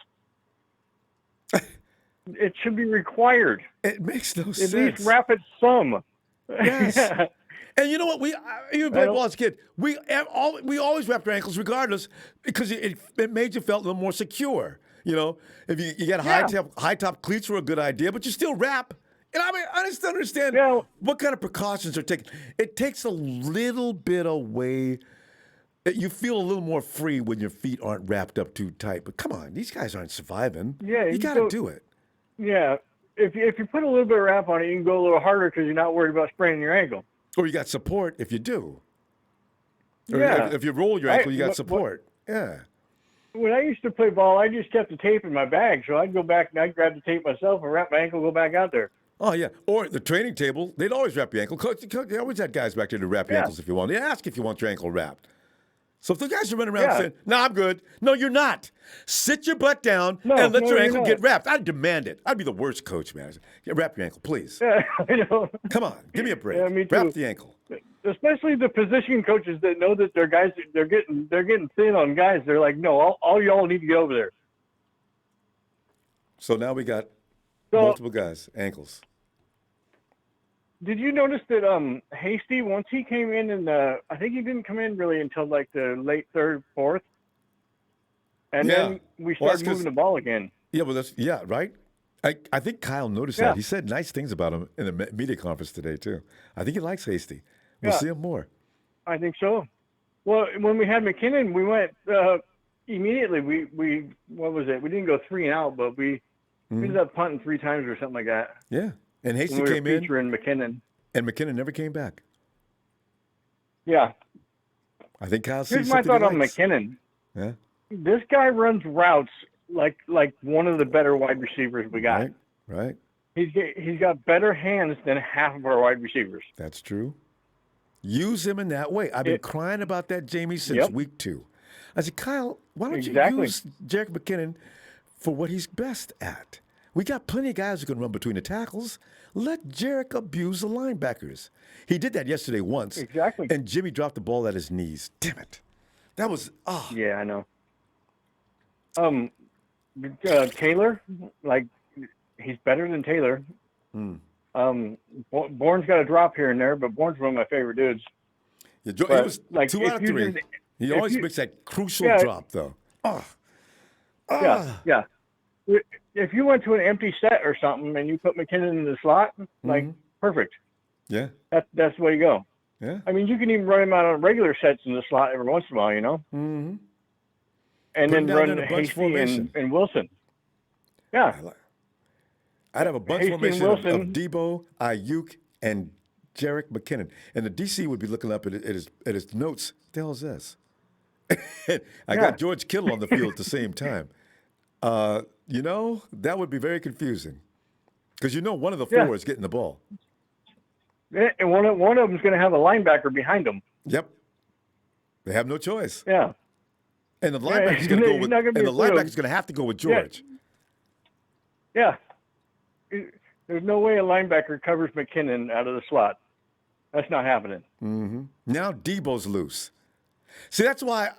N: It should be required.
A: It makes no sense.
N: At least wrap it some.
A: Yes. And you know what? You played ball as a kid. We always wrapped our ankles regardless because it made you feel a little more secure. You know, if you got high top cleats were a good idea, but you still wrap. And I mean, I just understand what kind of precautions are taken. It takes a little bit away. You feel a little more free when your feet aren't wrapped up too tight. But come on, these guys aren't surviving.
N: Yeah,
A: you got to do it.
N: Yeah, if you put a little bit of wrap on it, you can go a little harder because you're not worried about spraining your ankle.
A: Or you got support if you do. Or
N: Yeah.
A: if you roll your ankle, you got support. Yeah.
N: When I used to play ball, I just kept the tape in my bag, so I'd go back and I'd grab the tape myself and wrap my ankle, go back out there.
A: Oh, yeah. Or the training table, they'd always wrap your ankle. Coach, they always had guys back there to wrap your ankles if you want. They ask if you want your ankle wrapped. So if the guys are running around saying, "No, I'm good." No, you're not. Sit your butt down and let your ankle get wrapped. I'd demand it. I'd be the worst coach, man. Wrap your ankle, please.
N: Yeah, I know.
A: Come on, give me a break.
N: Yeah, me too.
A: Wrap the ankle.
N: Especially the position coaches that know that their guys they're getting thin on guys. They're like, no, all y'all need to get over there.
A: So now we got multiple guys, ankles.
N: Did you notice that Hasty, once he came in, and I think he didn't come in really until like the late third, fourth, and then we started moving the ball again.
A: Yeah, well, right. I think Kyle noticed that. He said nice things about him in the media conference today too. I think he likes Hasty. We'll see him more.
N: I think so. Well, when we had Mckinnon, we went immediately. We what was it? We didn't go 3 and out, but we ended up punting 3 times or something like that.
A: Yeah. And Hasty came in. McKinnon. And McKinnon never came back.
N: Yeah.
A: I think Kyle sees
N: Here's my thought on McKinnon.
A: Yeah.
N: This guy runs routes like one of the better wide receivers we got.
A: Right.
N: He's got better hands than half of our wide receivers.
A: That's true. Use him in that way. I've been crying about that, Jamie, since week 2. I said, Kyle, why don't you use Jerick McKinnon for what he's best at? We got plenty of guys who can run between the tackles. Let Jerick abuse the linebackers. He did that yesterday once.
N: Exactly.
A: And Jimmy dropped the ball at his knees. Damn it. That was,
N: Yeah, I know. Taylor, like, he's better than Taylor. Bourne's got a drop here and there, but Bourne's one of my favorite dudes.
A: Yeah, he was like 2 out of 3. He always makes that crucial drop, though.
N: Yeah. If you went to an empty set or something and you put McKinnon in the slot, like, perfect.
A: Yeah.
N: That's the way you go.
A: Yeah.
N: I mean, you can even run him out on regular sets in the slot every once in a while, you know?
A: Mm-hmm.
N: And then run Hasty and Wilson. Yeah.
A: I'd have a bunch formation of Debo, Ayuk, and Jerick McKinnon. And the DC would be looking up at his notes. What the hell is this? I got George Kittle on the field at the same time. That would be very confusing. Because one of the 4 is getting the ball.
N: And one of them is going to have a linebacker behind him.
A: Yep. They have no choice.
N: Yeah.
A: And the linebacker's going to go with linebacker's going to have to go with George.
N: Yeah. There's no way a linebacker covers McKinnon out of the slot. That's not happening.
A: Mm-hmm. Now Debo's loose. See, that's why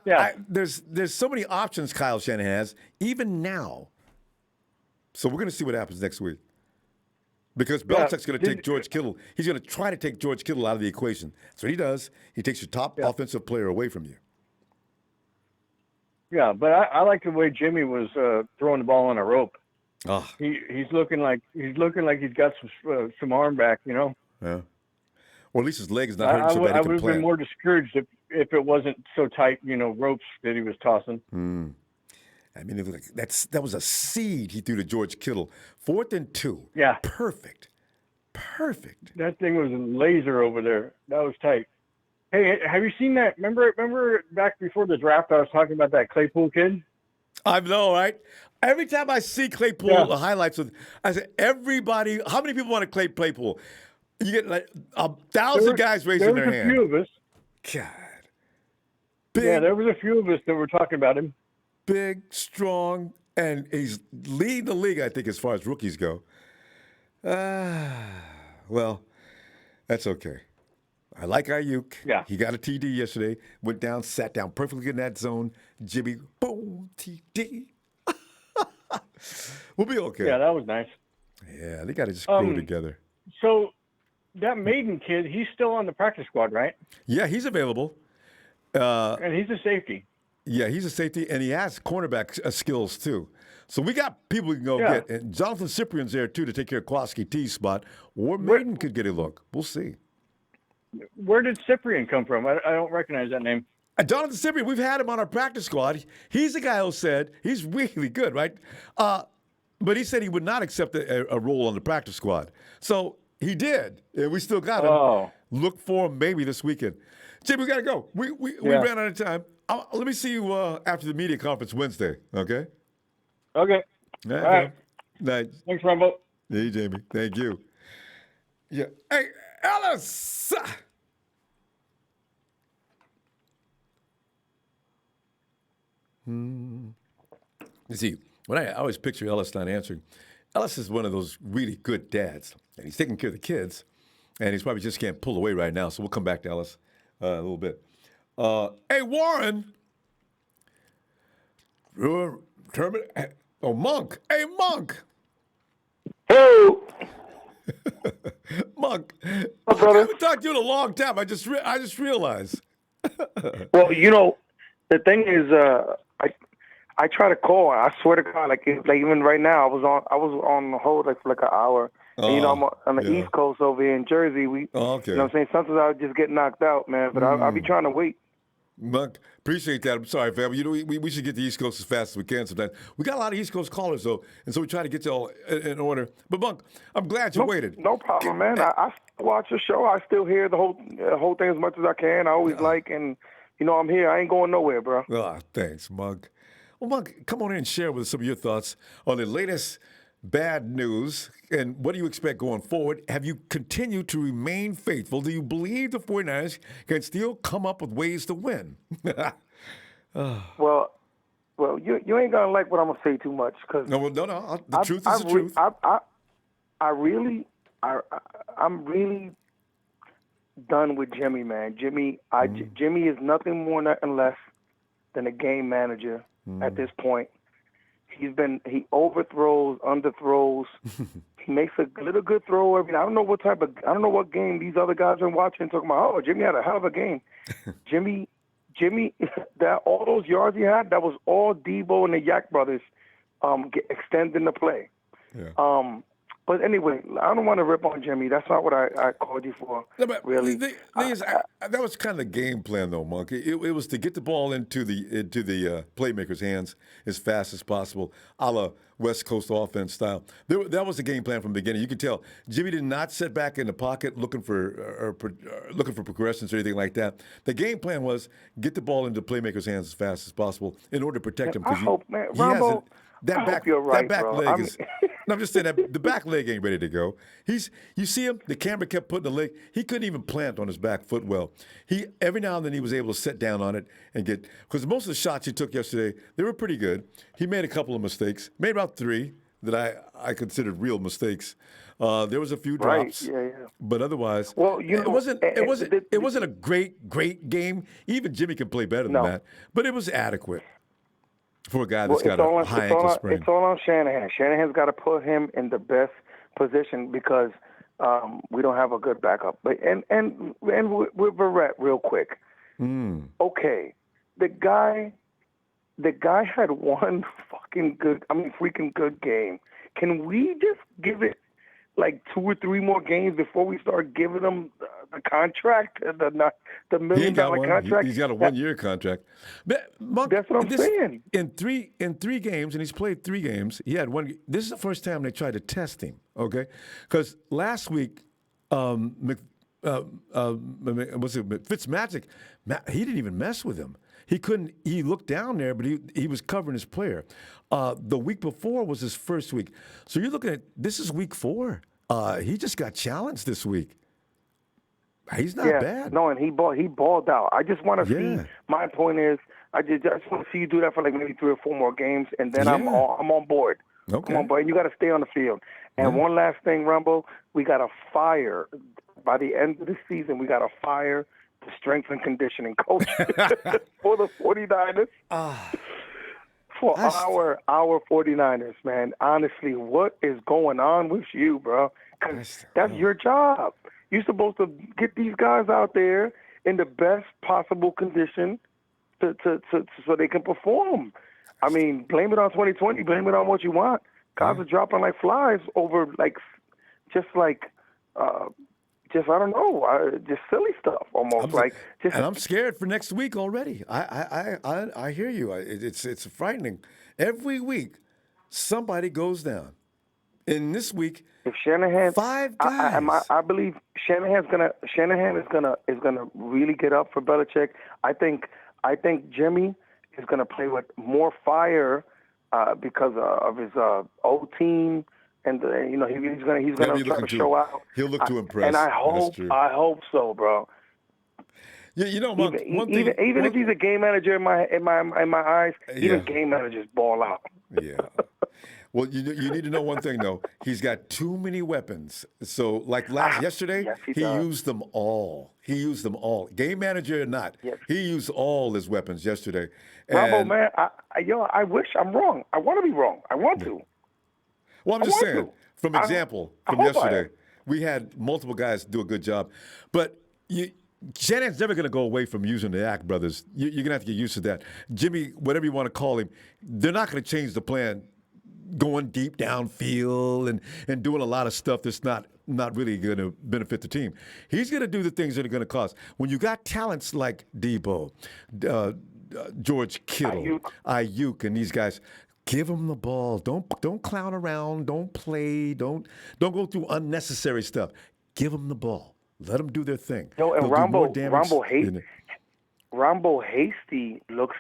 A: there's so many options Kyle Shanahan has, even now. So we're going to see what happens next week. Because Belichick's going to take George Kittle. He's going to try to take George Kittle out of the equation. That's what he does. He takes your top offensive player away from you.
N: Yeah, but I like the way Jimmy was throwing the ball on a rope.
A: Oh.
N: He's looking like he's got some arm back, you know.
A: Yeah. Or at least his leg is not hurting so bad he can
N: I would have been more discouraged if it wasn't so tight, ropes that he was tossing.
A: I mean, that was a seed he threw to George Kittle. 4th and 2.
N: Yeah.
A: Perfect.
N: That thing was a laser over there. That was tight. Hey, have you seen that? Remember back before the draft, I was talking about that Claypool kid?
A: I know, right? Every time I see Claypool, the highlights I say, everybody, how many people want to play Claypool? You get like 1,000 guys raising their hand.
N: There was a few of us.
A: God.
N: There was a few of us that were talking about him.
A: Big, strong, and he's leading the league, I think, as far as rookies go. Well, that's okay. I like Ayuk.
N: Yeah.
A: He got a TD yesterday, went down, sat down perfectly in that zone. Jimmy, boom, TD. We'll be okay.
N: Yeah, that was nice.
A: Yeah, they got to just grow together.
N: So that Maiden kid, he's still on the practice squad, right?
A: Yeah, he's available.
N: And he's a safety.
A: Yeah, he's a safety, and he has cornerback skills, too. So we got people we can go get. And Jonathan Cyprian's there, too, to take care of Kowalski T's spot. Or Maiden could get a look. We'll see.
N: Where did Cyprian come from? I don't recognize that name.
A: Jonathan Cyprian, we've had him on our practice squad. He's the guy who said he's really good, right? But he said he would not accept a role on the practice squad. So he did, and we still got him.
N: Oh.
A: Look for him maybe this weekend. Jimmy, we got to go. We ran out of time. Let me see you after the media conference Wednesday, okay?
N: Okay.
A: All
N: right.
A: Nice.
N: Thanks, Ronbo.
A: Hey, Jamie. Thank you. Yeah. Hey, Ellis! You see, when I always picture Ellis not answering, Ellis is one of those really good dads, and he's taking care of the kids, and he's probably just can't pull away right now, so we'll come back to Ellis a little bit. Hey, Warren! Monk! Hey, Monk!
D: Hey!
A: Monk,
D: Oh, brother.
A: I haven't talked to you in a long time. I just realized.
D: Well, the thing is, I try to call. I swear to God, like even right now, I was on the hold for like an hour. And, I'm on the East Coast over here in Jersey. Okay. You know what I'm saying? Sometimes I would just get knocked out, man. But I'll be trying to wait.
A: Monk, appreciate that. I'm sorry, fam. We should get the East Coast as fast as we can sometimes. We got a lot of East Coast callers, though, and so we try to get you all in order. But, Monk, I'm glad you waited.
D: No problem, man. I watch the show. I still hear the whole thing as much as I can. I always and, I'm here. I ain't going nowhere, bro.
A: Thanks, Monk. Well, Monk, come on in and share with us some of your thoughts on the latest bad news, and what do you expect going forward? Have you continued to remain faithful? Do you believe the 49ers can still come up with ways to win?
D: Well, you ain't gonna like what I'm gonna say too much, because
A: no. The truth is the truth.
D: I'm really done with Jimmy, man. Jimmy is nothing more, nothing less than a game manager at this point. He overthrows, underthrows. He makes a little good throw every. I don't know what game these other guys are watching, talking about. Oh, Jimmy had a hell of a game. Jimmy, that all those yards he had, that was all Debo and the Yak brothers extending the play.
A: Yeah.
D: But anyway, I don't want to rip on Jimmy. That's not what I called you for.
A: No, but
D: really.
A: The thing is, that was kind of the game plan, though, Monk. It was to get the ball into the playmaker's hands as fast as possible, a la West Coast offense style. That was the game plan from the beginning. You could tell Jimmy did not sit back in the pocket looking for progressions or anything like that. The game plan was get the ball into the playmaker's hands as fast as possible in order to protect him.
D: I hope, man, Ronbo,
A: that back leg is. No, I'm just saying that the back leg ain't ready to go. You see him. The camera kept putting the leg. He couldn't even plant on his back foot well. Every now and then he was able to sit down on it and get, because most of the shots he took yesterday, they were pretty good. He made a couple of mistakes, made about 3 that I considered real mistakes. There was a few drops, but otherwise, it wasn't a great game. Even Jimmy can play better than that, but it was adequate for a guy that's got a high ankle sprain.
D: It's all on Shanahan. Shanahan's got to put him in the best position because we don't have a good backup. But and with Barrett, real quick. Okay, the guy had one freaking good game. Can we just give it like 2 or 3 more games before we start giving him the contract, the $1 million contract?
A: He's got a 1-year contract. But Monk,
D: that's what I'm saying.
A: In three games, and he's played 3 games. He had 1. This is the first time they tried to test him. Okay, because last week, Fitzmagic, he didn't even mess with him. He couldn't. He looked down there, but he was covering his player. The week before was his first week. So you're looking at, this is week 4. He just got challenged this week. He's not bad.
D: No, and he balled out. I just want to see. My point is, I just want to see you do that for like maybe 3 or 4 more games, and then I'm on board.
A: Okay.
D: I'm on board. And you got to stay on the field. And one last thing, Ronbo, we got to fire by the end of the season. We got to fire the strength and conditioning coach for the 49ers. For our 49ers, man. Honestly, what is going on with you, bro? 'Cause that's your job.
O: You're supposed to get these guys out there in the best possible condition to so they can perform. I mean, blame it on 2020. Blame it on what you want. Guys are dropping like flies over just I don't know, just silly stuff almost.
A: And I'm scared for next week already. I hear you. It's frightening. Every week, somebody goes down. And this week,
O: if Shanahan,
A: 5 guys.
O: I believe Shanahan is gonna really get up for Belichick. I think Jimmy is gonna play with more fire because of his old team. And he's gonna try to show out.
A: He'll look to impress.
O: And I hope so, bro.
A: Yeah, Monk,
O: even if he's a game manager in my eyes, even game managers ball out.
A: Yeah. Well, you need to know one thing though. He's got too many weapons. So like yesterday, he used them all. Game manager or not, he used all his weapons yesterday.
O: Ronbo, man, I wish I'm wrong. I want to be wrong. I want to.
A: Well, I'm just saying, from yesterday, we had multiple guys do a good job. But Shanahan's never going to go away from using the Ack brothers. You're going to have to get used to that. Jimmy, whatever you want to call him, they're not going to change the plan going deep downfield and doing a lot of stuff that's not really going to benefit the team. He's going to do the things that are going to cost. When you got talents like Debo, George Kittle, Ayuk, and these guys, give them the ball. Don't clown around. Don't play. Don't go through unnecessary stuff. Give them the ball. Let them do their thing.
O: And Ronbo Hasty looks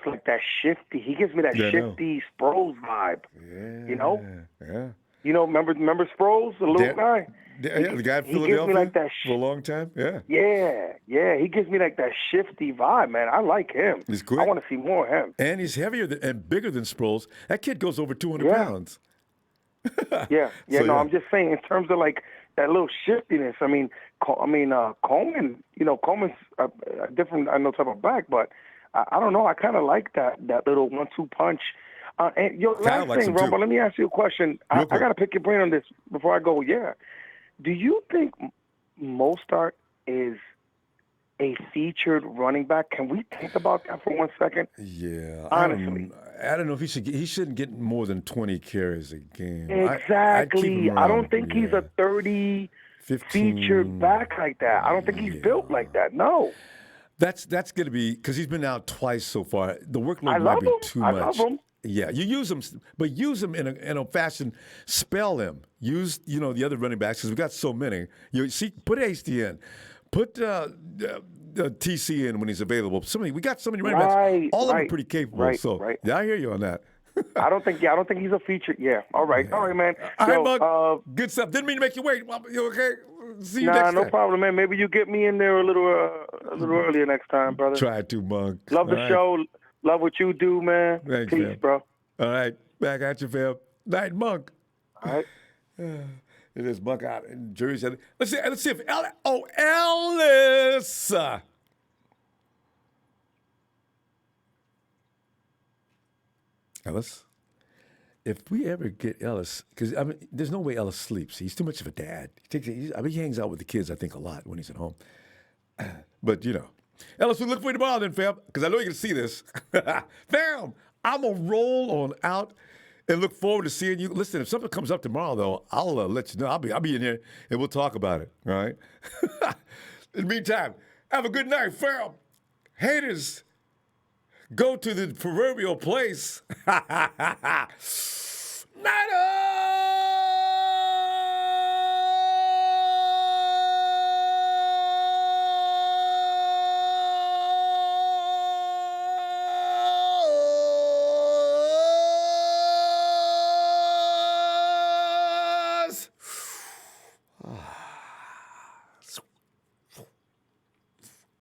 O: like that shifty. He gives me that shifty Sproles vibe.
A: Yeah. Yeah.
O: Remember Sproles, the little guy?
A: Yeah, the guy in Philadelphia
O: gives me like that
A: for a long time. Yeah.
O: Yeah. He gives me like that shifty vibe, man. I like him.
A: He's quick.
O: I want to see more of him.
A: And he's heavier and bigger than Sproles. That kid goes over 200 pounds.
O: I'm just saying in terms of like that little shiftiness. I mean, Coleman. Coleman's a different, type of back, but I don't know. I kind of like that little 1-2 punch. And last thing, Ronbo, let me ask you a question. I got to pick your brain on this before I go. Yeah. Do you think Mostert is a featured running back? Can we think about that for 1 second?
A: Yeah.
O: Honestly.
A: I don't know if he shouldn't get more than 20 carries a game.
O: Exactly. I don't think he's a 30 featured back like that. I don't think he's built like that. No.
A: That's going to be, because he's been out twice so far. The workload might be too much.
O: I love him.
A: Yeah, you use them, but use them in a fashion. Spell them. Use the other running backs because we got so many. Put Hasty in, put TC in when he's available. We got so many running backs. All of them are pretty capable. Yeah, I hear you on that.
O: I don't think he's a feature. Yeah. All right, man.
A: All right, Buck. Good stuff. Didn't mean to make you wait. You okay? See you next time.
O: No problem, man. Maybe you get me in there a little earlier next time, brother.
A: Try to, Monk.
O: Love the show. Love what you do, man.
A: Thanks,
O: Peace,
A: man.
O: bro.
A: All right. Back at you, fam. Night, Monk.
O: All right.
A: It is Monk out in Jersey. Let's see if Ellis. Ellis, if we ever get Ellis, because there's no way Ellis sleeps. He's too much of a dad. He hangs out with the kids, I think, a lot when he's at home. But Ellis, we look for you tomorrow then, fam, because I know you're going to see this. Fam, I'm going to roll on out and look forward to seeing you. Listen, if something comes up tomorrow, though, I'll let you know. I'll be in here, and we'll talk about it, all right? In the meantime, have a good night, fam. Haters, go to the proverbial place. Night